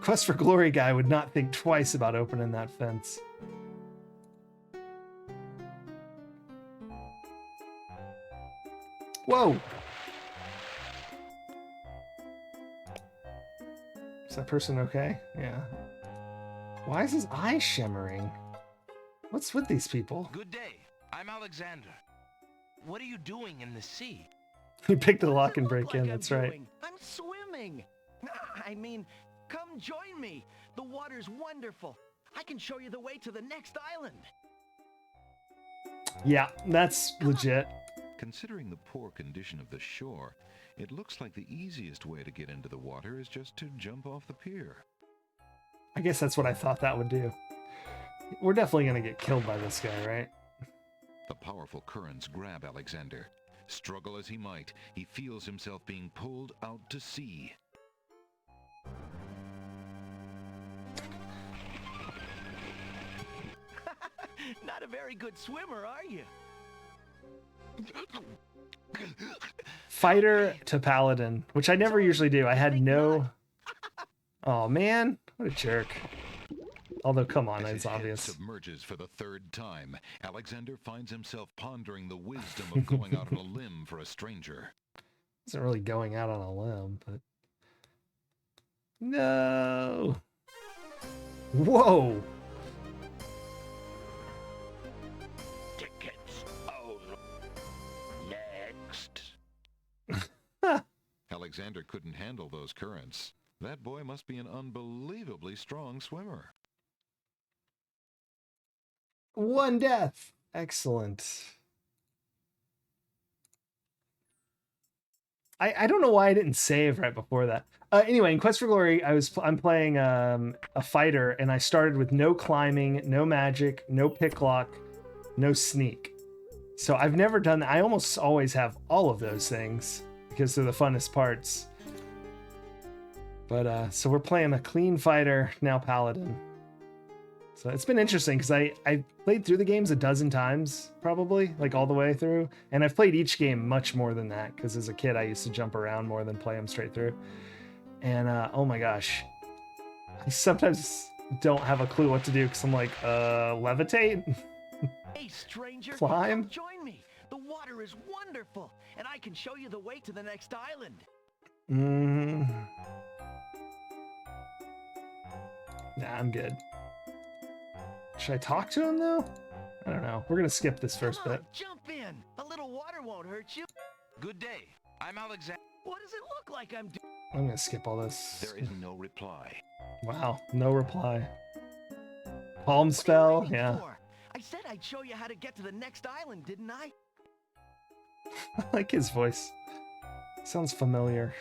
Quest for Glory guy would not think twice about opening that fence. Whoa! Is that person okay? Yeah. Why is his eye shimmering? What's with these people? Good day. I'm Alexander. What are you doing in the sea? He picked a lock and break in, that's right. I'm swimming. I mean, come join me. The water's wonderful. I can show you the way to the next island. Yeah, that's legit. Considering the poor condition of the shore, it looks like the easiest way to get into the water is just to jump off the pier. I guess that's what I thought that would do. We're definitely going to get killed by this guy, right? The powerful currents grab Alexander. Struggle as he might, he feels himself being pulled out to sea. Not a very good swimmer, are you? Fighter to paladin, which I never usually do. I had no... Oh man, what a jerk. Although, come on, As it's his head obvious. submerges for the third time, Alexander finds himself pondering the wisdom of going out on a limb for a stranger. Isn't really going out on a limb, but... No! Whoa! Tickets. Oh, next. Alexander couldn't handle those currents. That boy must be an unbelievably strong swimmer. 1 death! Excellent. I don't know why I didn't save right before that. Anyway, in Quest for Glory, I'm playing a fighter, and I started with no climbing, no magic, no pick lock, no sneak. So I've never done that. I almost always have all of those things because they're the funnest parts. But so we're playing a clean fighter, now paladin. So it's been interesting because I played through the games a dozen times, probably, like all the way through. And I've played each game much more than that because as a kid, I used to jump around more than play them straight through. And oh my gosh, I sometimes don't have a clue what to do because I'm like, levitate? Hey, stranger, Climb? come join me. The water is wonderful, and I can show you the way to the next island. Nah, I'm good. Should I talk to him though? I don't know. We're gonna skip this first bit. Jump in. A little water won't hurt you. Good day. I'm Alexander. What does it look like I'm doing? I'm gonna skip all this. There is no reply. Wow, no reply. Palm spell, yeah. I said I'd show you how to get to the next island, didn't I? I like his voice. Sounds familiar.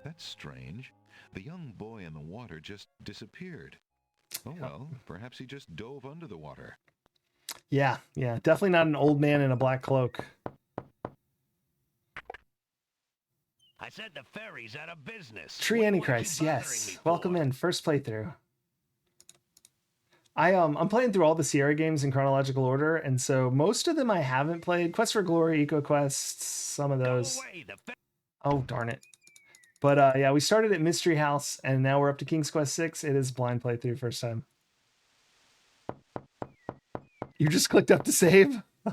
That's strange. The young boy in the water just disappeared. Oh well, perhaps he just dove under the water. Yeah, definitely not an old man in a black cloak. I said the ferry's out of business. Tree Antichrist, yes. Welcome in, first playthrough. I'm playing through all the Sierra games in chronological order, and so most of them I haven't played. Quest for Glory, EcoQuest, some of those. Oh, darn it. But yeah, we started at Mystery House, and now we're up to King's Quest 6. It is blind playthrough first time. You just clicked up to save? I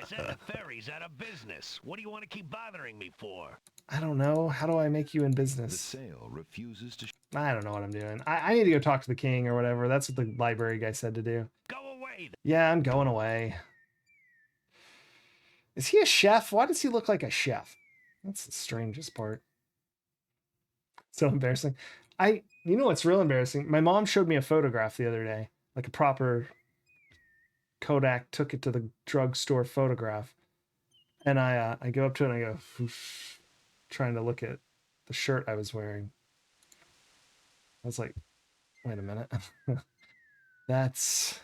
said the ferry's out of business. What do you want to keep bothering me for? I don't know. How do I make you in The business? sail refuses to... I don't know what I'm doing. I need to go talk to the king or whatever. That's what the library guy said to do. Go away. Yeah, I'm going away. Is he a chef? Why does he look like a chef? That's the strangest part. So embarrassing. You know what's real embarrassing? My mom showed me a photograph the other day, like a proper Kodak took it to the drugstore photograph. And I go up to it and I go, "Oof," trying to look at the shirt I was wearing. I was like, wait a minute. That's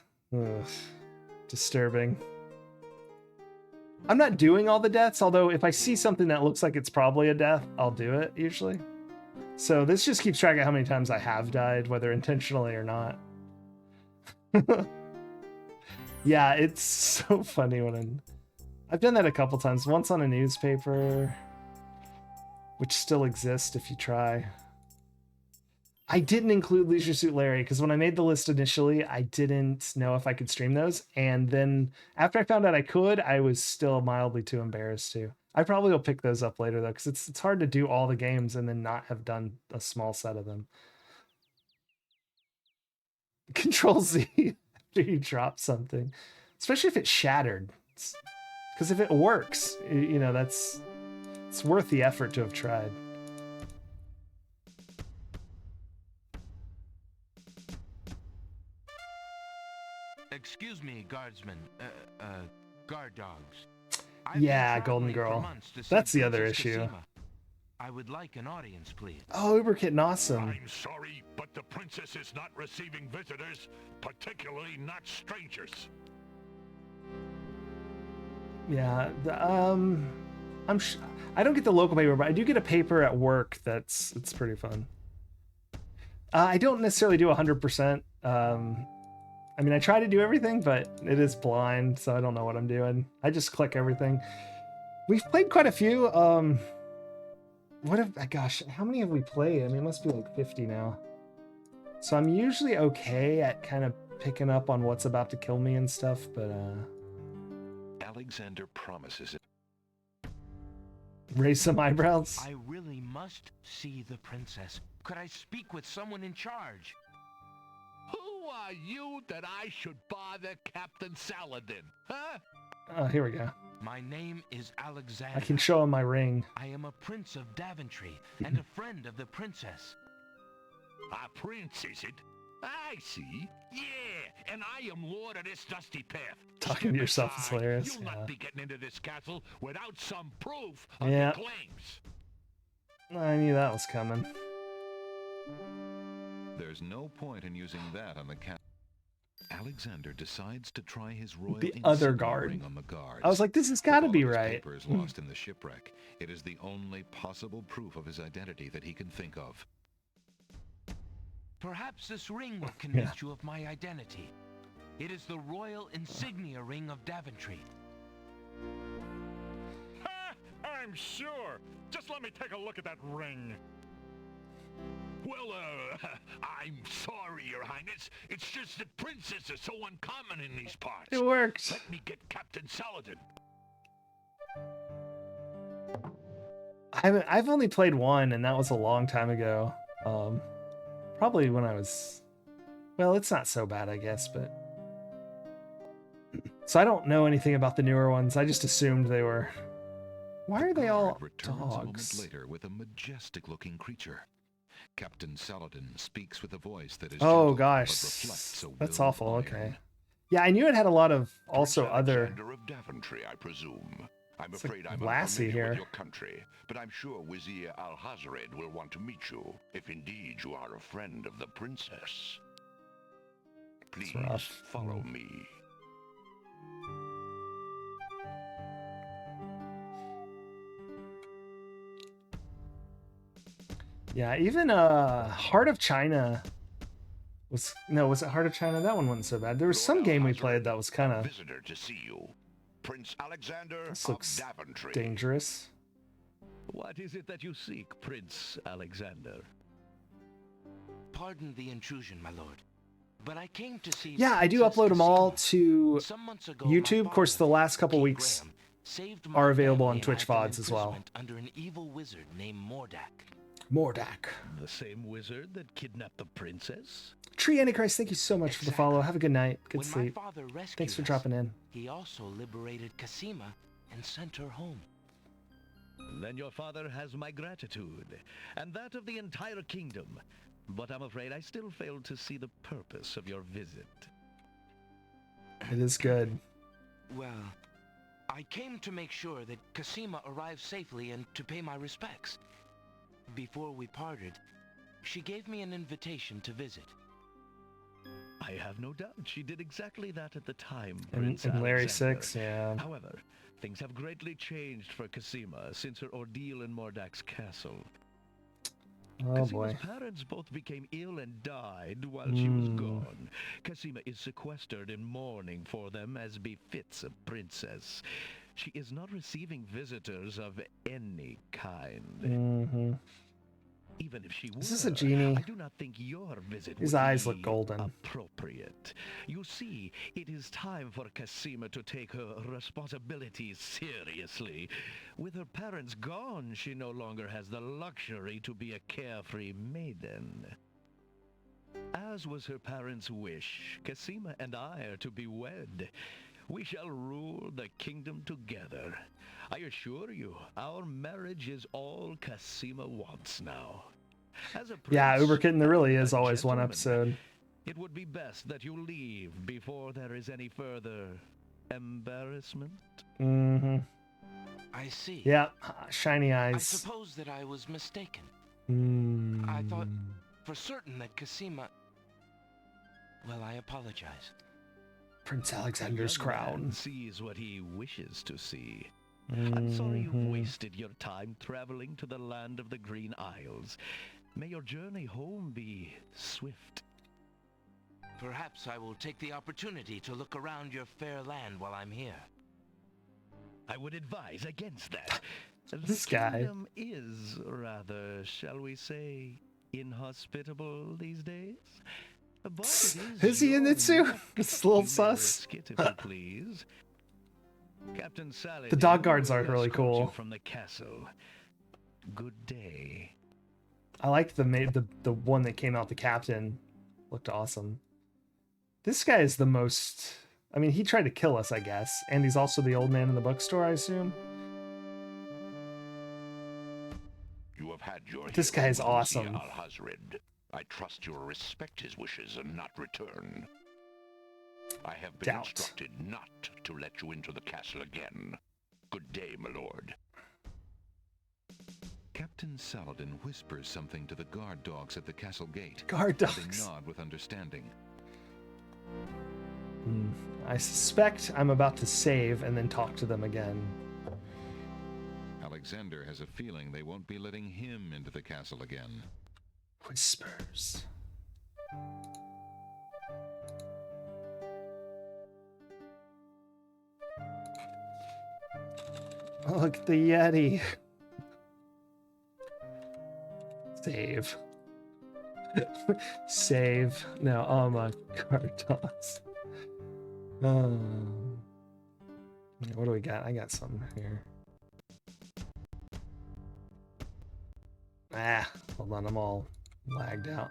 disturbing. I'm not doing all the deaths, although if I see something that looks like it's probably a death, I'll do it usually. So this just keeps track of how many times I have died, whether intentionally or not. Yeah, it's so funny when I've done that a couple times. Once on a newspaper, which still exists if you try. I didn't include Leisure Suit Larry because when I made the list initially, I didn't know if I could stream those. And then after I found out I could, I was still mildly too embarrassed to. I probably will pick those up later though, because it's hard to do all the games and then not have done a small set of them. Control Z after you drop something, especially if it's shattered. Because if it works, you know, it's worth the effort to have tried. Excuse me, guardsmen. Guard dogs. Yeah, Golden Girl. That's the other issue. I would like an audience, please. Oh, Uberkitten, awesome. I'm sorry, but the princess is not receiving visitors, particularly not strangers. Yeah, I don't get the local paper, but I do get a paper at work it's pretty fun. I don't necessarily do 100%. I mean, I try to do everything, but it is blind, so I don't know what I'm doing. I just click everything. We've played quite a few. what if, gosh, how many have we played? I mean, it must be like 50 now. So I'm usually okay at kind of picking up on what's about to kill me and stuff, but Alexander promises it. Raise some eyebrows. I really must see the princess. Could I speak with someone in charge? Who are you that I should bother Captain Saladin, huh? Oh, here we go. My name is Alexander. I can show him my ring. I am a prince of Daventry and a friend of the princess. A prince, is it? I see. Yeah, and I am lord of this dusty path. Talking to yourself is hilarious. You'll not be getting into this castle without some proof of Yeah. your claims. I knew that was coming. There's no point in using that on the cat. Alexander decides to try his royal The other insignia guard. ring on the guards. I was like, this has got to be right. Papers lost in the shipwreck. It is the only possible proof of his identity that he can think of. Perhaps this ring will convince you of my identity. It is the royal insignia ring of Daventry. Ha! I'm sure. Just let me take a look at that ring. Well, I'm sorry, Your Highness. It's just that princes are so uncommon in these parts. It worked. Let me get Captain Saladin. I've only played one, and that was a long time ago. Probably when I was, well, it's not so bad, I guess, but so I don't know anything about the newer ones. I just assumed they were. Why are they all Returns a moment dogs? later with a majestic-looking creature. Captain Saladin speaks with a voice that is Oh gentle, gosh, but reflects a that's will of awful. iron. Okay, yeah, I knew it had a lot of also Prince other. Alexander of Daventry, I presume. I'm It's afraid like I'm Lassie unfamiliar here. with your country, but I'm sure Wazir Al-Hazred will want to meet you, if indeed you are a friend of the princess. Please rough. follow me. Yeah, even Heart of China was was it Heart of China? That one wasn't so bad. There was some game we played that was kind of Visitor to see you, Prince Alexander this of looks Daventry. dangerous. What is it that you seek, Prince Alexander? Pardon the intrusion, my lord, but I came to see. Yeah, I do Princess upload them all Cassima. to Some months ago, my YouTube. Of course, the father, last couple King weeks Graham, saved my are available on family Twitch and I from VODs as well. imprisonment under an evil wizard named Mordak. Mordak. The same wizard that kidnapped the princess? Tree Antichrist, thank you so much for the follow. Have a good night. Good When sleep. my father rescued Thanks for us, dropping in. He also liberated Cassima and sent her home. Then your father has my gratitude, and that of the entire kingdom. But I'm afraid I still fail to see the purpose of your visit. It is good. Well, I came to make sure that Cassima arrived safely and to pay my respects. Before we parted, she gave me an invitation to visit. I have no doubt she did exactly that at the time, And Prince Larry Alexander. 6, yeah. However, things have greatly changed for Cassima since her ordeal in Mordak's castle. Oh Cassima's boy. parents both became ill and died while she was Hmm. gone. Cassima is sequestered in mourning for them as befits a princess. She is not receiving visitors of any kind. Mm-hmm. Even if she were, Is this a genie? I do not think your visit His would eyes be look golden. appropriate. You see, it is time for Cassima to take her responsibilities seriously. With her parents gone, she no longer has the luxury to be a carefree maiden. As was her parents' wish, Cassima and I are to be wed. We shall rule the kingdom together. I assure you, our marriage is all Cassima wants now. As a Yeah, prince, Uberkitten, there really is a always one gentleman, episode. it would be best that you leave before there is any further embarrassment. Mm-hmm. I see. Yeah, shiny I eyes. suppose that I was mistaken. Mm. I thought for certain that Cassima... Well, I apologize. Prince A Alexander's young man crown. sees what he wishes to see. I'm sorry you've Mhm. wasted your time traveling to the land of the Green Isles. May your journey home be swift. Perhaps I will take the opportunity to look around your fair land while I'm here. I would advise against that. This the guy. kingdom is rather, shall we say, inhospitable these days. But Is he in it too? It's a little sus. Risk it if you please. Captain Sally. The dog guards are really cool. From the castle. Good day. I like the one that came out. The captain looked awesome. This guy is the most. I mean, he tried to kill us, I guess, and he's also the old man in the bookstore, I assume. You have had your This guy is hero, Monsieur awesome. Alhazred. I trust you will respect his wishes and not return. I have been instructed not to let you into the castle again. Good day, my lord. Captain Saladin whispers something to the guard dogs at the castle gate. Guard They dogs. nod with understanding. I suspect I'm about to save and then talk to them again. Alexander has a feeling they won't be letting him into the castle again. Whispers. Oh, look at the Yeti. Save. Save. No, oh my guard dogs. What do we got? I got something here. Ah, hold on, I'm all lagged out.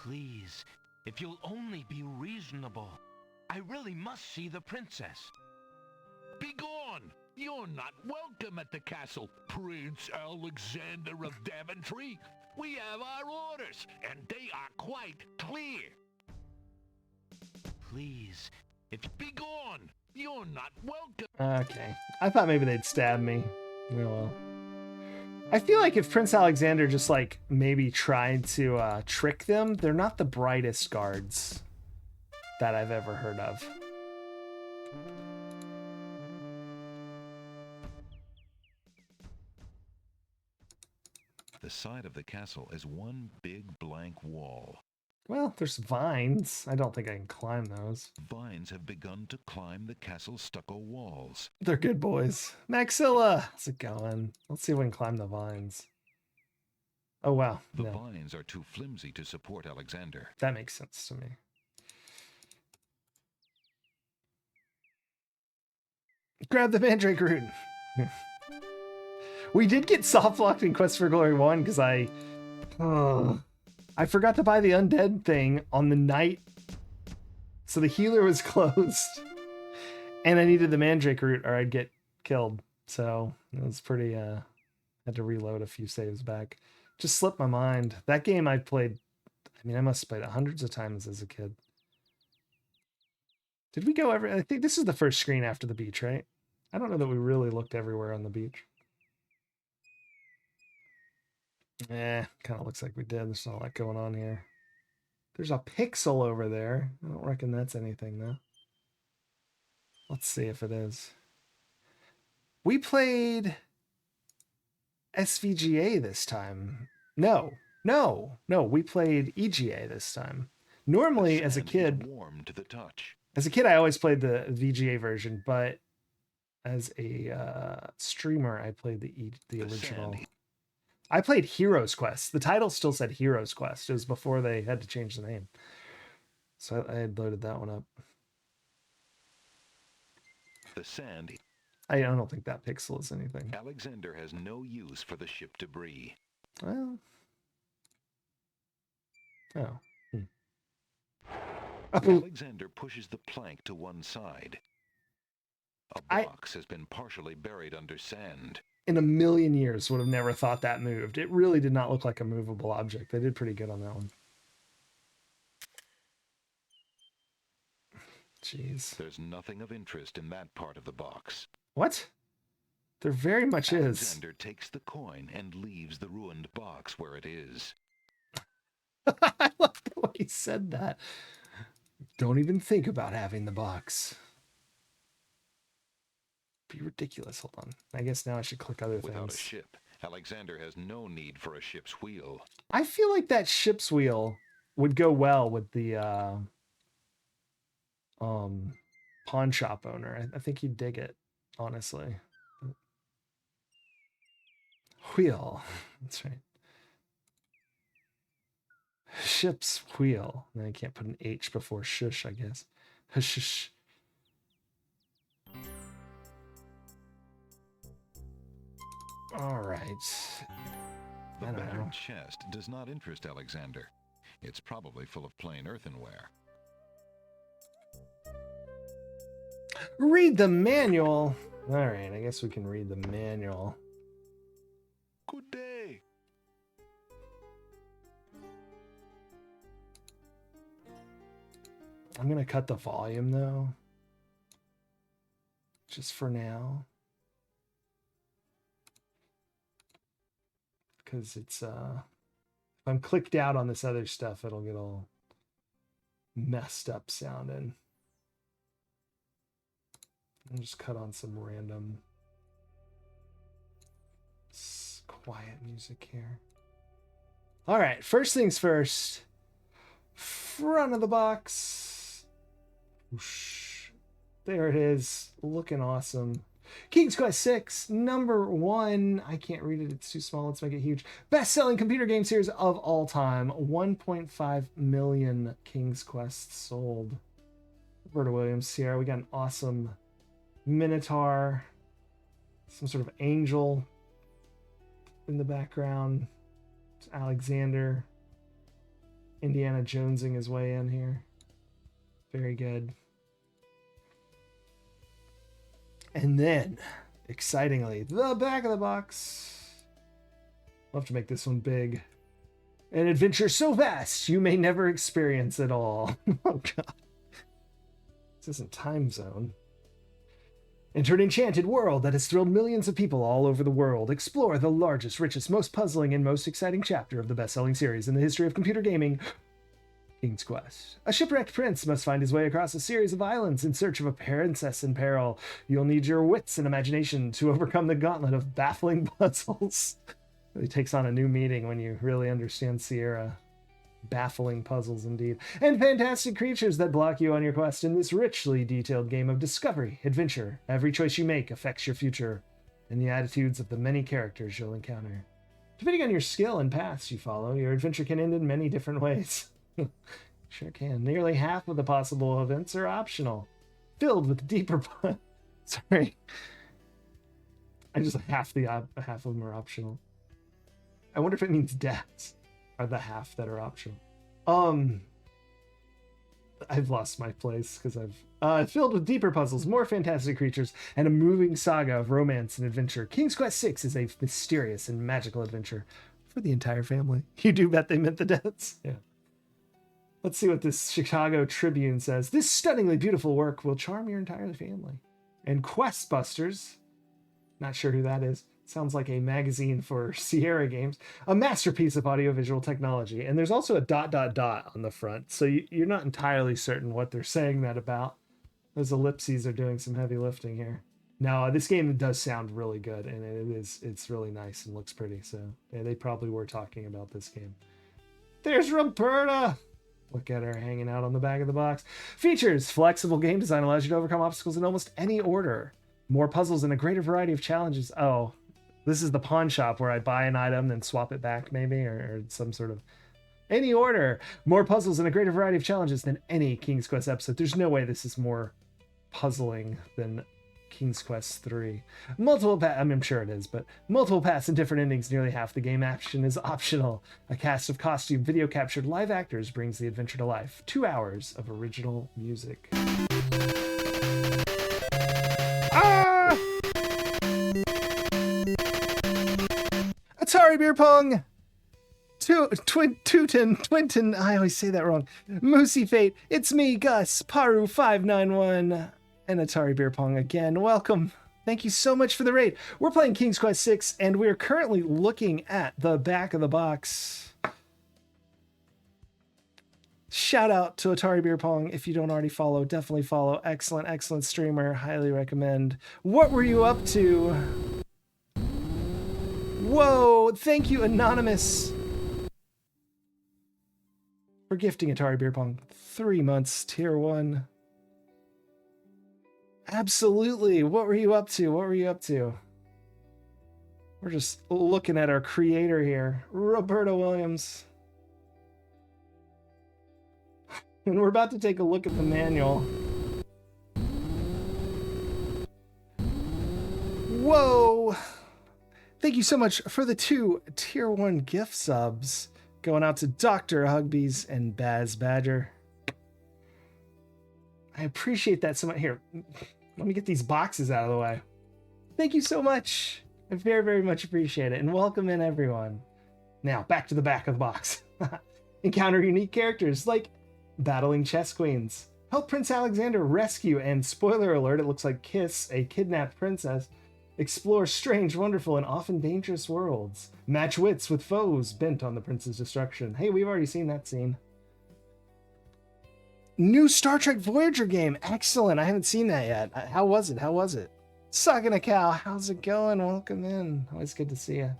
Please, if you'll only be reasonable. I really must see the princess. Begone! You're not welcome at the castle, Prince Alexander of Daventry. We have our orders, and they are quite clear. Please, if begone! You're not welcome. Okay. I thought maybe they'd stab me. Oh well. I feel like if Prince Alexander just like maybe tried to trick them, they're not the brightest guards that I've ever heard of. The side of the castle is one big blank wall. Well, there's vines. I don't think I can climb those. Vines have begun to climb the castle's stucco walls. They're good boys. Maxilla! How's it going? Let's see if we can climb the vines. Oh, wow. The No, vines are too flimsy to support Alexander. that makes sense to me. Grab the mandrake root. We did get soft locked in Quest for Glory 1 because I forgot to buy the undead thing on the night. So the healer was closed. And I needed the mandrake root or I'd get killed. So it was pretty, had to reload a few saves back. Just slipped my mind. That game I played, I mean, I must have played it hundreds of times as a kid. Did we go I think this is the first screen after the beach, right? I don't know that we really looked everywhere on the beach. Kind of looks like we did. There's not a lot going on here. There's a pixel over there. I don't reckon that's anything, though. Let's see if it is. We played SVGA this time. No, we played EGA this time. Normally, as a kid, warm to the touch. As a kid, I always played the VGA version, but as a streamer, I played the original. I played Heroes Quest. The title still said Heroes Quest. It was before they had to change the name. So I had loaded that one up. The sand. I don't think that pixel is anything. Alexander has no use for the ship debris. Well. Oh. Alexander pushes the plank to one side. A box has been partially buried under sand. In a million years would have never thought that moved. It really did not look like a movable object. They did pretty good on that one. Jeez. There's nothing of interest in that part of the box. What? There very much is. Alexander takes the coin and leaves the ruined box where it is. I love the way he said that. Don't even think about having the box. Be ridiculous. Hold on. I guess now I should click other Without things. a ship, Alexander has no need for a ship's wheel. I feel like that ship's wheel would go well with the pawn shop owner. I think he'd dig it, honestly. Wheel. That's right. Ship's wheel. And I can't put an H before shush, I guess. Hush. All right. The battered chest does not interest Alexander. It's probably full of plain earthenware. Read the manual. All right, I guess we can read the manual. Good day. I'm going to cut the volume, though. Just for now. Because it's, if I'm clicked out on this other stuff, it'll get all messed up sounding. I'll just cut on some random quiet music here. All right, first things first. Front of the box. Whoosh. There it is, looking awesome. King's Quest 6, number 1. I can't read it, it's too small, let's make it huge. Best-selling computer game series of all time. 1.5 million King's Quests sold. Roberta Williams, Sierra, we got an awesome Minotaur. Some sort of angel in the background. It's Alexander. Indiana Jonesing his way in here. Very good. And then, excitingly, the back of the box. I'll have to make this one big. An adventure so vast you may never experience it all. Oh god. This isn't Time Zone. Enter an enchanted world that has thrilled millions of people all over the world. Explore the largest, richest, most puzzling, and most exciting chapter of the best-selling series in the history of computer gaming, King's Quest. A shipwrecked prince must find his way across a series of islands in search of a princess in peril. You'll need your wits and imagination to overcome the gauntlet of baffling puzzles. It takes on a new meaning when you really understand Sierra. Baffling puzzles indeed. And fantastic creatures that block you on your quest in this richly detailed game of discovery, adventure. Every choice you make affects your future and the attitudes of the many characters you'll encounter. Depending on your skill and paths you follow, your adventure can end in many different ways. Sure can. Nearly half of the possible events are optional. Filled with deeper... Sorry. I just half of them are optional. I wonder if it means deaths are the half that are optional. I've lost my place because I've filled with deeper puzzles, more fantastic creatures, and a moving saga of romance and adventure. King's Quest 6 is a mysterious and magical adventure for the entire family. You do bet they meant the deaths? Yeah. Let's see what this Chicago Tribune says. This stunningly beautiful work will charm your entire family. And Quest Busters, not sure who that is. Sounds like a magazine for Sierra Games. A masterpiece of audiovisual technology. And there's also a ... on the front. So you're not entirely certain what they're saying that about. Those ellipses are doing some heavy lifting here. Now, this game does sound really good. And it's really nice and looks pretty. So yeah, they probably were talking about this game. There's Roberta! Look at her hanging out on the back of the box. Features. Flexible game design allows you to overcome obstacles in almost any order. More puzzles and a greater variety of challenges. Oh, this is the pawn shop where I buy an item, then swap it back maybe, or some sort of... Any order. More puzzles and a greater variety of challenges than any King's Quest episode. There's no way this is more puzzling than King's Quest 3. Multiple paths, I mean, I'm sure it is, but multiple paths and different endings, nearly half the game action is optional. A cast of costume, video captured live actors brings the adventure to life. 2 hours of original music. Ah! Atari Beer Pong! Twinton, I always say that wrong. Moosey Fate, it's me, Gus, Paru591, and Atari Beer Pong again. Welcome. Thank you so much for the raid. We're playing King's Quest 6, and we're currently looking at the back of the box. Shout out to Atari Beer Pong. If you don't already follow, definitely follow. Excellent, excellent streamer. Highly recommend. What were you up to? Whoa, thank you, Anonymous, for gifting Atari Beer Pong 3 months, tier 1. Absolutely. What were you up to? What were you up to? We're just looking at our creator here, Roberta Williams. And we're about to take a look at the manual. Whoa! Thank you so much for the 2 Tier 1 gift subs. Going out to Dr. Hugbees and Baz Badger. I appreciate that so much. Here, let me get these boxes out of the way. Thank you so much. I very, very much appreciate it. And welcome in, everyone. Now, back to the back of the box. Encounter unique characters like Battling Chess Queens. Help Prince Alexander rescue and, spoiler alert, it looks like Kiss, a kidnapped princess. Explore strange, wonderful, and often dangerous worlds. Match wits with foes bent on the prince's destruction. Hey, we've already seen that scene. New Star Trek Voyager game. Excellent. I haven't seen that yet. How was it? How was it? Sucking a cow. How's it going? Welcome in. Always good to see you.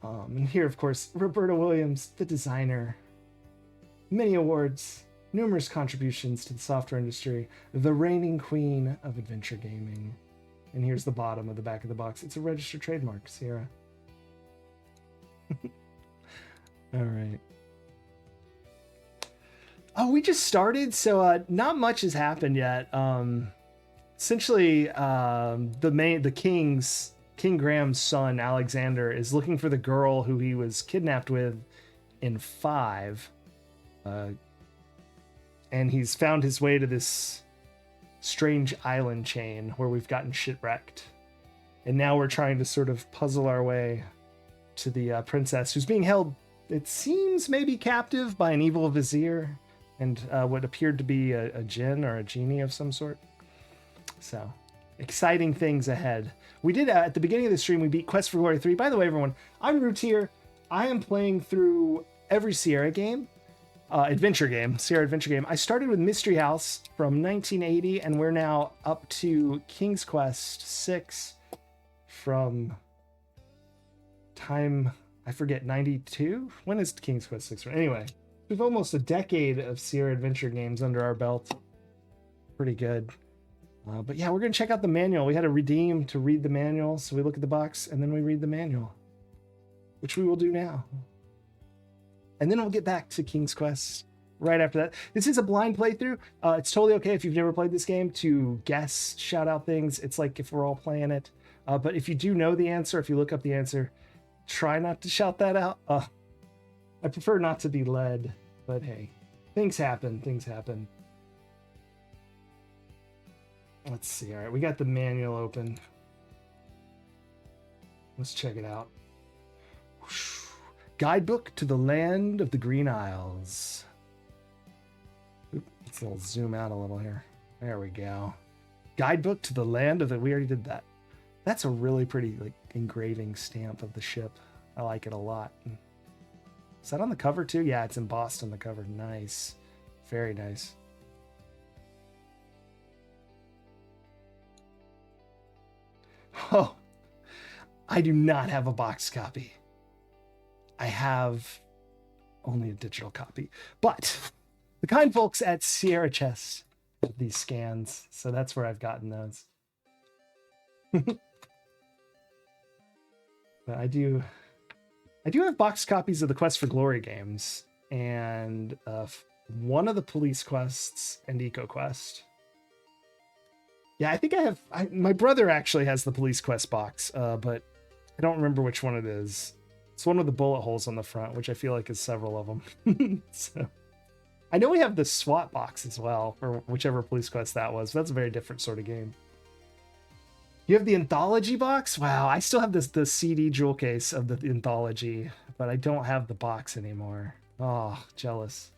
And here, of course, Roberta Williams, the designer. Many awards, numerous contributions to the software industry, the reigning queen of adventure gaming. And here's the bottom of the back of the box. It's a registered trademark, Sierra. All right. Oh, we just started, so not much has happened yet. Essentially, King Graham's son, Alexander, is looking for the girl who he was kidnapped with in 5. And he's found his way to this strange island chain where we've gotten shipwrecked. And now we're trying to sort of puzzle our way to the princess who's being held, it seems, maybe captive by an evil vizier and what appeared to be a djinn or a genie of some sort. So, exciting things ahead. We did, at the beginning of the stream, we beat Quest for Glory 3. By the way, everyone, I'm Rootier. I am playing through every Sierra game. Sierra Adventure game. I started with Mystery House from 1980, and we're now up to King's Quest 6 from time, I forget, 92? When is King's Quest 6? Anyway, we've almost a decade of Sierra Adventure games under our belt. Pretty good. But yeah, we're going to check out the manual. We had to redeem to read the manual, so we look at the box, and then we read the manual, which we will do now. And then we'll get back to King's Quest right after that. This is a blind playthrough. It's totally okay if you've never played this game to guess, shout out things. It's like if we're all playing it. But if you do know the answer, if you look up the answer, try not to shout that out. I prefer not to be led, but hey, things happen. Things happen. Let's see. All right, we got the manual open. Let's check it out. Guidebook to the Land of the Green Isles. Let's zoom out a little here. There we go. Guidebook to the Land of the... We already did that. That's a really pretty engraving stamp of the ship. I like it a lot. Is that on the cover too? Yeah, it's embossed on the cover. Nice. Very nice. Oh, I do not have a box copy. I have only a digital copy, but the kind folks at Sierra Chess have these scans, so that's where I've gotten those. But I do have box copies of the Quest for Glory games and one of the Police Quests and Eco Quest. Yeah, I think my brother actually has the Police Quest box, but I don't remember which one it is. It's one with the bullet holes on the front, which I feel like is several of them. So, I know we have the SWAT box as well, or whichever Police Quest that was. But that's a very different sort of game. You have the Anthology box? Wow, I still have the CD jewel case of the Anthology, but I don't have the box anymore. Oh, jealous.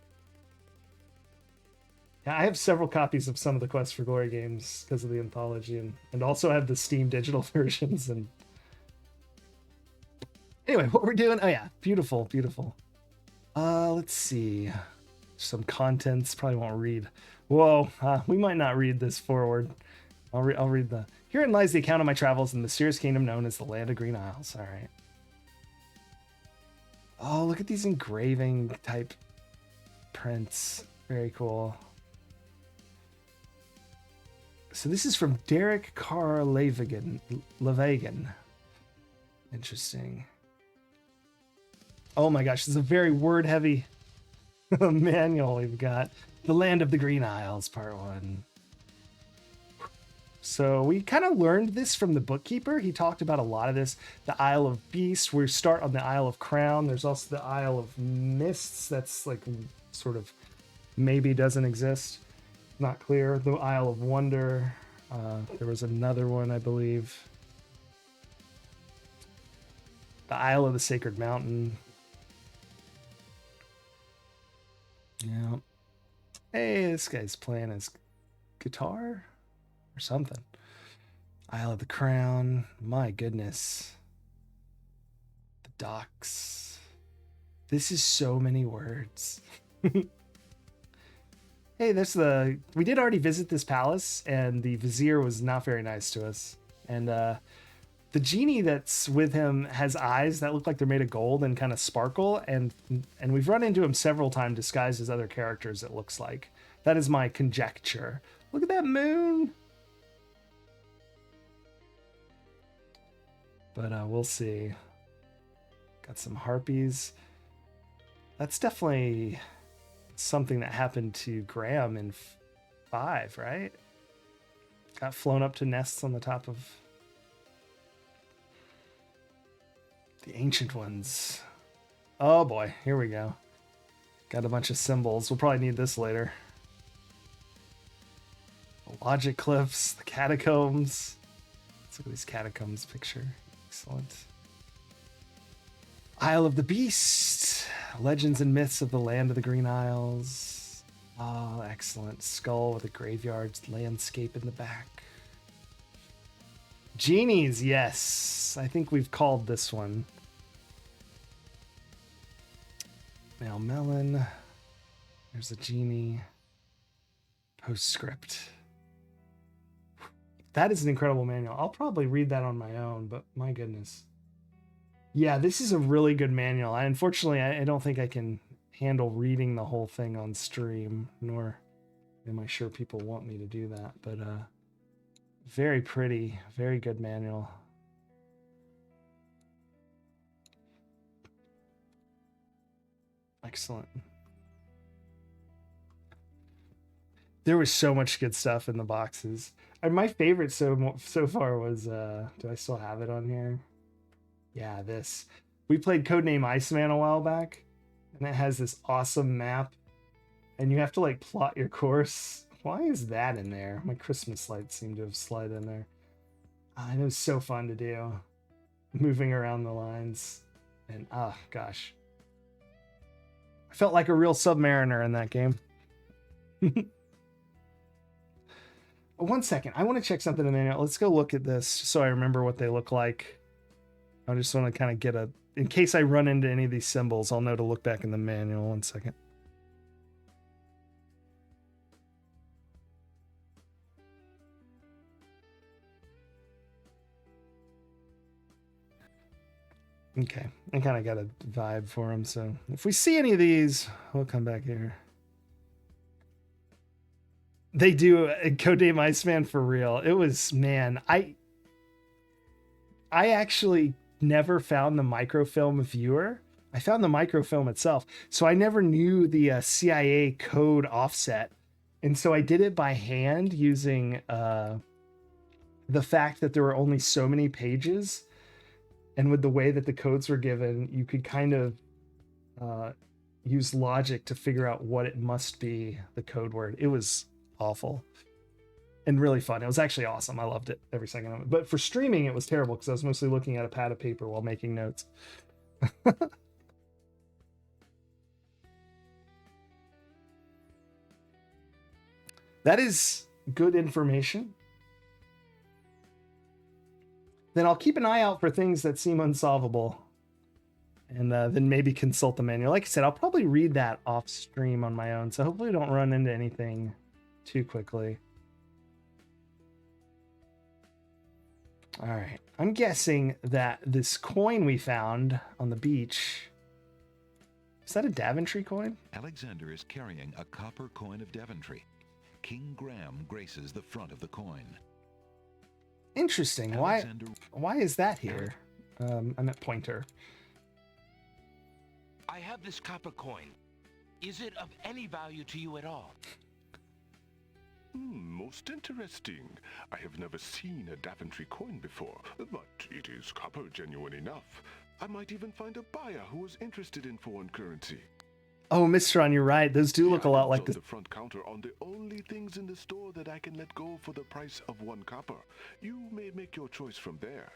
Yeah, I have several copies of some of the Quest for Glory games because of the Anthology, and also have the Steam digital versions. And anyway, what we're doing? Oh yeah, beautiful, beautiful. Let's see. Some contents. Probably won't read. Whoa, we might not read this forward. I'll read the. Herein lies the account of my travels in the mysterious kingdom known as the Land of Green Isles. All right. Oh, look at these engraving type prints. Very cool. So this is from Derek Carr Levagan. Interesting. Oh my gosh, this is a very word-heavy manual we've got. The Land of the Green Isles, Part 1. So we kind of learned this from the bookkeeper. He talked about a lot of this. The Isle of Beasts. We start on the Isle of Crown. There's also the Isle of Mists. That's like sort of maybe doesn't exist. Not clear. The Isle of Wonder. There was another one, I believe. The Isle of the Sacred Mountain. Yeah. Hey, this guy's playing his guitar or something. Isle of the Crown. My goodness. The Docks. This is so many words. Hey, we did already visit this palace, and the vizier was not very nice to us. And the genie that's with him has eyes that look like they're made of gold and kind of sparkle, and we've run into him several times disguised as other characters, it looks like. That is my conjecture. Look at that moon! But we'll see. Got some harpies. That's definitely something that happened to Graham in 5, right? Got flown up to nests on the top of the Ancient Ones. Oh boy, here we go. Got a bunch of symbols. We'll probably need this later. The Logic Cliffs, the Catacombs. Let's look at these Catacombs picture. Excellent. Isle of the Beast. Legends and Myths of the Land of the Green Isles. Oh, excellent. Skull with a graveyard landscape in the back. Genies, yes. I think we've called this one. Mal Melon. There's a genie. Postscript. That is an incredible manual. I'll probably read that on my own, but my goodness. Yeah, this is a really good manual. Unfortunately, I don't think I can handle reading the whole thing on stream, nor am I sure people want me to do that. But very pretty, very good manual. Excellent. There was so much good stuff in the boxes. And my favorite so far was, do I still have it on here? Yeah, this. We played Codename Iceman a while back, and it has this awesome map, and you have to like plot your course. Why is that in there? My Christmas lights seem to have slid in there. And it was so fun to do, moving around the lines, and gosh. I felt like a real submariner in that game. 1 second, I want to check something in the manual. Let's go look at this so I remember what they look like. I just want to kind of get in case I run into any of these symbols, I'll know to look back in the manual. 1 second. Okay, I kind of got a vibe for them, so if we see any of these, we'll come back here. They do a Codename Iceman for real. It was, man, I actually never found the microfilm viewer. I found the microfilm itself. So I never knew the CIA code offset. And so I did it by hand using the fact that there were only so many pages. And with the way that the codes were given, you could kind of use logic to figure out what it must be, the code word. It was awful and really fun. It was actually awesome. I loved it every second of it. But for streaming, it was terrible because I was mostly looking at a pad of paper while making notes. That is good information. Then I'll keep an eye out for things that seem unsolvable, and then maybe consult the manual. Like I said, I'll probably read that off stream on my own, so hopefully I don't run into anything too quickly. All right, I'm guessing that this coin we found on the beach, is that a Daventry coin? Alexander is carrying a copper coin of Daventry. King Graham graces the front of the coin. Interesting. Why is that here? I'm at pointer. I have this copper coin. Is it of any value to you at all? Most interesting. I have never seen a Daventry coin before, but it is copper genuine enough. I might even find a buyer who is interested in foreign currency. Oh, Mr. On, you're right. Those do look a lot like the front counter on the only things in the store that I can let go for the price of 1 copper. You may make your choice from there.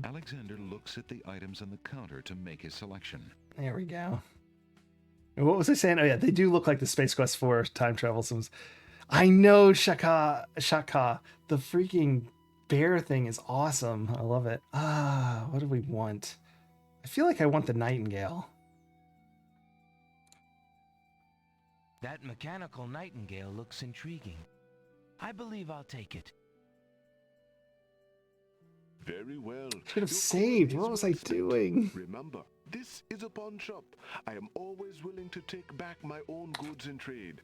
Alexander looks at the items on the counter to make his selection. There we go. And what was I saying? Oh yeah, they do look like the Space Quest 4 time travel sims. I know, Shaka. The freaking bear thing is awesome. I love it. What do we want? I feel like I want the Nightingale. That mechanical nightingale looks intriguing. I believe I'll take it. Very well. Should have saved. What was I doing? Remember, this is a pawn shop. I am always willing to take back my own goods in trade.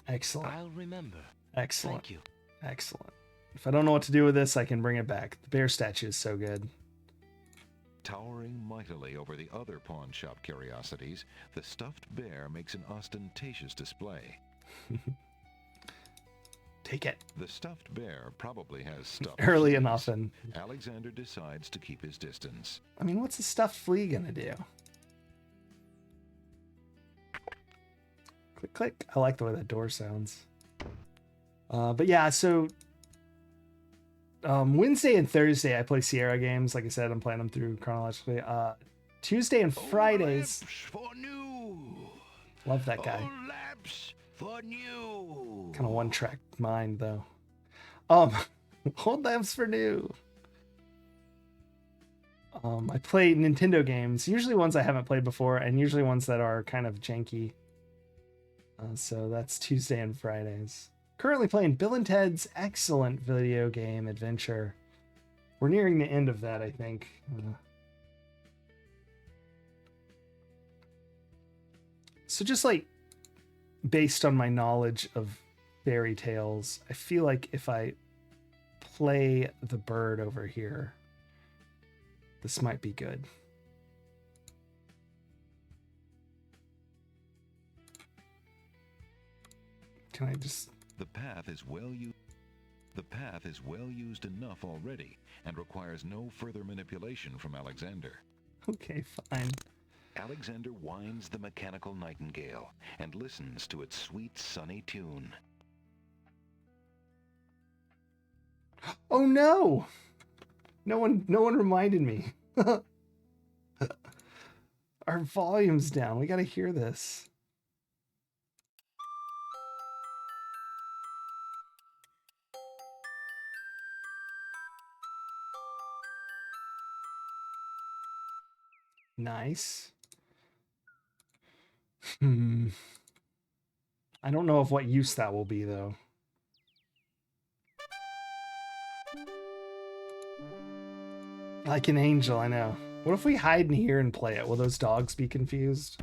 Excellent. I'll remember. Excellent. Thank you. Excellent. If I don't know what to do with this, I can bring it back. The bear statue is so good. Towering mightily over the other pawn shop curiosities, the stuffed bear makes an ostentatious display. Take it. The stuffed bear probably has stuffed Early fleas. and often. Alexander decides to keep his distance. I mean, what's a stuffed flea gonna do? Click, click. I like the way that door sounds. But yeah, so Wednesday and Thursday I play Sierra games. Like I said, I'm playing them through chronologically. Tuesday and Fridays. For new. Love that guy. Old lamps for new. Kind of one-track mind though. Old lamps for new. I play Nintendo games, usually ones I haven't played before, and usually ones that are kind of janky. So that's Tuesday and Fridays. Currently playing Bill and Ted's excellent video game adventure. We're nearing the end of that, I think. So just like based on my knowledge of fairy tales, I feel like if I play the bird over here, this might be good. Can I just... The path is well used enough already and requires no further manipulation from Alexander. Okay, fine. Alexander winds the mechanical nightingale and listens to its sweet, sunny tune. Oh no! No one reminded me. Our volume's down. We gotta hear this. Nice. I don't know of what use that will be, though. Like an angel, I know. What if we hide in here and play it? Will those dogs be confused?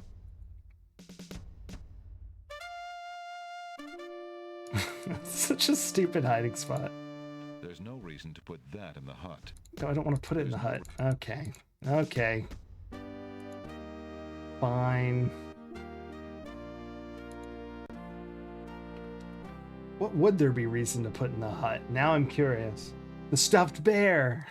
Such a stupid hiding spot. There's no reason to put that in the hut. No, I don't want to put it in the hut. Okay. Okay. Fine. What would there be reason to put in the hut? Now I'm curious. The stuffed bear.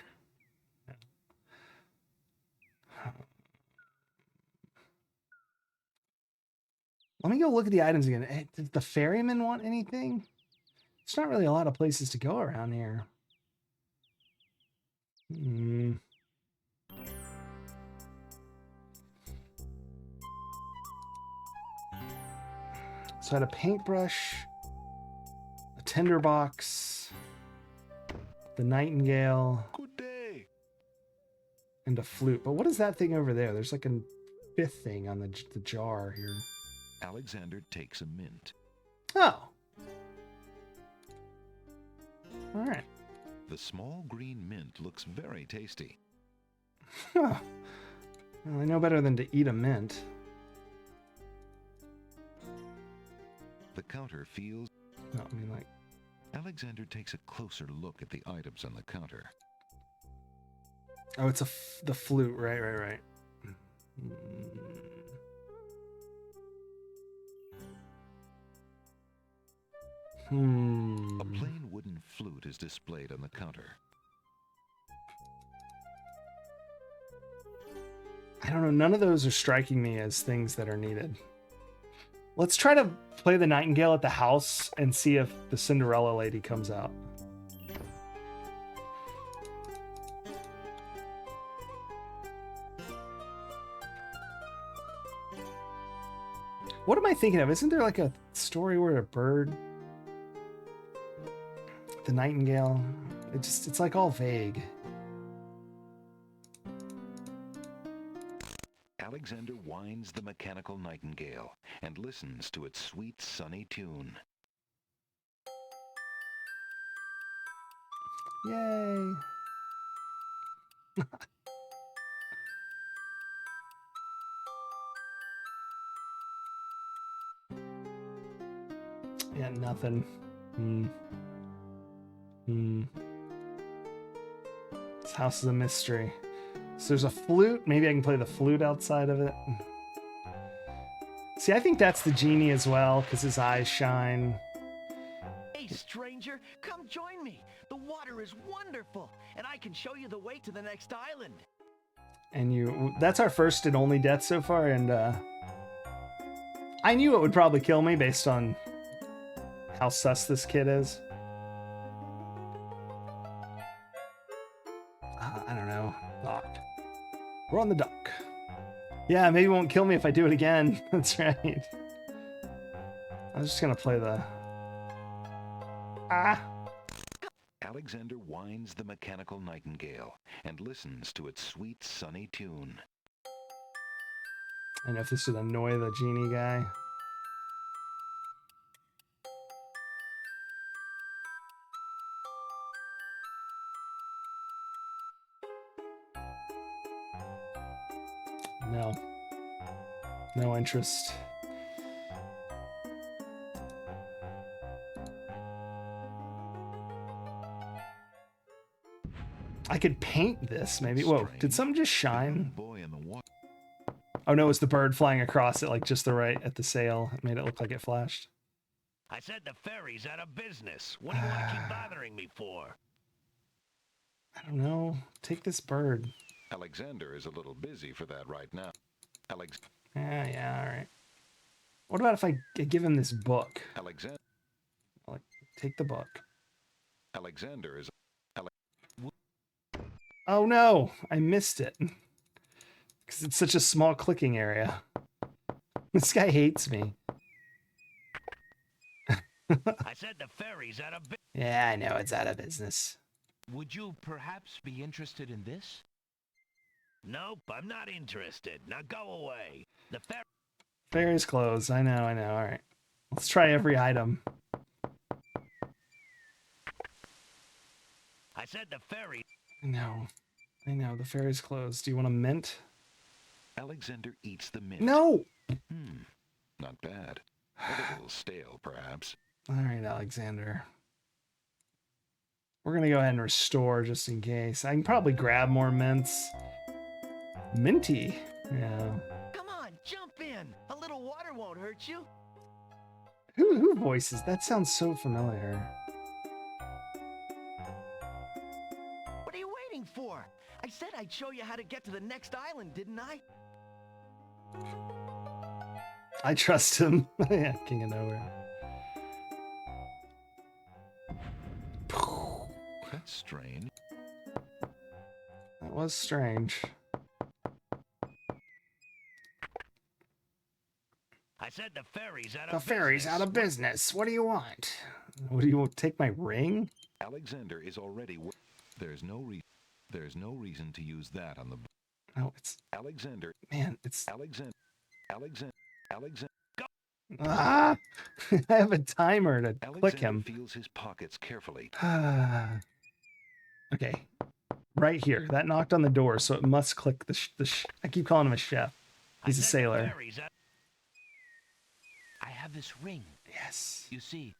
Let me go look at the items again. Hey, does the ferryman want anything? There's not really a lot of places to go around here. So I had a paintbrush, a tinderbox, the nightingale, Good day. and a flute. But what is that thing over there? There's like a fifth thing on the jar here. Alexander takes a mint. Oh. All right. The small green mint looks very tasty. Huh. Well, I know better than to eat a mint. The counter feels... No, I mean like. Alexander takes a closer look at the items on the counter. Oh, it's the flute. Right. A plain wooden flute is displayed on the counter. I don't know. None of those are striking me as things that are needed. Let's try to play the Nightingale at the house and see if the Cinderella lady comes out. What am I thinking of? Isn't there like a story where a bird... The Nightingale? It's like all vague. Alexander winds the mechanical nightingale and listens to its sweet, sunny tune. Yay! Yeah, nothing. This house is a mystery. So there's a flute. Maybe I can play the flute outside of it. See, I think that's the genie as well, because his eyes shine. Hey, stranger, come join me. The water is wonderful, and I can show you the way to the next island. And that's our first and only death so far, and I knew it would probably kill me based on how sus this kid is. I don't know. Locked. We're on the dock. Yeah, maybe it won't kill me if I do it again. That's right. I was just gonna play the... Alexander winds the mechanical nightingale and listens to its sweet, sunny tune. I don't know if this would annoy the genie guy. No. No interest. I could paint this, maybe. Whoa, did something just shine? Oh no, it was the bird flying across it, like just the right at the sail. It made it look like it flashed. I said the ferry's out of business. What do you want to keep bothering me for? I don't know. Take this bird. Alexander is a little busy for that right now. Yeah, all right. What about if I give him this book? Alexander. Like, take the book. Alexander is... Oh no, I missed it. Because it's such a small clicking area. This guy hates me. I said the ferry's out of business. Yeah, I know, it's out of business. Would you perhaps be interested in this? Nope, I'm not interested. Now go away. The Ferry's closed. I know. All right. Let's try every item. I said the ferry. I know. The ferry's closed. Do you want a mint? Alexander eats the mint. No! Not bad. A little stale, perhaps. All right, Alexander. We're going to go ahead and restore just in case. I can probably grab more mints. Minty. Yeah. Come on, jump in. A little water won't hurt you. Who voices? That sounds so familiar. What are you waiting for? I said I'd show you how to get to the next island, didn't I? I trust him. Yeah, King of Nowhere. That's strange. That was strange. I said the ferry's out of business. The ferry's out of business. What do you want? What do you want? Take my ring? Alexander is already... There's no reason to use that on the... No, it's... Alexander. Man, it's... Alexander. Go! Ah! I have a timer to click him. Feels his pockets carefully. Okay. Right here. That knocked on the door, so it must click I keep calling him a chef. He's a sailor. I have this ring. Yes. You see,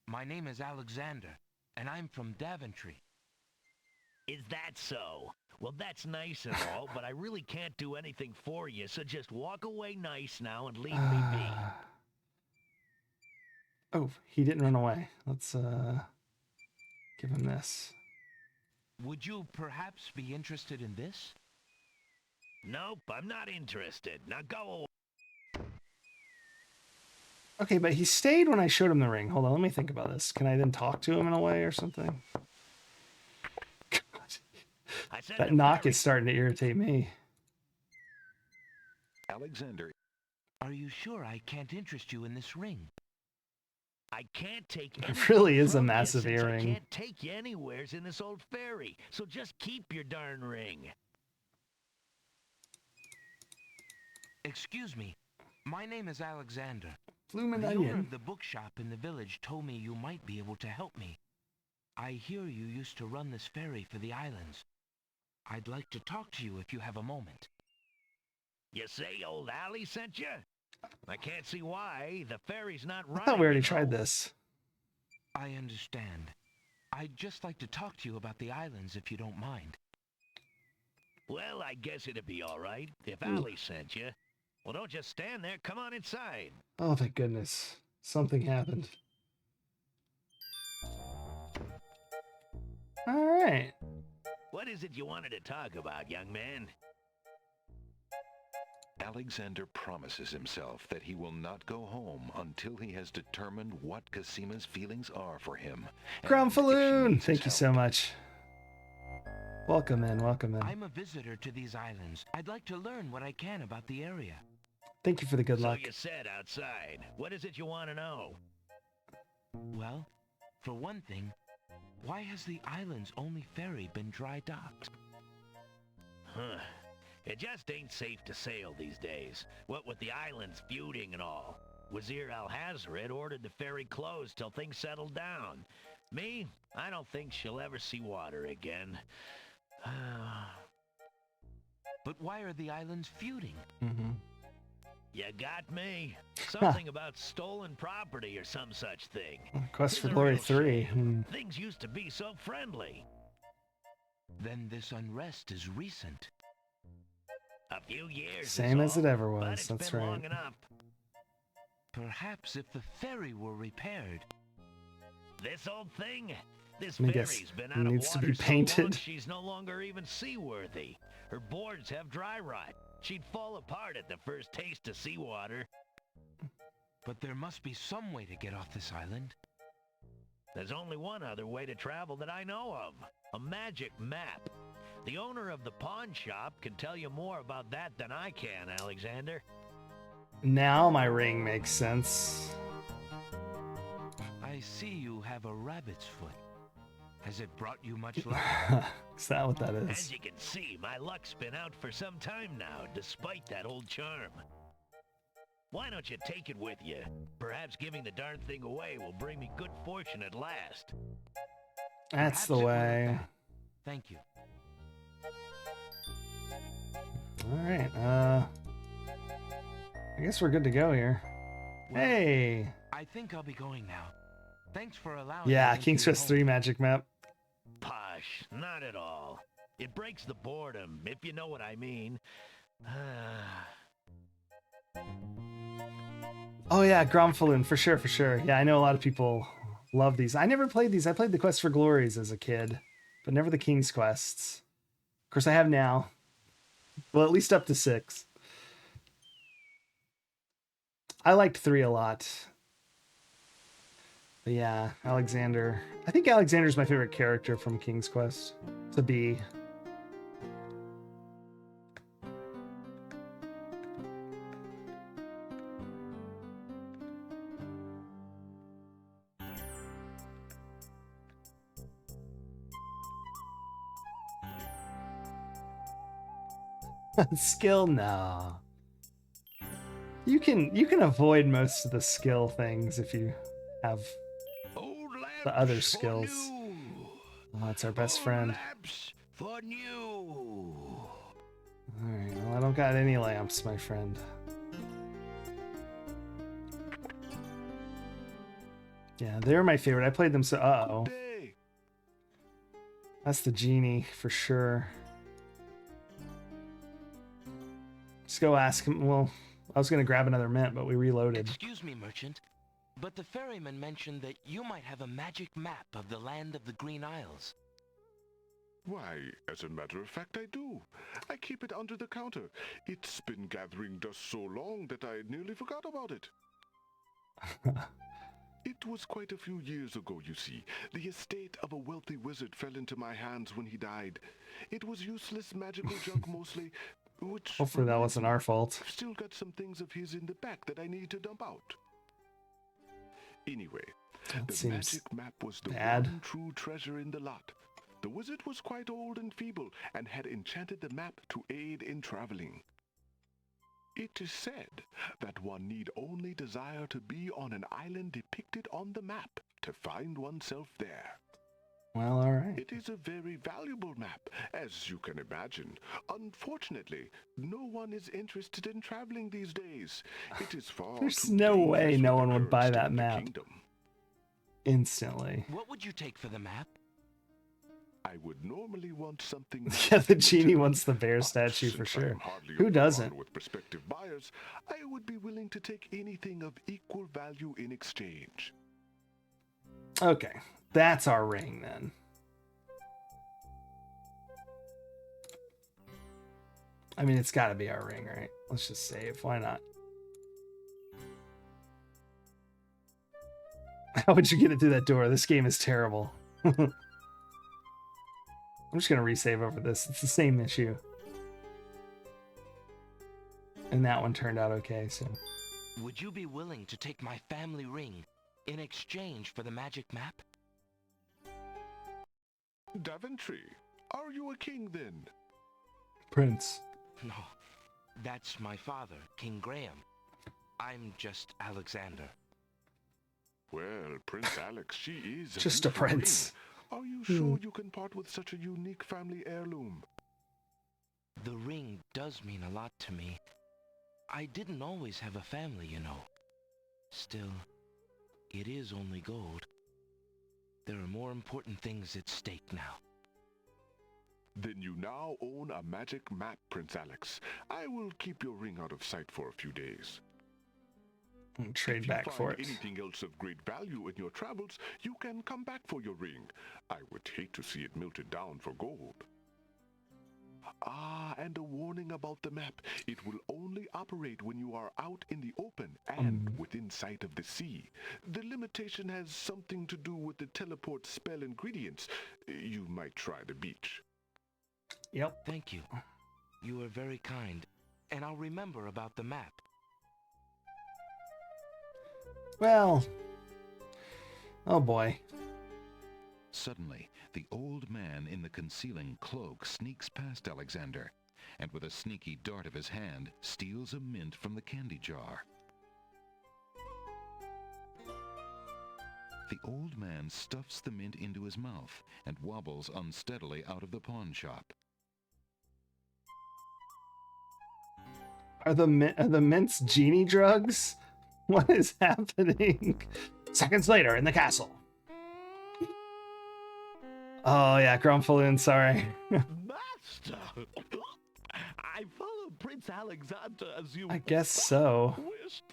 My name is Alexander, and I'm from Daventry. Is that so? Well, that's nice and all, but I really can't do anything for you, so just walk away nice now and leave me be. Oh, he didn't run away. Let's give him this. Would you perhaps be interested in this? Nope, I'm not interested. Now go away. Okay, but he stayed when I showed him the ring. Hold on, let me think about this. Can I then talk to him in a way or something? God. That knock is starting to irritate me. Alexander. Are you sure I can't interest you in this ring? I can't take It really is a from you massive since earring. I can't take you anywheres in this old ferry, so just keep your darn ring. Excuse me. My name is Alexander. Bloomin' The owner onion. of the bookshop in the village told me you might be able to help me. I hear you used to run this ferry for the islands. I'd like to talk to you if you have a moment. You say old Allie sent you? I can't see why. The ferry's not I running. thought we already tried this. I understand. I'd just like to talk to you about the islands if you don't mind. Well, I guess it'd be all right if Ooh. Allie sent you. Well, don't just stand there. Come on inside. Oh, thank goodness. Something happened. All right. What is it you wanted to talk about, young man? Alexander promises himself that he will not go home until he has determined what Casima's feelings are for him. Grumfaloon! Thank you so much. Welcome in, welcome in. I'm a visitor to these islands. I'd like to learn what I can about the area. Thank you for the good luck. So you said outside. What is it you want to know? Well, for one thing, why has the island's only ferry been dry docked? Huh. It just ain't safe to sail these days. What with the islands feuding and all. Wazir Al-Hazred ordered the ferry closed till things settled down. Me, I don't think she'll ever see water again. But why are the islands feuding? Mm-hmm. You got me. Something about stolen property or some such thing. Quest for It's a Glory real 3. shame. Things used to be so friendly. Then this unrest is recent. A few years. Same is as it all, ever but was. it's That's been right. long enough. Perhaps if the ferry were repaired. This old thing. This Let me guess. ferry's been It out of needs to water be so painted. long she's no longer even seaworthy. Her boards have dry rot. She'd fall apart at the first taste of seawater. But there must be some way to get off this island. There's only one other way to travel that I know of. A magic map. The owner of the pawn shop can tell you more about that than I can, Alexander. Now my ring makes sense. I see you have a rabbit's foot. Has it brought you much luck? Is that what that is? As you can see, my luck's been out for some time now, despite that old charm. Why don't you take it with you? Perhaps giving the darn thing away will bring me good fortune at last. That's Perhaps the it will way. Thank you. All right. I guess we're good to go here. Well, Hey. I think I'll be going now. Thanks for allowing Yeah, me into King's your Quest home. 3 magic map. Posh, not at all. It breaks the boredom, if you know what I mean. Oh yeah, Gromfaloon, for sure, for sure. Yeah, I know a lot of people love these. I never played these. I played the Quest for Glories as a kid, but never the King's Quests. Of course, I have now. Well, at least up to 6. I liked 3 a lot. But yeah, Alexander. I think Alexander's my favorite character from King's Quest. To be. Skill, no. You can avoid most of the skill things if you have the other skills. Oh, it's our best friend. For new. Alright, well, I don't got any lamps, my friend. Yeah, they're my favorite. I played them so. Uh-oh. Day. That's the genie for sure. Let's go ask him. Well, I was gonna grab another mint, but we reloaded. Excuse me, merchant, but the ferryman mentioned that you might have a magic map of the land of the Green Isles. Why, as a matter of fact, I do. I keep it under the counter. It's been gathering dust so long that I nearly forgot about it. It was quite a few years ago, you see. The estate of a wealthy wizard fell into my hands when he died. It was useless magical junk mostly, which... Hopefully that wasn't our fault. I've still got some things of his in the back that I need to dump out. Anyway, the magic map was the one true treasure in the lot. The wizard was quite old and feeble and had enchanted the map to aid in traveling. It is said that one need only desire to be on an island depicted on the map to find oneself there. Well, all right. It is a very valuable map, as you can imagine. Unfortunately, no one is interested in traveling these days. It is far There's too no way dangerous no with one the would buy current state that of the map. kingdom. Instantly. What would you take for the map? I would normally want something. Yeah, the genie wants the bear statue for sure. Who doesn't? With prospective buyers, I would be willing to take anything of equal value in exchange. Okay, that's our ring then. I mean, it's got to be our ring, right? Let's just save. Why not? How would you get it through that door? This game is terrible. I'm just going to resave over this. It's the same issue. And that one turned out okay, so... Would you be willing to take my family ring in exchange for the magic map? Daventry, are you a king then? Prince. No, that's my father, King Graham. I'm just Alexander. Well, Prince Alex, she is just a prince. Ring. Are you sure you can part with such a unique family heirloom? The ring does mean a lot to me. I didn't always have a family, you know. Still, it is only gold. There are more important things at stake now. Then you now own a magic map, Prince Alex. I will keep your ring out of sight for a few days. And trade back for it. If you find anything else of great value in your travels, you can come back for your ring. I would hate to see it melted down for gold. Ah, and a warning about the map. It will only operate when you are out in the open and within sight of the sea. The limitation has something to do with the teleport spell ingredients. You might try the beach. Yep. Thank you. You are very kind, and I'll remember about the map. Well, oh boy. Suddenly, the old man in the concealing cloak sneaks past Alexander, and with a sneaky dart of his hand, steals a mint from the candy jar. The old man stuffs the mint into his mouth and wobbles unsteadily out of the pawn shop. Are the mints genie drugs? What is happening? Seconds later in the castle. Oh yeah, Grumfaloon, sorry. Master! I followed Prince Alexander as you I guess so. wished.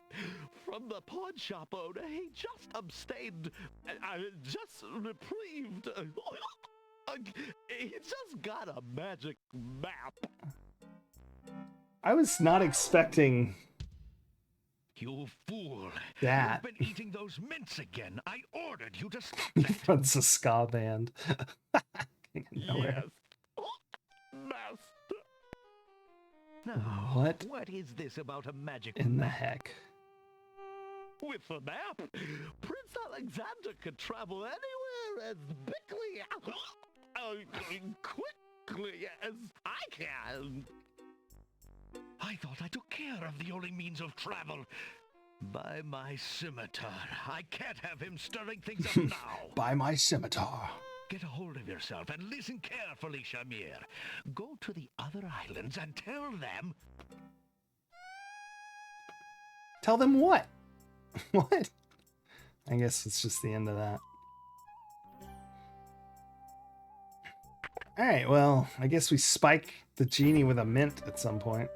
From the pawn shop owner, he just abstained, just reprieved. He just got a magic map. I was not expecting... You fool. That. You've been eating those mints again. I ordered you to stop that. Runs a ska band. Yes. Master. Now, what is this about a magic in the map? heck? With the map, Prince Alexander could travel anywhere as quickly as I can. I thought I took care of the only means of travel. By my scimitar. I can't have him stirring things up now. By my scimitar. Get a hold of yourself and listen carefully, Shamir. Go to the other islands and tell them... Tell them what? What? I guess it's just the end of that. Alright, well, I guess we spike the genie with a mint at some point.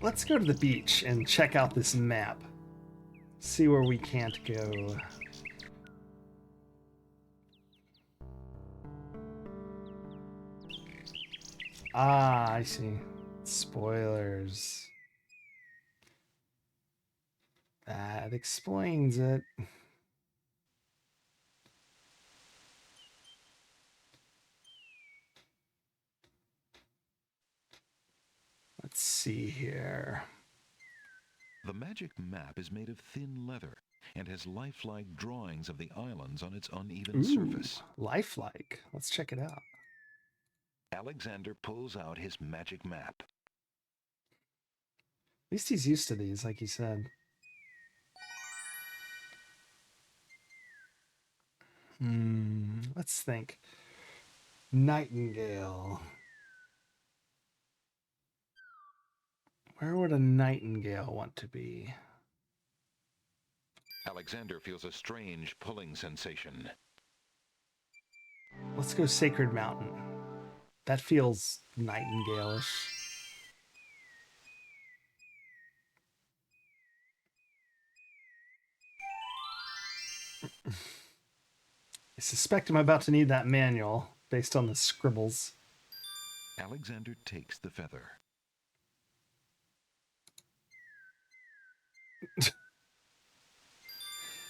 Let's go to the beach and check out this map. See where we can't go. Ah, I see. Spoilers. That explains it. Let's see here. The magic map is made of thin leather and has lifelike drawings of the islands on its uneven surface. Lifelike. Let's check it out. Alexander pulls out his magic map. At least he's used to these, like he said. Let's think. Nightingale. Where would a nightingale want to be? Alexander feels a strange pulling sensation. Let's go Sacred Mountain. That feels nightingale-ish. I suspect I'm about to need that manual based on the scribbles. Alexander takes the feather.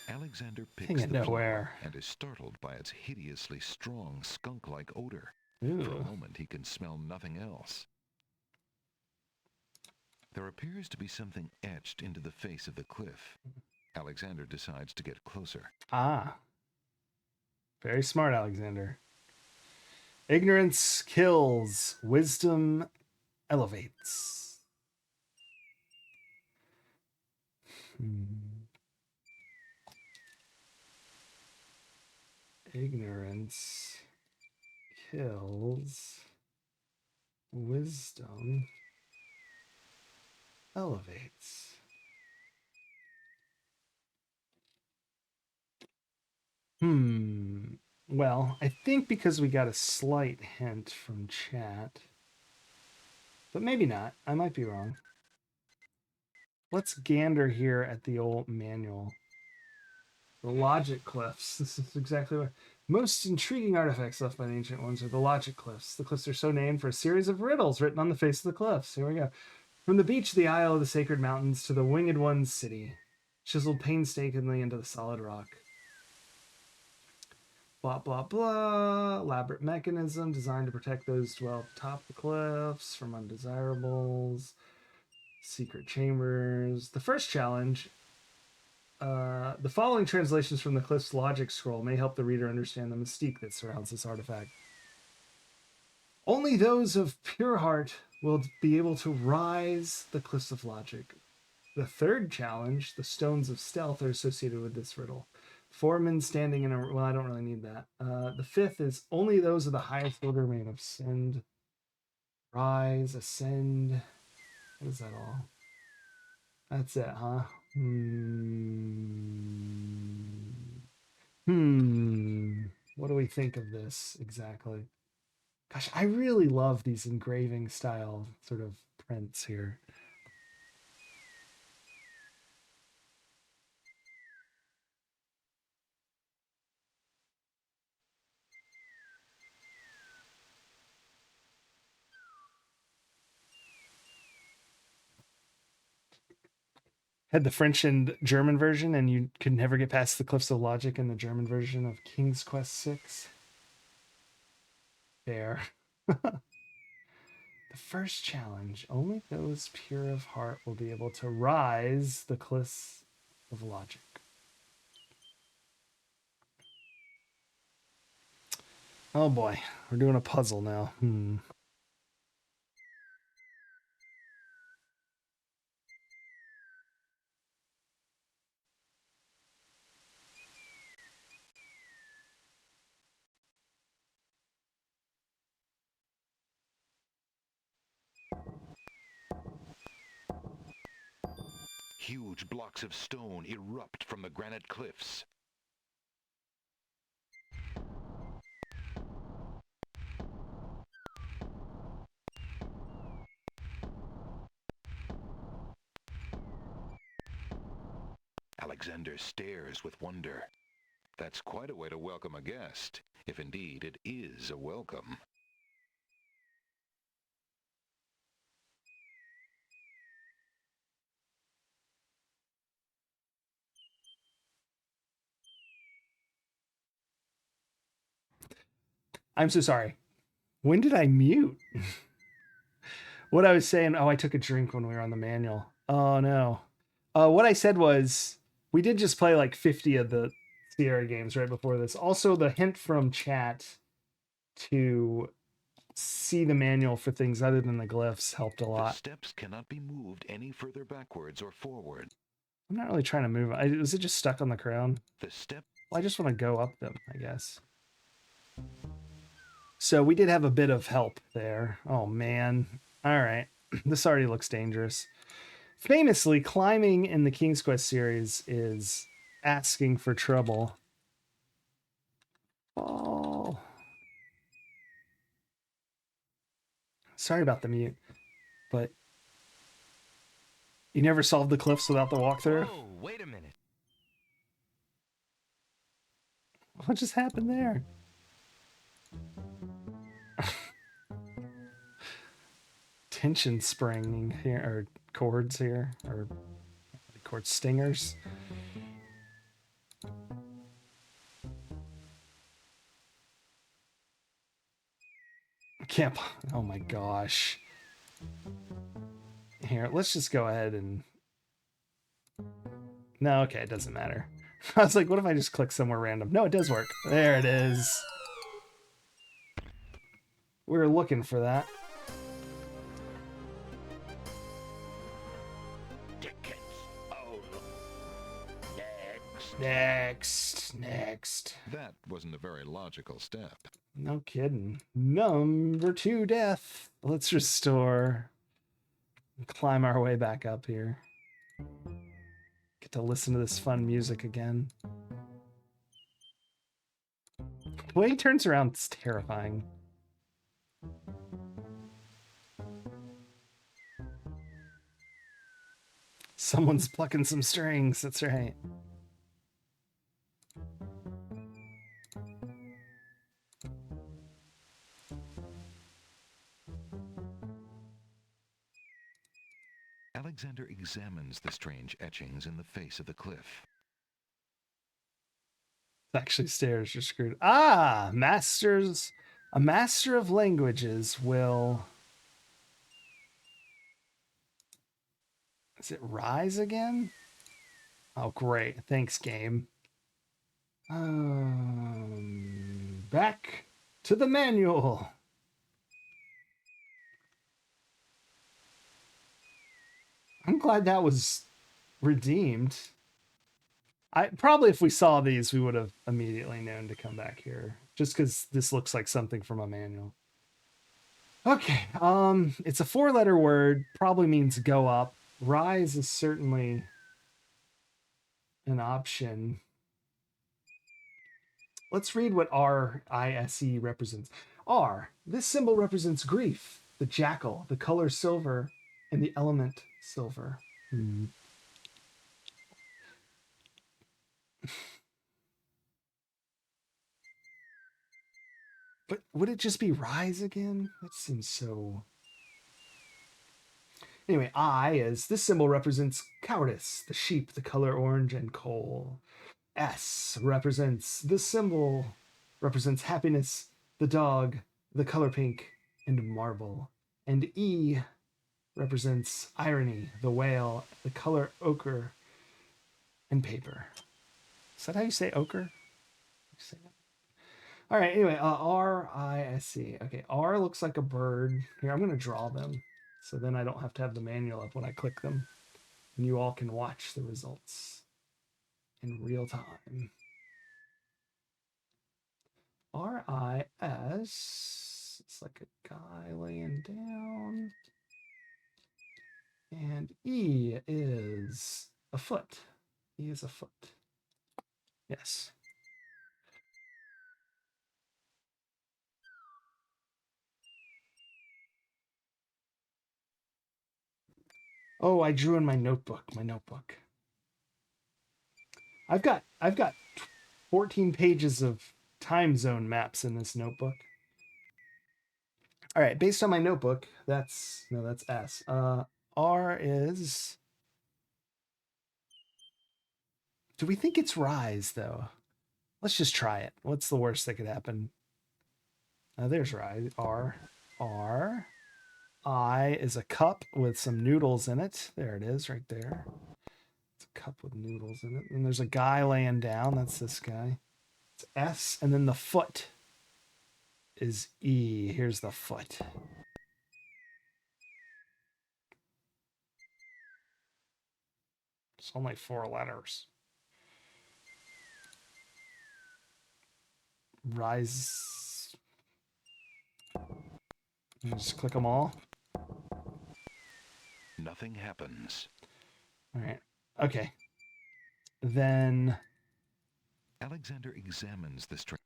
Alexander picks the flower and is startled by its hideously strong skunk-like odor. Ooh. For a moment, he can smell nothing else. There appears to be something etched into the face of the cliff. Alexander decides to get closer. Ah. Very smart, Alexander. Ignorance kills. Wisdom elevates. Ignorance kills. Wisdom elevates. Well, I think because we got a slight hint from chat. But maybe not. I might be wrong. Let's gander here at the old manual. The logic cliffs. This is exactly what... Most intriguing artifacts left by the ancient ones are the logic cliffs. The cliffs are so named for a series of riddles written on the face of the cliffs. Here we go. From the beach of the Isle of the Sacred Mountains to the Winged One's city, chiseled painstakingly into the solid rock. Blah, blah, blah. Elaborate mechanism designed to protect those who dwell atop the cliffs from undesirables. Secret chambers. The first challenge. The following translations from the Cliff's logic scroll may help the reader understand the mystique that surrounds this artifact. Only those of pure heart will be able to rise the Cliffs of Logic. The third challenge, the Stones of Stealth, are associated with this riddle. 4 men standing in a... Well, I don't really need that. The fifth is only those of the highest order may ascend. Rise, ascend. What is that all? That's it, huh? What do we think of this exactly? Gosh, I really love these engraving style sort of prints here. Had the French and German version, and you could never get past the Cliffs of Logic in the German version of King's Quest VI. Fair. The first challenge, only those pure of heart will be able to rise the Cliffs of Logic. Oh boy, we're doing a puzzle now. Huge blocks of stone erupt from the granite cliffs. Alexander stares with wonder. That's quite a way to welcome a guest, if indeed it is a welcome. I'm so sorry. When did I mute? What I was saying, oh, I took a drink when we were on the manual. Oh, no. What I said was, we did just play like 50 of the Sierra games right before this. Also, the hint from chat to see the manual for things other than the glyphs helped a lot. The steps cannot be moved any further backwards or forward. I'm not really trying to move. Was it just stuck on the crown? The step. Well, I just want to go up them, I guess. So we did have a bit of help there. Oh, man. All right. This already looks dangerous. Famously, climbing in the King's Quest series is asking for trouble. Oh. Sorry about the mute, but you never solved the cliffs without the walkthrough? Oh, wait a minute. What just happened there? Tension springing here, or chords here, or chord stingers. Can't. Oh my gosh. Here, let's just go ahead and. No, okay, it doesn't matter. I was like, what if I just click somewhere random? No, it does work. There it is. We were looking for that. Next. That wasn't a very logical step. No kidding. Number 2 death. Let's restore. Climb our way back up here. Get to listen to this fun music again. The way he turns around is terrifying. Someone's plucking some strings, that's right. Alexander examines the strange etchings in the face of the cliff. Actually, stairs are screwed. Ah, a master of languages will. Is it rise again? Oh, great. Thanks, game. Back to the manual. I'm glad that was redeemed. Probably if we saw these, we would have immediately known to come back here. Just because this looks like something from a manual. Okay, it's a 4-letter word. Probably means go up. Rise is certainly an option. Let's read what R-I-S-E represents. R, this symbol represents grief, the jackal, the color silver, and the element silver. But would it just be rise again? That seems so... Anyway, I, as this symbol represents cowardice, the sheep, the color orange, and coal. S represents, this symbol represents happiness, the dog, the color pink, and marble. And E represents irony, the whale, the color ochre, and paper. Is that how you say ochre? All right, anyway, R-I-S-E. Okay, R looks like a bird. Here, I'm going to draw them, so then I don't have to have the manual up when I click them. And you all can watch the results in real time. R-I-S, it's like a guy laying down. And E is Afoot. He is afoot. Yes. Oh, I drew in my notebook. I've got 14 pages of time zone maps in this notebook. All right, based on my notebook, that's S. R is. Do we think it's rise though? Let's just try it. What's the worst that could happen? There's rise. R. I is a cup with some noodles in it. There it is, right there. It's a cup with noodles in it. And there's a guy laying down. That's this guy. It's S, and then the foot is E. Here's the foot. It's only 4 letters. Rise. Just click them all. Nothing happens. All right. Okay. Then Alexander examines the string.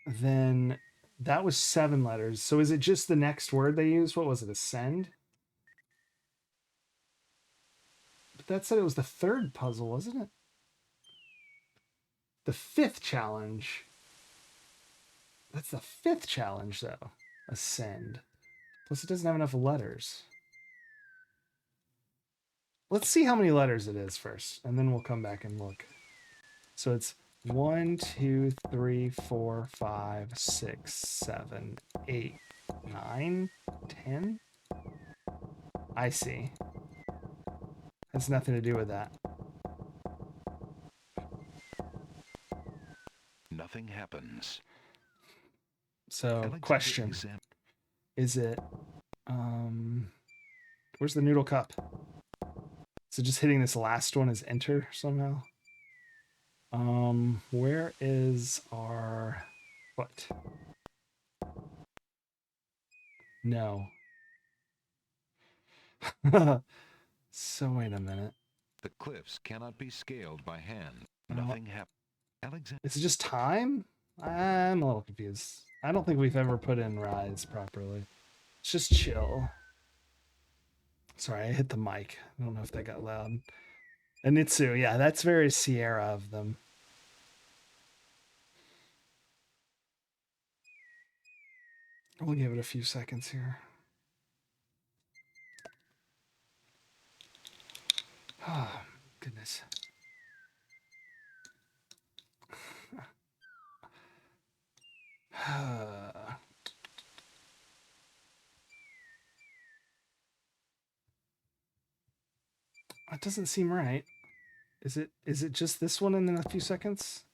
Then that was 7 letters. So is it just the next word they used? What was it? Ascend? But that said it was the 3rd puzzle, wasn't it? The 5th challenge. That's the 5th challenge, though. Ascend. Plus, it doesn't have enough letters. Let's see how many letters it is first, and then we'll come back and look. So it's 1, 2, 3, 4, 5, 6, 7, 8, 9, 10. I see. Has nothing to do with that. Nothing happens. So, Alexander question. Is it, where's the noodle cup? So just hitting this last one is enter somehow? Where is our foot? No. So wait a minute. The cliffs cannot be scaled by hand. Nothing happens. Alexander. Is it just time? I'm a little confused. I don't think we've ever put in rise properly. It's just chill. Sorry, I hit the mic. I don't know if that got loud. Anitsu, yeah, that's very Sierra of them. We'll give it a few seconds here. Oh, goodness. That doesn't seem right. Is it just this one and then a few seconds?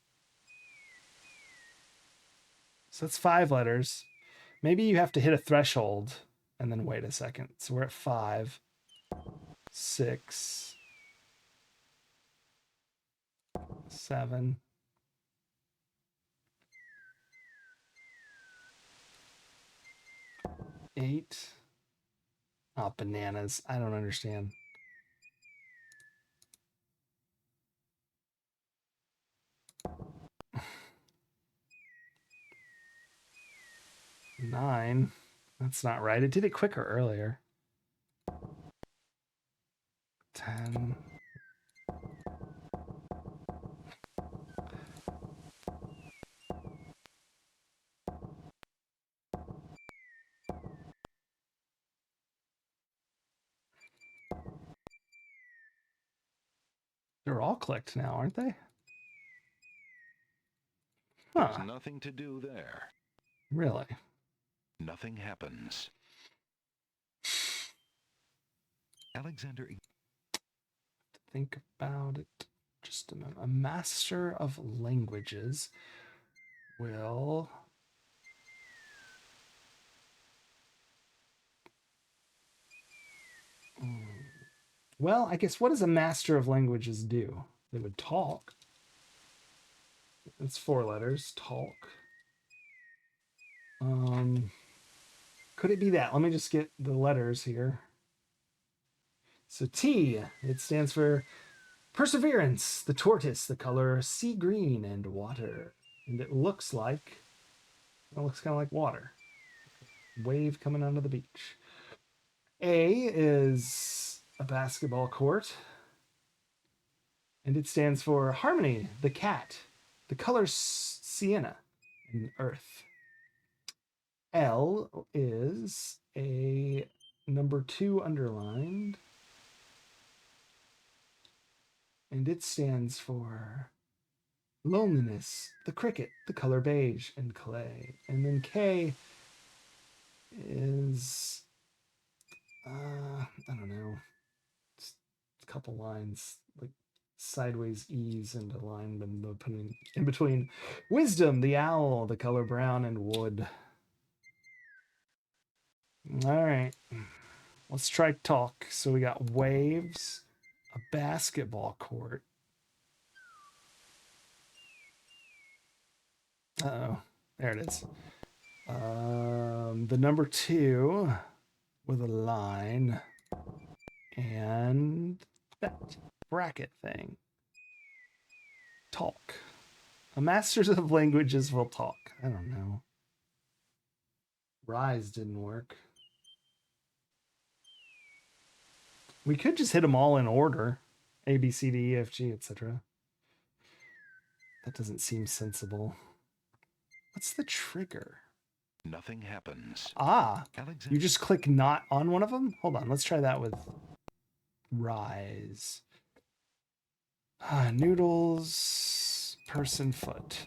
So that's 5 letters. Maybe you have to hit a threshold and then wait a second. So we're at 5, 6, 7. Eight. Oh, bananas. I don't understand. Nine. That's not right. It did it quicker earlier. 10. They're all clicked now, aren't they? Huh. There's nothing to do there. Really? Nothing happens. Alexander. Think about it. Just a moment. A master of languages will... Well, I guess what does a master of languages do? They would talk. It's 4 letters. Talk. Could it be that? Let me just get the letters here. So T, it stands for Perseverance, the tortoise, the color sea green and water. And it looks kind of like water. Wave coming onto the beach. A is a basketball court. And it stands for Harmony, the cat. The color sienna and earth. L is a number 2 underlined. And it stands for loneliness, the cricket, the color beige and clay. And then K is, I don't know, just a couple lines, like sideways E's and a line in between. Wisdom, the owl, the color brown and wood. All right, let's try talk. So we got waves, a basketball court. Uh-oh, there it is. The number 2 with a line and that bracket thing. Talk. A masters of languages will talk. I don't know. Rise didn't work. We could just hit them all in order. A, B, C, D, E, F, G, etc. That doesn't seem sensible. What's the trigger? Nothing happens. Ah, Alexander. you just click not on one of them? Hold on, let's try that with rise. Noodles, person, foot.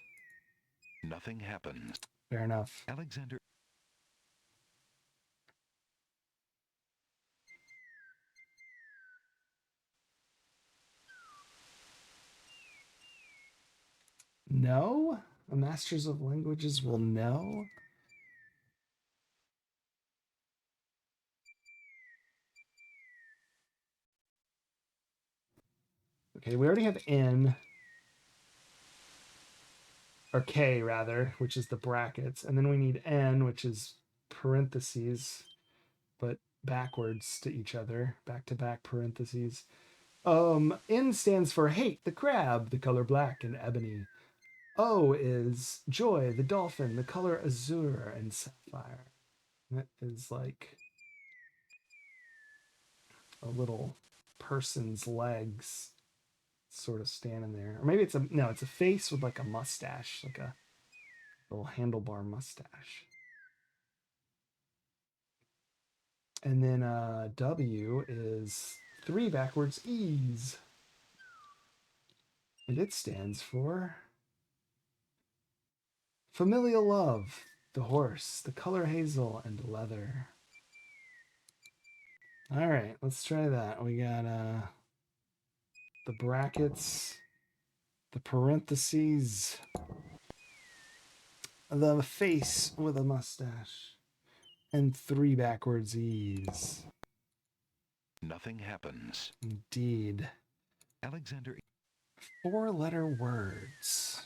Nothing happens. Fair enough. Alexander. No? A masters of languages will know? Okay, we already have N, or K rather, which is the brackets, and then we need N, which is parentheses, but backwards to each other, back-to-back parentheses. N stands for hate, the crab, the color black and ebony. O is joy, the dolphin, the color azure and sapphire. That is like a little person's legs sort of standing there. Or maybe it's it's a face with like a mustache, like a little handlebar mustache. And then W is 3 backwards E's. And it stands for familial love, the horse, the color hazel and leather. All right, let's try that. We got the brackets, the parentheses, the face with a mustache, and 3 backwards E's. Nothing happens. Indeed. Alexander. 4-letter words.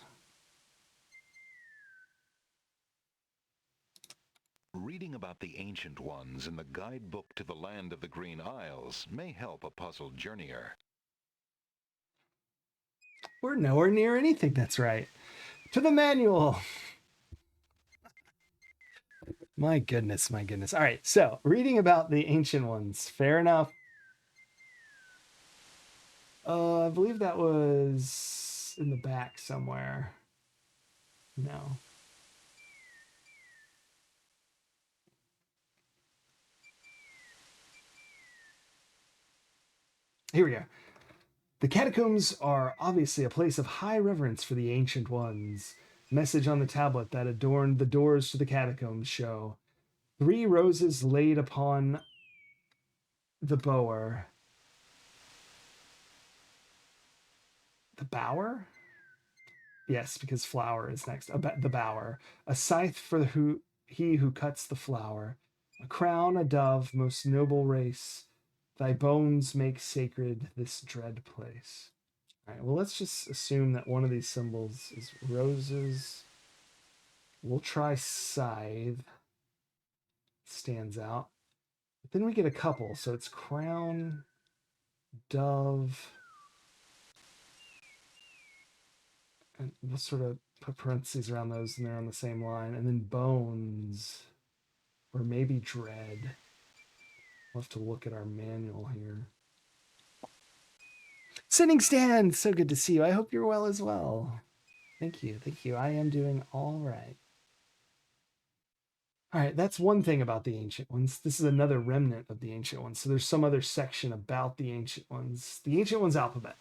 Reading about the Ancient Ones in the guidebook to the Land of the Green Isles may help a puzzled journeyer. We're nowhere near anything that's right. To the manual. My goodness, my goodness. All right, so reading about the Ancient Ones. Fair enough. I believe that was in the back somewhere. No. Here we go. The catacombs are obviously a place of high reverence for the Ancient Ones. Message on the tablet that adorned the doors to the catacombs show 3 roses laid upon the bower. The bower? Yes, because flower is next. The bower. A scythe for he who cuts the flower. A crown, a dove, most noble race. Thy bones make sacred this dread place. All right, well, let's just assume that one of these symbols is roses. We'll try scythe. Stands out. But then we get a couple. So it's crown, dove, And we'll sort of put parentheses around those and they're on the same line. And then bones, or maybe dread. We'll have to look at our manual here. Sitting Stan, so good to see you. I hope you're well as well. Thank you, thank you. I am doing all right. All right, that's one thing about the Ancient Ones. This is another remnant of the Ancient Ones. So there's some other section about the Ancient Ones. The Ancient Ones alphabet.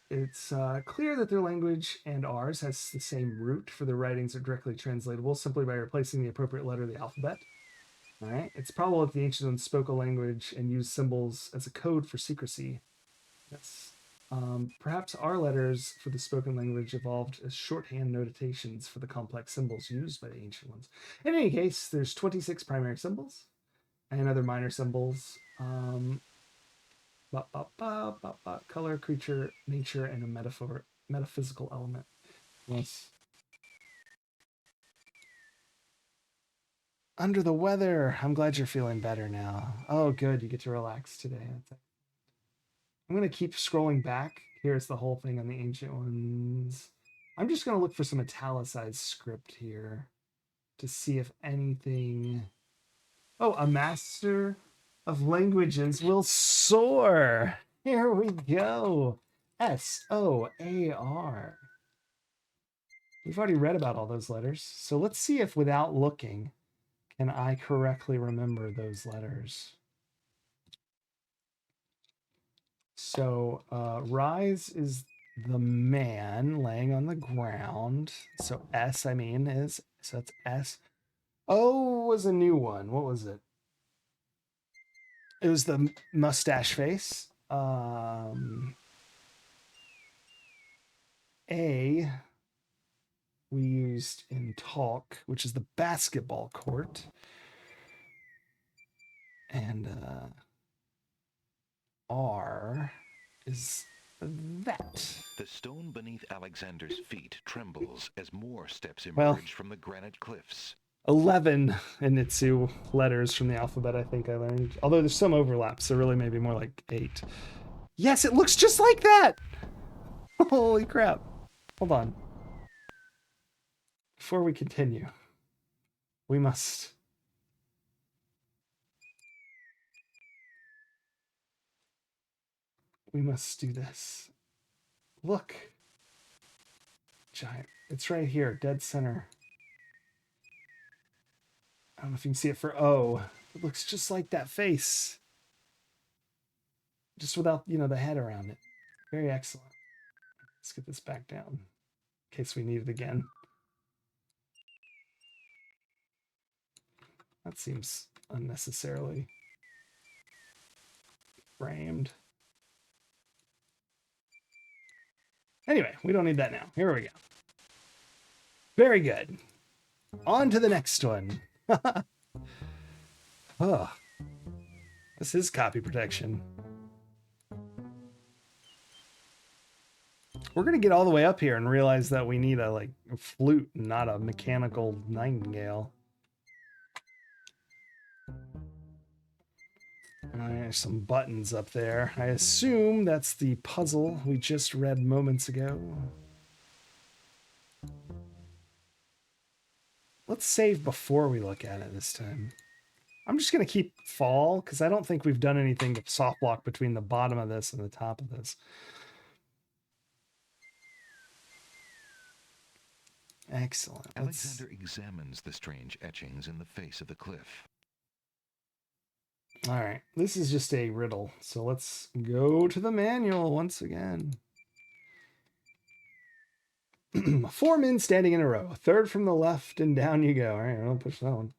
It's clear that their language and ours has the same root, for their writings are directly translatable simply by replacing the appropriate letter of the alphabet. All right. It's probable that the Ancient Ones spoke a language and used symbols as a code for secrecy. Yes. Perhaps our letters for the spoken language evolved as shorthand notations for the complex symbols used by the Ancient Ones. In any case, there's 26 primary symbols and other minor symbols. Color, creature, nature, and a metaphysical element. Yes. Under the weather. I'm glad you're feeling better now. Oh, good. You get to relax today. I'm going to keep scrolling back. Here's the whole thing on the Ancient Ones. I'm just going to look for some italicized script here to see if anything... Oh, a master of languages will soar. Here we go. S-O-A-R. We've already read about all those letters. So let's see if without looking, can I correctly remember those letters. So rise is the man laying on the ground. So S, I mean, is, so that's S. O was a new one. What was it? It was the mustache face. A we used in talk, which is the basketball court. And R is that. The stone beneath Alexander's feet trembles as more steps emerge from the granite cliffs. 11 Initsu letters from the alphabet, I think I learned. Although there's some overlap, so really maybe more like 8. Yes, it looks just like that! Holy crap. Hold on. Before we continue, we must... We must do this. Look. Giant. It's right here, dead center. I don't know if you can see it for O. It looks just like that face. Just without, you know, the head around it. Very excellent. Let's get this back down in case we need it again. That seems unnecessarily framed. Anyway, we don't need that now. Here we go. Very good. On to the next one. Oh, this is copy protection. We're going to get all the way up here and realize that we need a flute, not a mechanical nightingale. There's some buttons up there. I assume that's the puzzle we just read moments ago. Let's save before we look at it this time. I'm just going to keep fall because I don't think we've done anything to soft block between the bottom of this and the top of this. Excellent. Alexander examines the strange etchings in the face of the cliff. All right, this is just a riddle, so let's go to the manual once again. 4 men standing in a row, third from the left, and down you go. All right, I'll push that one.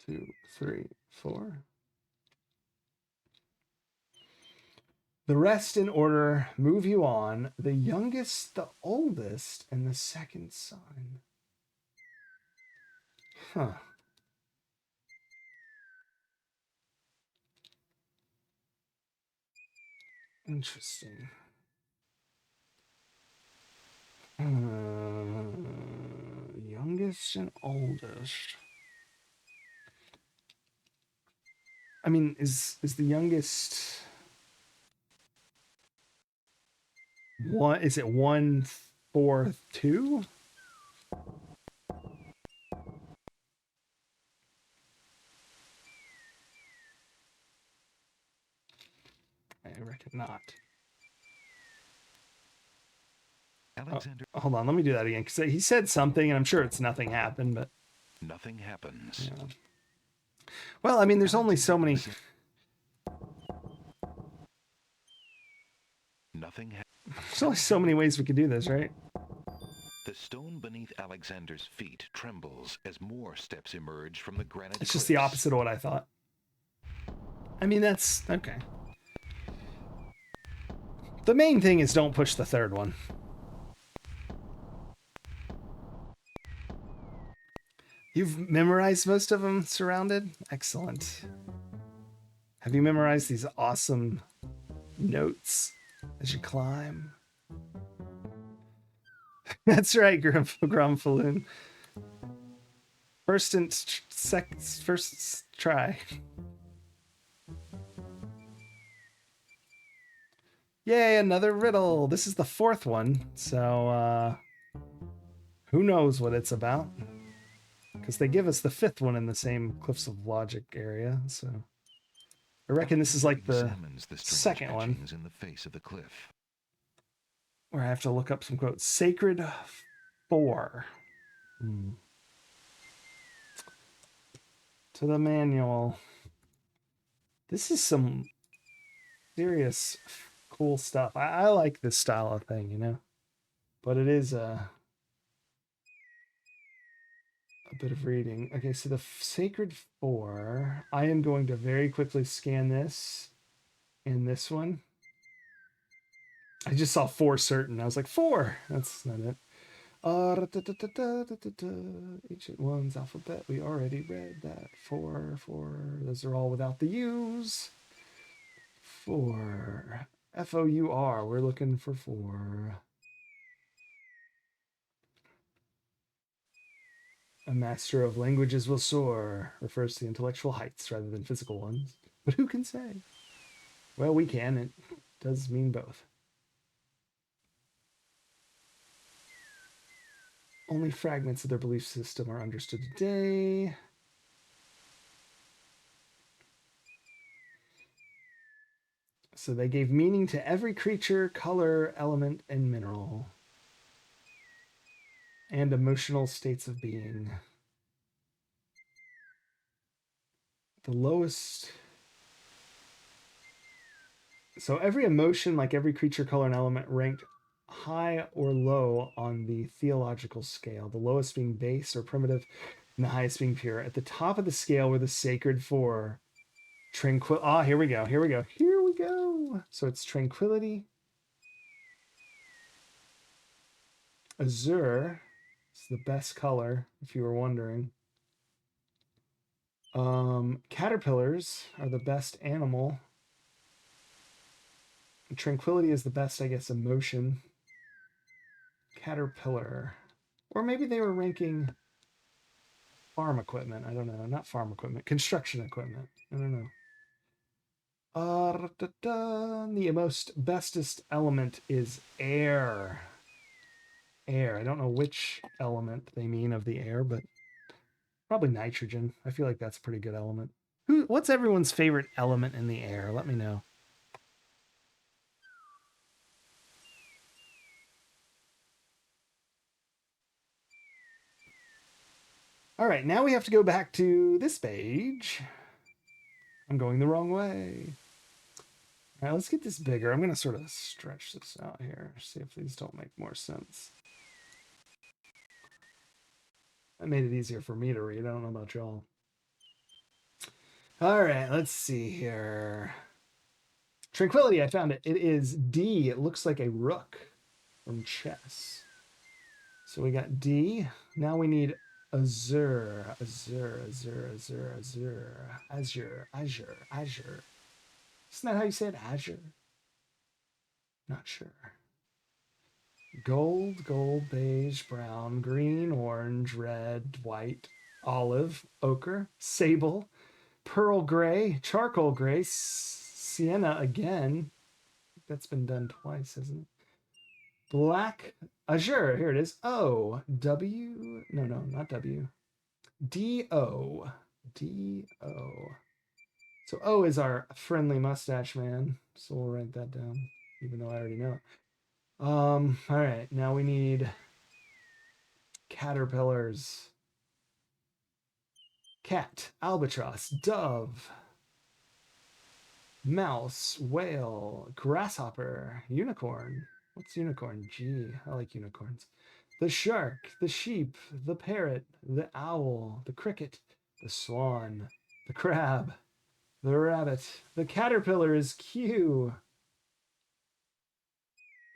2, 3, 4. The rest in order move you on, the youngest, the oldest, and the second sign. Huh. Interesting. Youngest and oldest. I mean, is the youngest... One, is it 142? I reckon not. Alexander. Oh, hold on, let me do that again, because he said something, and I'm sure it's nothing happened, but... Nothing happens. Yeah. Well, I mean, there's only so many... Nothing There's only so many ways we could do this, right? The stone beneath Alexander's feet trembles as more steps emerge from the granite. It's just the opposite of what I thought. I mean, that's... okay. The main thing is don't push the third one. You've memorized most of them, Surrounded? Excellent. Have you memorized these awesome notes as you climb? That's right, Grumfaloon. First try. Yay, another riddle. This is the fourth one, so who knows what it's about? Because they give us the fifth one in the same Cliffs of Logic area, so I reckon this is like the second one. In the face of the cliff. Where I have to look up some quotes. Sacred 4. To the manual. This is some serious cool stuff. I like this style of thing, you know? But it is a bit of reading. Okay, so the Sacred 4. I am going to very quickly scan this and this one. I just saw 4 certain. I was like, 4. That's not it. Ancient Ones alphabet. We already read that. 4. Those are all without the U's. 4. F-O-U-R. We're looking for 4. A master of languages will soar. Refers to the intellectual heights rather than physical ones. But who can say? Well, we can. It does mean both. Only fragments of their belief system are understood today. So they gave meaning to every creature, color, element, and mineral. And emotional states of being. The lowest... So every emotion, like every creature, color, and element, ranked high or low on the theological scale, the lowest being base or primitive and the highest being pure. At the top of the scale were the Sacred 4. Here we go. So it's tranquility, azure, it's the best color if you were wondering. Caterpillars are the best animal. Tranquility is the best, I guess, emotion. Caterpillar. Or maybe they were ranking farm equipment. I don't know. Not farm equipment. Construction equipment. I don't know. The most bestest element is air. Air. I don't know which element they mean of the air, but probably nitrogen. I feel like that's a pretty good element. What's everyone's favorite element in the air? Let me know. All right, now we have to go back to this page. I'm going the wrong way. All right, let's get this bigger. I'm going to sort of stretch this out here, see if these don't make more sense. That made it easier for me to read. I don't know about y'all. All right, let's see here. Tranquility, I found it. It is D. It looks like a rook from chess. So we got D. Now we need azure. Azure. Isn't that how you say it? Azure? Not sure. Gold, beige, brown, green, orange, red, white, olive, ochre, sable, pearl gray, charcoal gray, sienna again. That's been done twice, isn't it? Black Azure. Here it is. O W. No, not W. D O. D O. So O is our friendly mustache man. So we'll write that down, even though I already know it. All right. Now we need caterpillars. Cat, albatross, dove, mouse, whale, grasshopper, unicorn. What's unicorn? Gee, I like unicorns. The shark, the sheep, the parrot, the owl, the cricket, the swan, the crab, the rabbit. The caterpillar is Q.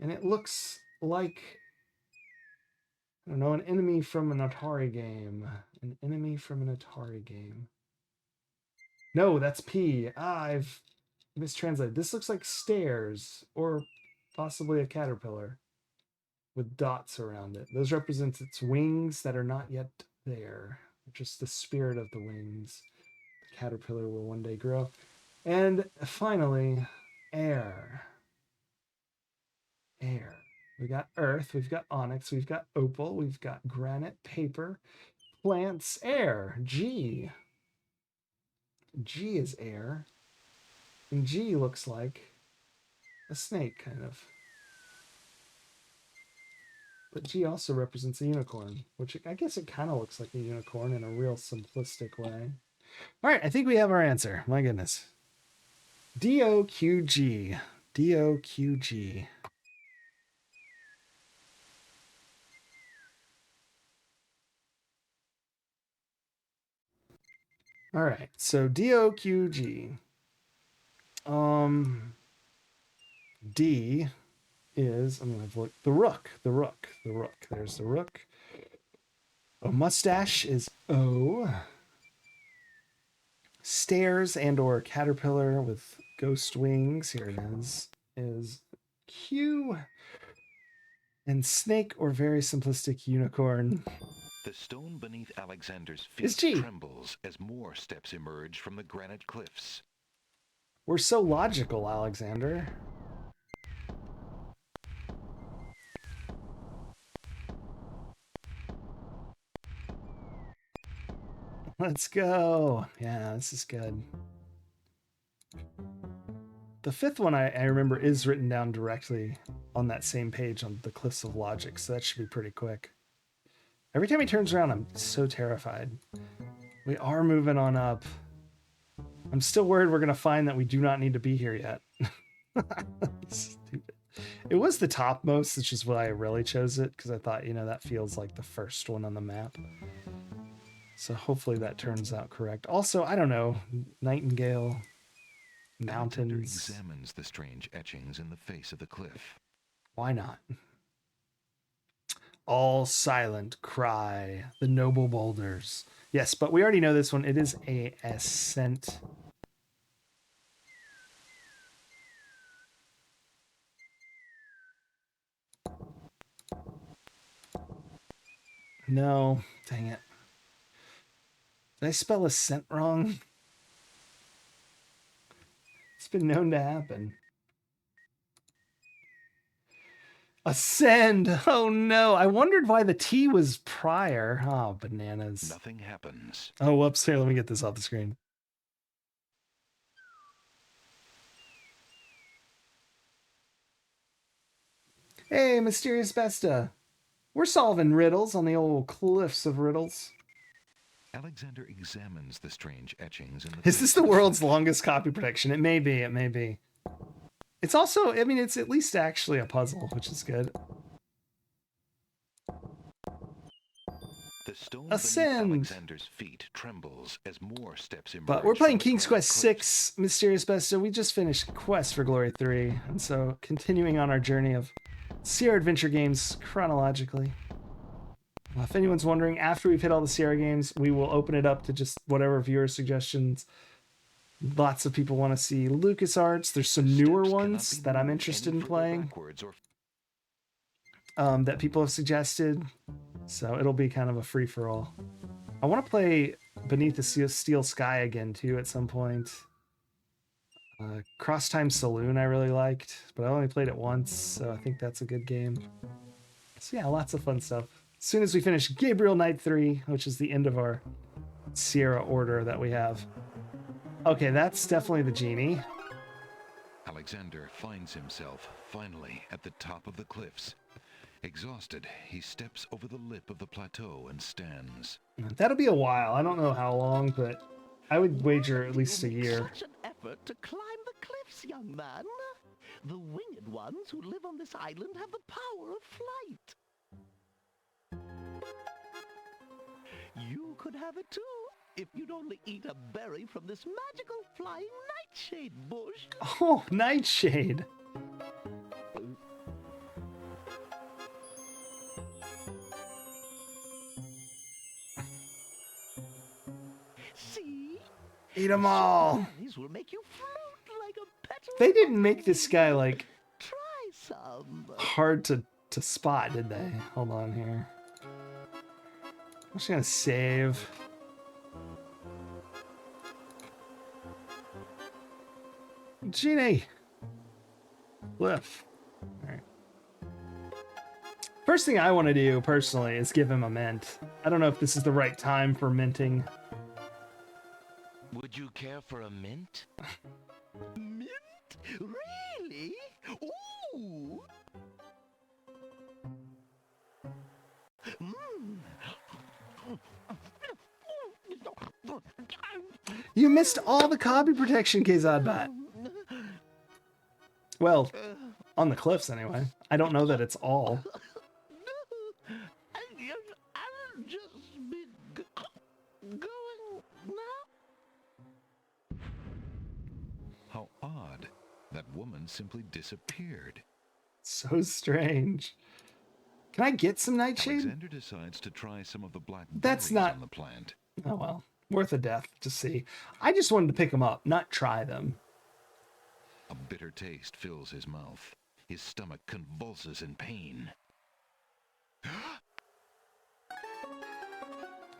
And it looks like, I don't know, an enemy from an Atari game. An enemy from an Atari game. No, that's P. I've mistranslated. This looks like stairs, or possibly a caterpillar with dots around it. Those represent its wings that are not yet there. Just the spirit of the wings. The caterpillar will one day grow. And finally, air. Air. We got earth, we've got onyx, we've got opal, we've got granite, paper, plants, air, G. G is air. And G looks like a snake, kind of. But G also represents a unicorn, which I guess it kind of looks like a unicorn in a real simplistic way. All right, I think we have our answer. My goodness. D-O-Q-G. D-O-Q-G. All right, so D-O-Q-G. D is, I'm going to look, the rook. There's the rook. A mustache is O. Stairs and or caterpillar with ghost wings, here it is Q. And snake or very simplistic unicorn. The stone beneath Alexander's feet trembles as more steps emerge from the granite cliffs. We're so logical, Alexander. Let's go. Yeah, this is good. The fifth one I remember is written down directly on that same page on the Cliffs of Logic, so that should be pretty quick. Every time he turns around, I'm so terrified. We are moving on up. I'm still worried we're going to find that we do not need to be here yet. Stupid. It was the topmost, which is why I really chose it, because I thought, you know, that feels like the first one on the map. So hopefully that turns out correct. Also, I don't know, Nightingale, mountains. Alexander examines the strange etchings in the face of the cliff. Why not? All silent cry, the noble boulders. Yes, but we already know this one. It is a ascent. No, dang it. Did I spell ascent wrong? It's been known to happen. Ascend! Oh no, I wondered why the T was prior. Oh, bananas. Nothing happens. Oh, whoops. Here, let me get this off the screen. Hey, Mysterious Besta. We're solving riddles on the old Cliffs of Riddles. Alexander examines the strange etchings in the Is this the world's longest copy protection? It may be, it may be. It's also, I mean, it's at least actually a puzzle, which is good. The stone Ascend. Alexander's feet trembles as more steps emerge. But we're playing King's Quest 6, Mysterious Besta. We just finished Quest for Glory 3, and so continuing on our journey of Sierra Adventure games chronologically. If anyone's wondering, after we've hit all the Sierra games, we will open it up to just whatever viewer suggestions. Lots of people want to see LucasArts. There's some newer ones that I'm interested in playing that people have suggested. So it'll be kind of a free-for-all. I want to play Beneath the Steel Sky again, too, at some point. Cross Time Saloon I really liked, but I only played it once, so I think that's a good game. So yeah, lots of fun stuff. As soon as we finish Gabriel Knight 3, which is the end of our Sierra order that we have. Okay, that's definitely the genie. Alexander finds himself, finally, at the top of the cliffs. Exhausted, he steps over the lip of the plateau and stands. That'll be a while. I don't know how long, but I would wager at least a year. Such an effort to climb the cliffs, young man. The winged ones who live on this island have the power of flight. You could have it too, if you'd only eat a berry from this magical flying nightshade bush. Oh, nightshade. See? Eat them all. These will make you float like a petal. They didn't make this guy like Try some. hard to spot, did they? Hold on here. I'm just gonna save. Genie. Cliff. Alright. First thing I want to do personally is give him a mint. I don't know if this is the right time for minting. Would you care for a mint? Mint? Really? Ooh. You missed all the copy protection, Kazadbot. Well, on the cliffs anyway. I don't know that it's all. I'll just be going now. How odd. That woman simply disappeared. So strange. Can I get some nightshade? Alexander decides to try some of the black That's berries not on the plant. Oh well, worth a death to see. I just wanted to pick them up, not try them. A bitter taste fills his mouth. His stomach convulses in pain.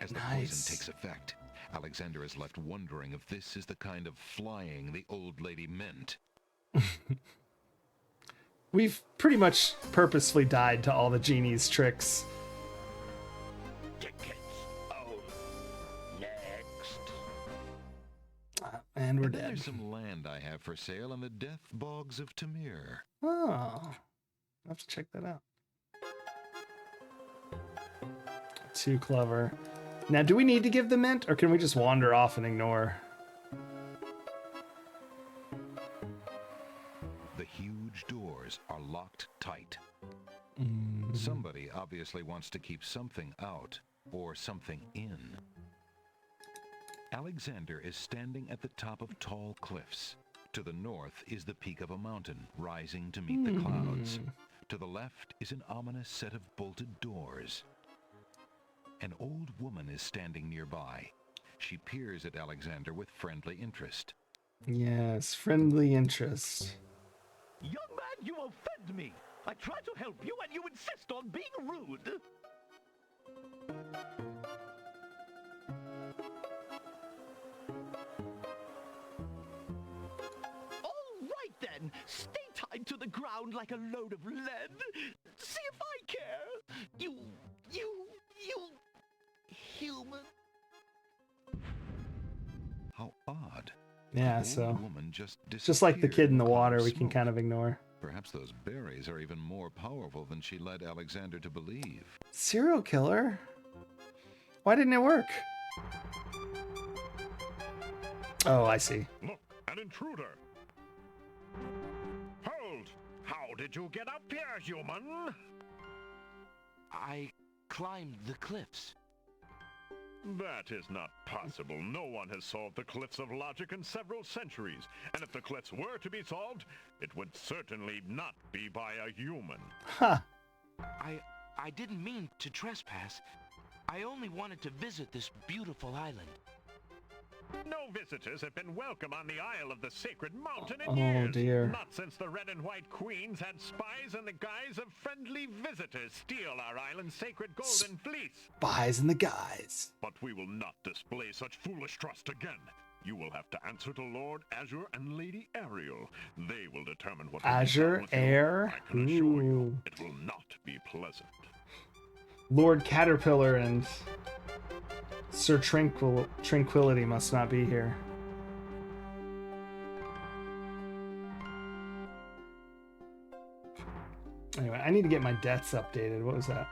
As the poison takes effect, Alexander is left wondering if this is the kind of flying the old lady meant. We've pretty much purposefully died to all the genie's tricks. And we're dead. There's some land I have for sale in the death bogs of Tamir. Oh, I'll have to check that out. Too clever. Now, do we need to give the mint, or can we just wander off and ignore? The huge doors are locked tight. Somebody obviously wants to keep something out, or something in. Alexander is standing at the top of tall cliffs. To the north is the peak of a mountain, rising to meet the clouds. To the left is an ominous set of bolted doors. An old woman is standing nearby. She peers at Alexander with friendly interest. Yes, friendly interest. Young man, you offend me. I try to help you and you insist on being rude. All right then, stay tied to the ground like a load of lead. See if I care. You human. How odd. Yeah, The so old woman just just like the kid in the disappeared water, in we can smoke. kind of ignore. Perhaps those berries are even more powerful than she led Alexander to believe. Serial killer? Why didn't it work? Oh, I see. Look, an intruder. Hold! How did you get up here, human? I climbed the cliffs. That is not possible. No one has solved the cliffs of logic in several centuries. And if the cliffs were to be solved, it would certainly not be by a human. Huh. I didn't mean to trespass. I only wanted to visit this beautiful island. No visitors have been welcome on the Isle of the Sacred Mountain in Oh, years. dear. Not since the Red and White Queens had spies in the guise of friendly visitors steal our island's sacred golden fleece. Spies in the guise. But we will not display such foolish trust again. You will have to answer to Lord Azure and Lady Ariel. They will determine what will be Azure, done with you. Air. I can assure you, Ooh. it will not be pleasant. Lord Caterpillar and Sir Tranquility must not be here. Anyway, I need to get my deaths updated. What was that?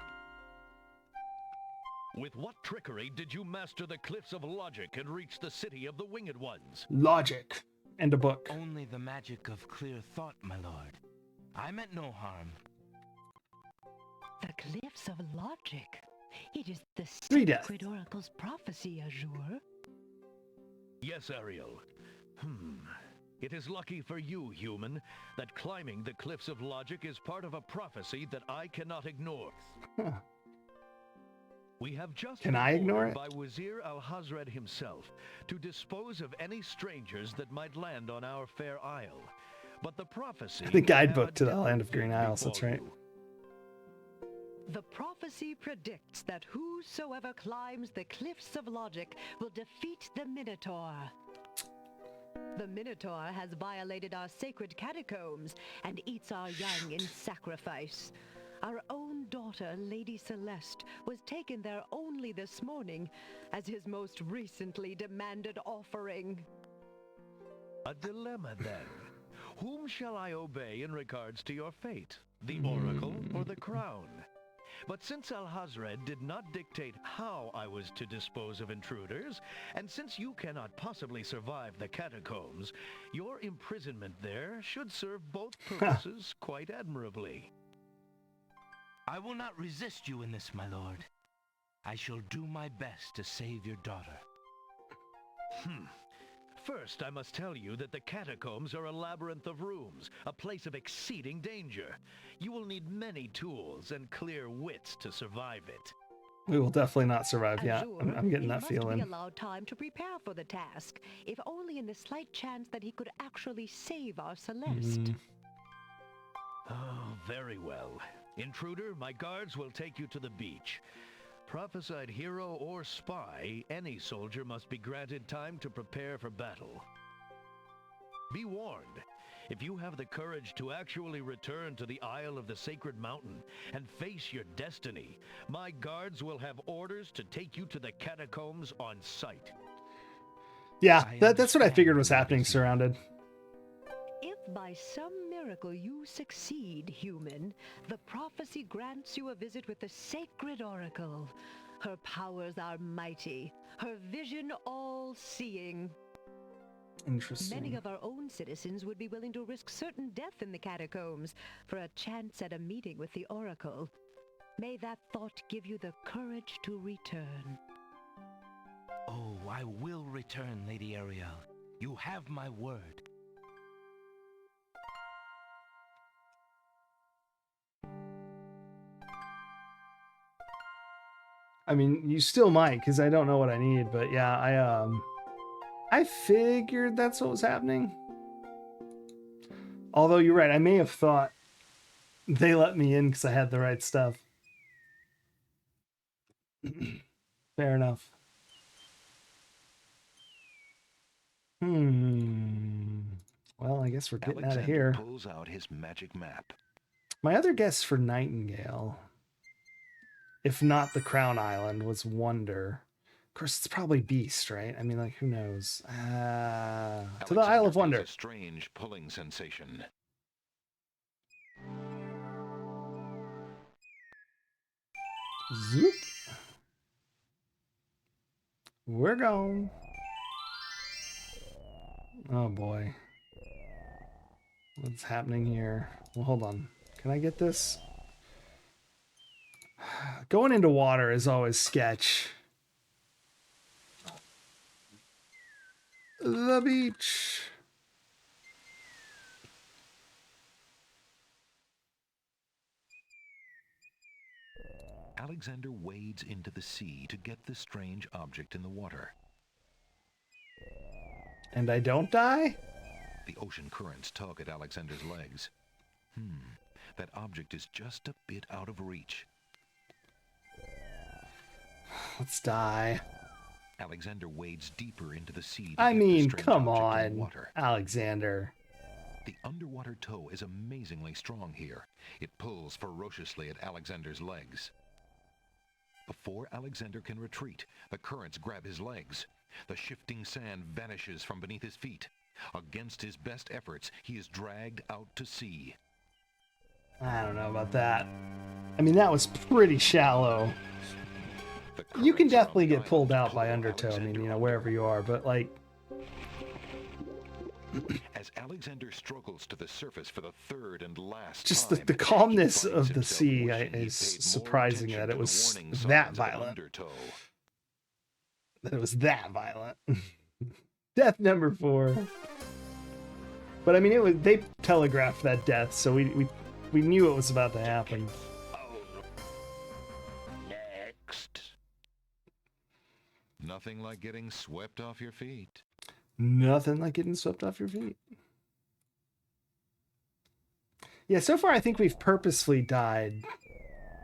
With what trickery did you master the cliffs of logic and reach the city of the winged ones? Logic. And a book. Only the magic of clear thought, my lord. I meant no harm. The cliffs of logic. It is the Three deaths. sacred oracle's prophecy, Azure. Yes, Ariel. It is lucky for you, human, that climbing the cliffs of logic is part of a prophecy that I cannot ignore. Huh. We have just Can been I ignore ordered it? by Wazir Al-Hazred himself to dispose of any strangers that might land on our fair isle. But the prophecy... The will guidebook have a to the Land of different Green fate Isles, that's before right. you. The prophecy predicts that whosoever climbs the cliffs of logic will defeat the Minotaur. The Minotaur has violated our sacred catacombs and eats our young in sacrifice. Our own daughter, Lady Celeste, was taken there only this morning as his most recently demanded offering. A dilemma, then. Whom shall I obey in regards to your fate? The Oracle or the Crown? But since Al-Hazred did not dictate how I was to dispose of intruders, and since you cannot possibly survive the catacombs, your imprisonment there should serve both purposes quite admirably. I will not resist you in this, my lord. I shall do my best to save your daughter. First, I must tell you that the catacombs are a labyrinth of rooms, a place of exceeding danger. You will need many tools and clear wits to survive it. We will definitely not survive. Yeah, Azure, I'm getting he that must be feeling. allowed time to prepare for the task, if only in the slight chance that he could actually save our Celeste. Oh, very well. Intruder, my guards will take you to the beach. Prophesied hero or spy, any soldier must be granted time to prepare for battle. Be warned, if you have the courage to actually return to the Isle of the Sacred Mountain and face your destiny, my guards will have orders to take you to the catacombs on sight. Yeah, that's what I figured was happening, Surrounded. If by some miracle you succeed, human, the prophecy grants you a visit with the sacred oracle. Her powers are mighty, her vision all-seeing. Interesting. Many of our own citizens would be willing to risk certain death in the catacombs for a chance at a meeting with the oracle. May that thought give you the courage to return. Oh, I will return, Lady Ariel. You have my word. I mean, you still might, because I don't know what I need, but yeah, I figured that's what was happening. Although you're right, I may have thought they let me in because I had the right stuff. Fair enough. Well, I guess we're getting out of here. Pulls out his magic map. My other guess for Nightingale, if not the Crown Island, was Wonder. Of course, it's probably Beast, right? I mean, like, who knows? To the Isle of Wonder. A strange pulling sensation. Zoop. We're gone. Oh boy. What's happening here? Well, hold on. Can I get this? Going into water is always sketch. The beach. Alexander wades into the sea to get the strange object in the water. And I don't die? The ocean currents tug at Alexander's legs. That object is just a bit out of reach. Let's die. Alexander wades deeper into the sea to I get the mean, strange come object in the on, water. Alexander. The underwater toe is amazingly strong here. It pulls ferociously at Alexander's legs. Before Alexander can retreat, the currents grab his legs. The shifting sand vanishes from beneath his feet. Against his best efforts, he is dragged out to sea. I don't know about that. I mean, that was pretty shallow. You can definitely get pulled out by undertow. I mean, you know, wherever you are, but like... As Alexander struggles to the surface for the third and last Just time, the calmness of the sea is surprising that it was that violent. That it was that violent. Death number 4. But I mean, they telegraphed that death, so we knew it was about to happen. Next. Nothing like getting swept off your feet. Nothing like getting swept off your feet. Yeah, so far I think we've purposefully died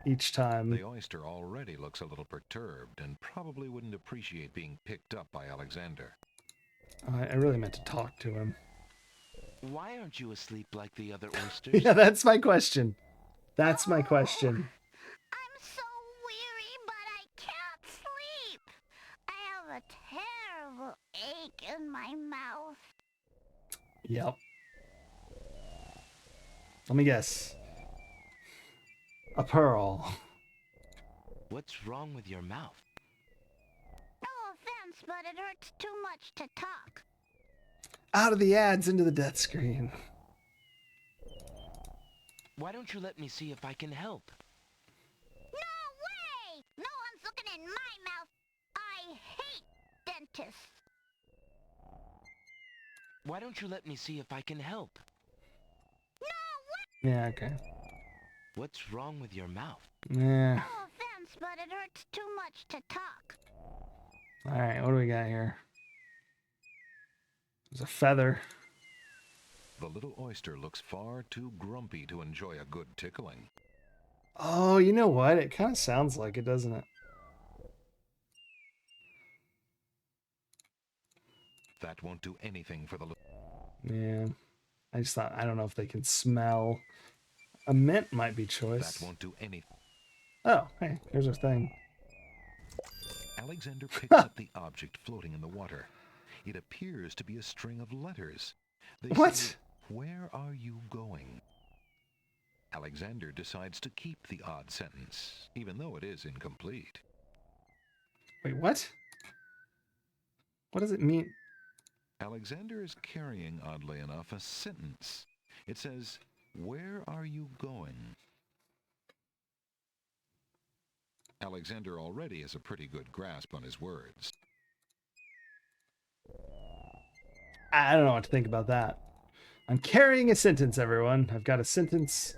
each time. The oyster already looks a little perturbed and probably wouldn't appreciate being picked up by Alexander. I really meant to talk to him. Why aren't you asleep like the other oysters? Yeah, that's my question. That's my question. I'm so weary, but I can't sleep. I have a terrible ache in my mouth. Yep. Let me guess. A pearl. What's wrong with your mouth? No offense, but it hurts too much to talk. Out of the ads into the death screen. Why don't you let me see if I can help? No way! No one's looking in my mouth. I hate dentists. Why don't you let me see if I can help? Yeah, okay. What's wrong with your mouth? Yeah. No offense, but it hurts too much to talk. Alright, what do we got here? There's a feather. The little oyster looks far too grumpy to enjoy a good tickling. Oh, you know what? It kind of sounds like it, doesn't it? That won't do anything for the little... Yeah. I just thought, I don't know if they can smell. A mint might be choice. That won't do anything. Oh, hey, here's our thing. Alexander picks up the object floating in the water. It appears to be a string of letters. They What? say, "Where are you going?" Alexander decides to keep the odd sentence, even though it is incomplete. Wait, what? What does it mean? Alexander is carrying, oddly enough, a sentence. It says, "Where are you going?" Alexander already has a pretty good grasp on his words. I don't know what to think about that. I'm carrying a sentence, everyone. I've got a sentence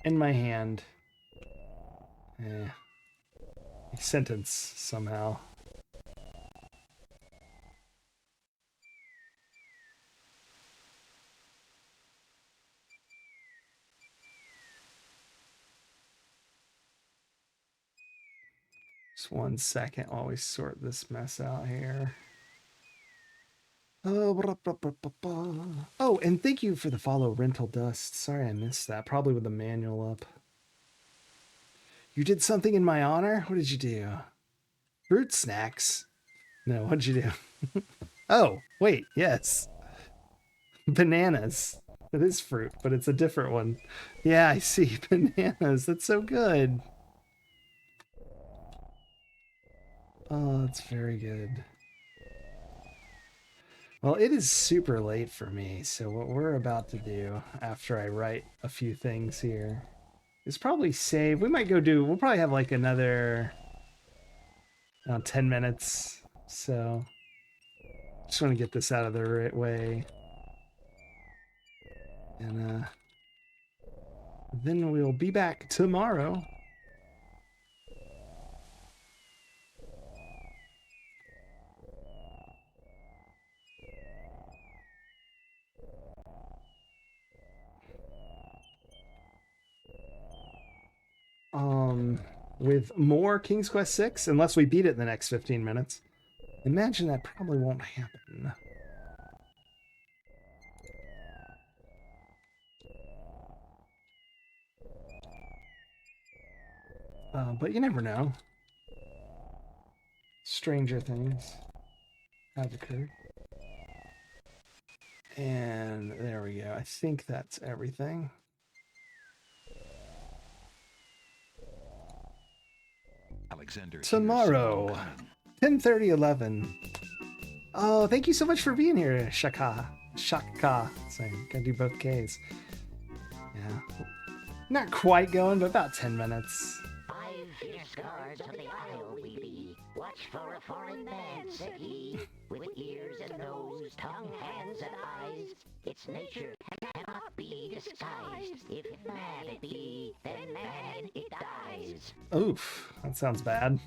in my hand. A sentence, somehow. Just 1 second while we sort this mess out here. Oh, and thank you for the follow, Rental Dust. Sorry I missed that. Probably with the manual up. You did something in my honor? What did you do? Fruit snacks? No, what'd you do? Oh, wait, yes. Bananas. It is fruit, but it's a different one. Yeah, I see. Bananas. That's so good. Oh, that's very good. Well, it is super late for me, so what we're about to do after I write a few things here is probably save. We'll probably have like another 10 minutes, so just want to get this out of the right way. And then we'll be back tomorrow. With more King's Quest 6, unless we beat it in the next 15 minutes. Imagine that probably won't happen. But you never know. Stranger things have occurred. And there we go. I think that's everything. Alexander Tomorrow, 10:30, 11. Oh, thank you so much for being here, Shaka. Saying, gotta do both Ks. Yeah. Not quite going, but about 10 minutes. 5 fierce guards of the isle we be. Watch for a foreign man, said he, with ears and nose, tongue, hands, and eyes. Its nature cannot be disguised. If mad it be, then mad it dies. Oof, that sounds bad.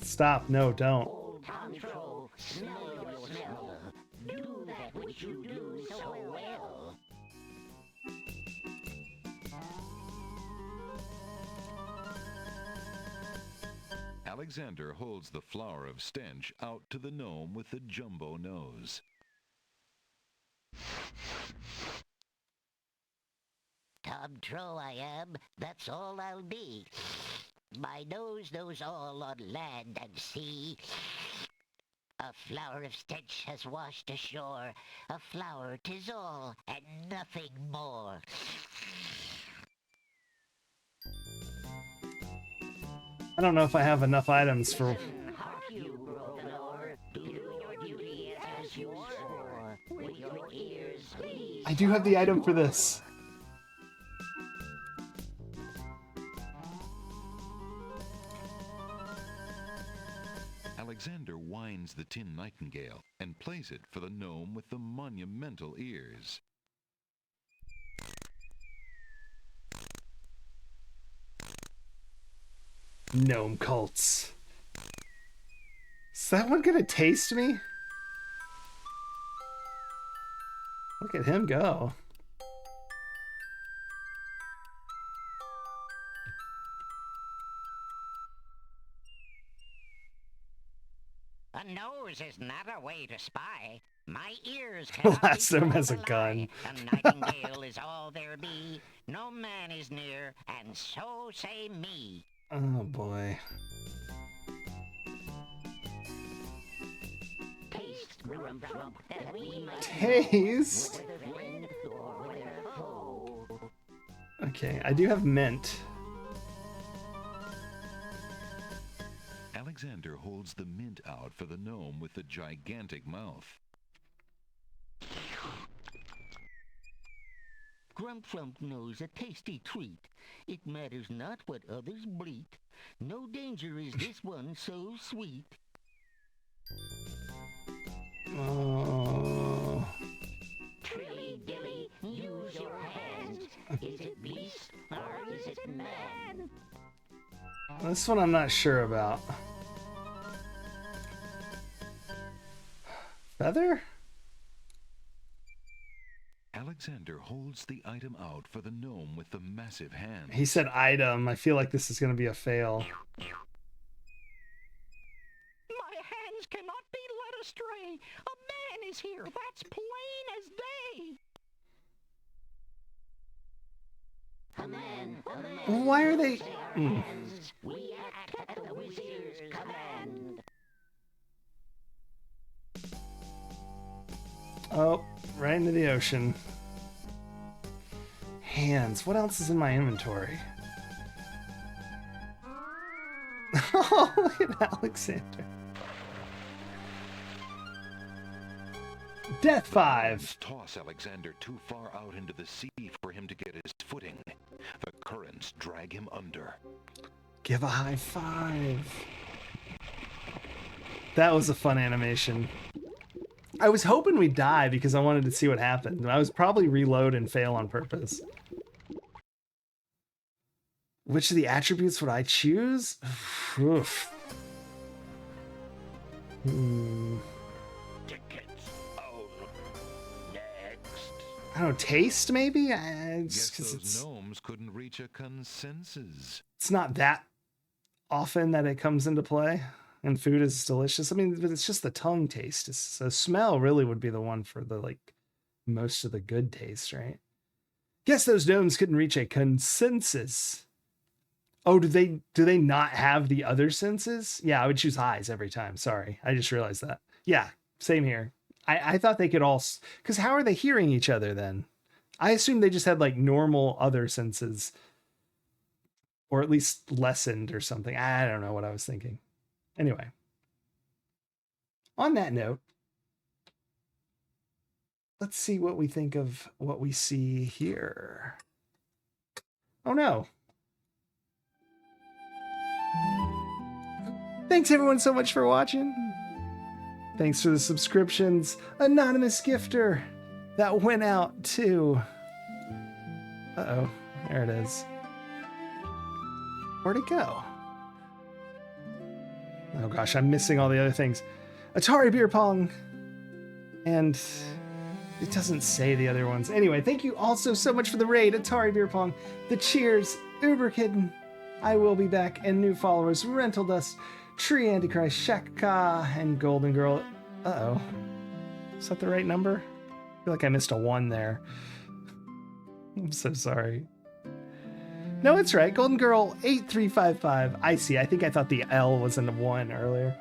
Stop. No, don't. Old Tom Troll, smell your smell. Do that which you do so well. Alexander holds the flower of stench out to the gnome with the jumbo nose. Tom Troll I am, that's all I'll be. My nose knows all on land and sea. A flower of stench has washed ashore. A flower 'tis all, and nothing more. I don't know if I have enough items for... Hark you, Grovenor, do your duty as you swore. With your ears, please. I do have the item for this. Alexander winds the tin nightingale and plays it for the gnome with the monumental ears. Gnome cults. Is that one gonna taste me? Look at him go. A nose is not a way to spy. My ears cannot Last be him has a told gun. A nightingale is all there be. No man is near, and so say me. Oh boy. Taste, Grumflump, that we might Taste? know whether friend or whether foe. Okay, I do have mint. Alexander holds the mint out for the gnome with the gigantic mouth. Grumflump knows a tasty treat. It matters not what others bleat. No danger is this one so sweet. Oh. Trilly dilly, use your hands. Is it beast or is it man? This one I'm not sure about. Feather? Alexander holds the item out for the gnome with the massive hand. He said item. I feel like this is going to be a fail. My hands cannot be led astray. A man is here. That's plain as day. A man. Why are they... We act at the wizard's command. Oh, right into the ocean. Hands. What else is in my inventory? Oh, look at Alexander. Death 5. Toss Alexander too far out into the sea for him to get his footing. The currents drag him under. Give a high five. That was a fun animation. I was hoping we'd die because I wanted to see what happened. I was probably reload and fail on purpose. Which of the attributes would I choose? Oof. Tickets. Oh, next. I don't know, taste maybe? Guess those gnomes couldn't reach a consensus. It's not that often that it comes into play. and food is delicious. I mean, but it's just the tongue taste. So smell really would be the one for the like most of the good taste, right? Guess those gnomes couldn't reach a consensus. Oh, do they not have the other senses? Yeah, I would choose eyes every time. Sorry, I just realized that. Yeah, same here. I thought they could all, because how are they hearing each other then? I assume they just had like normal other senses, or at least lessened or something. I don't know what I was thinking. Anyway, on that note, let's see what we think of what we see here. Oh no. Thanks everyone so much for watching. Thanks for the subscriptions. Anonymous gifter. That went out to... Uh-oh. There it is. Where'd it go? Oh gosh, I'm missing all the other things. Atari Beer Pong. And it doesn't say the other ones. Anyway, thank you also so much for the raid. Atari Beer Pong. The Cheers. Uber Kitten. I Will Be Back. And new followers. Rental Dust. Tree Antichrist. Shaka. And Golden Girl. Uh-oh. Is that the right number? I feel like I missed a 1 there. I'm so sorry. No, it's right. Golden Girl 8355. I see. I think I thought the L was in the 1 earlier.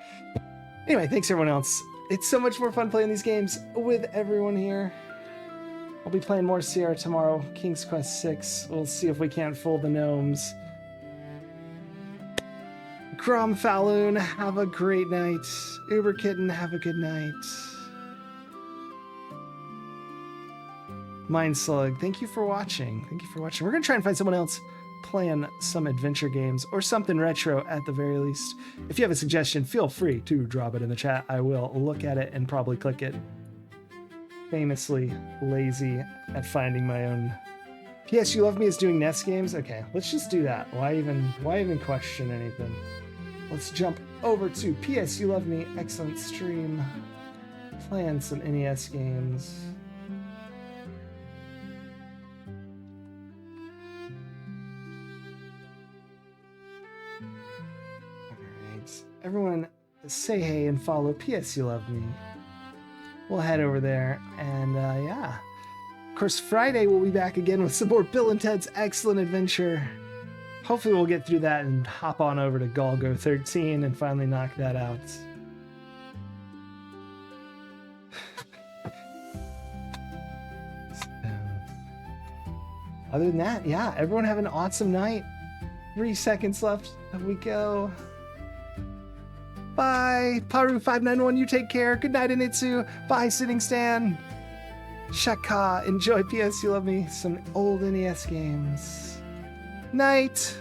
Anyway, thanks everyone else. It's so much more fun playing these games with everyone here. I'll be playing more Sierra tomorrow. King's Quest 6. We'll see if we can't fool the gnomes. Grom Falloon, have a great night. Uber Kitten, have a good night. Mind Slug, thank you for watching. Thank you for watching. We're going to try and find someone else playing some adventure games or something retro at the very least. If you have a suggestion, feel free to drop it in the chat. I will look at it and probably click it. Famously lazy at finding my own. P.S. You Love Me is doing NES games? Okay, let's just do that. Why even question anything? Let's jump over to P.S. You Love Me. Excellent stream. Playing some NES games. Everyone say hey and follow P.S. You Love Me. We'll head over there and yeah. Of course, Friday we'll be back again with some more Bill and Ted's Excellent Adventure. Hopefully we'll get through that and hop on over to Golgo 13 and finally knock that out. Other than that, yeah, everyone have an awesome night. 3 seconds left. We go. Bye. Paru591, you take care. Good night, Anitsu. Bye, Sitting Stan. Shaka, enjoy P.S. You Love Me. Some old NES games. Night.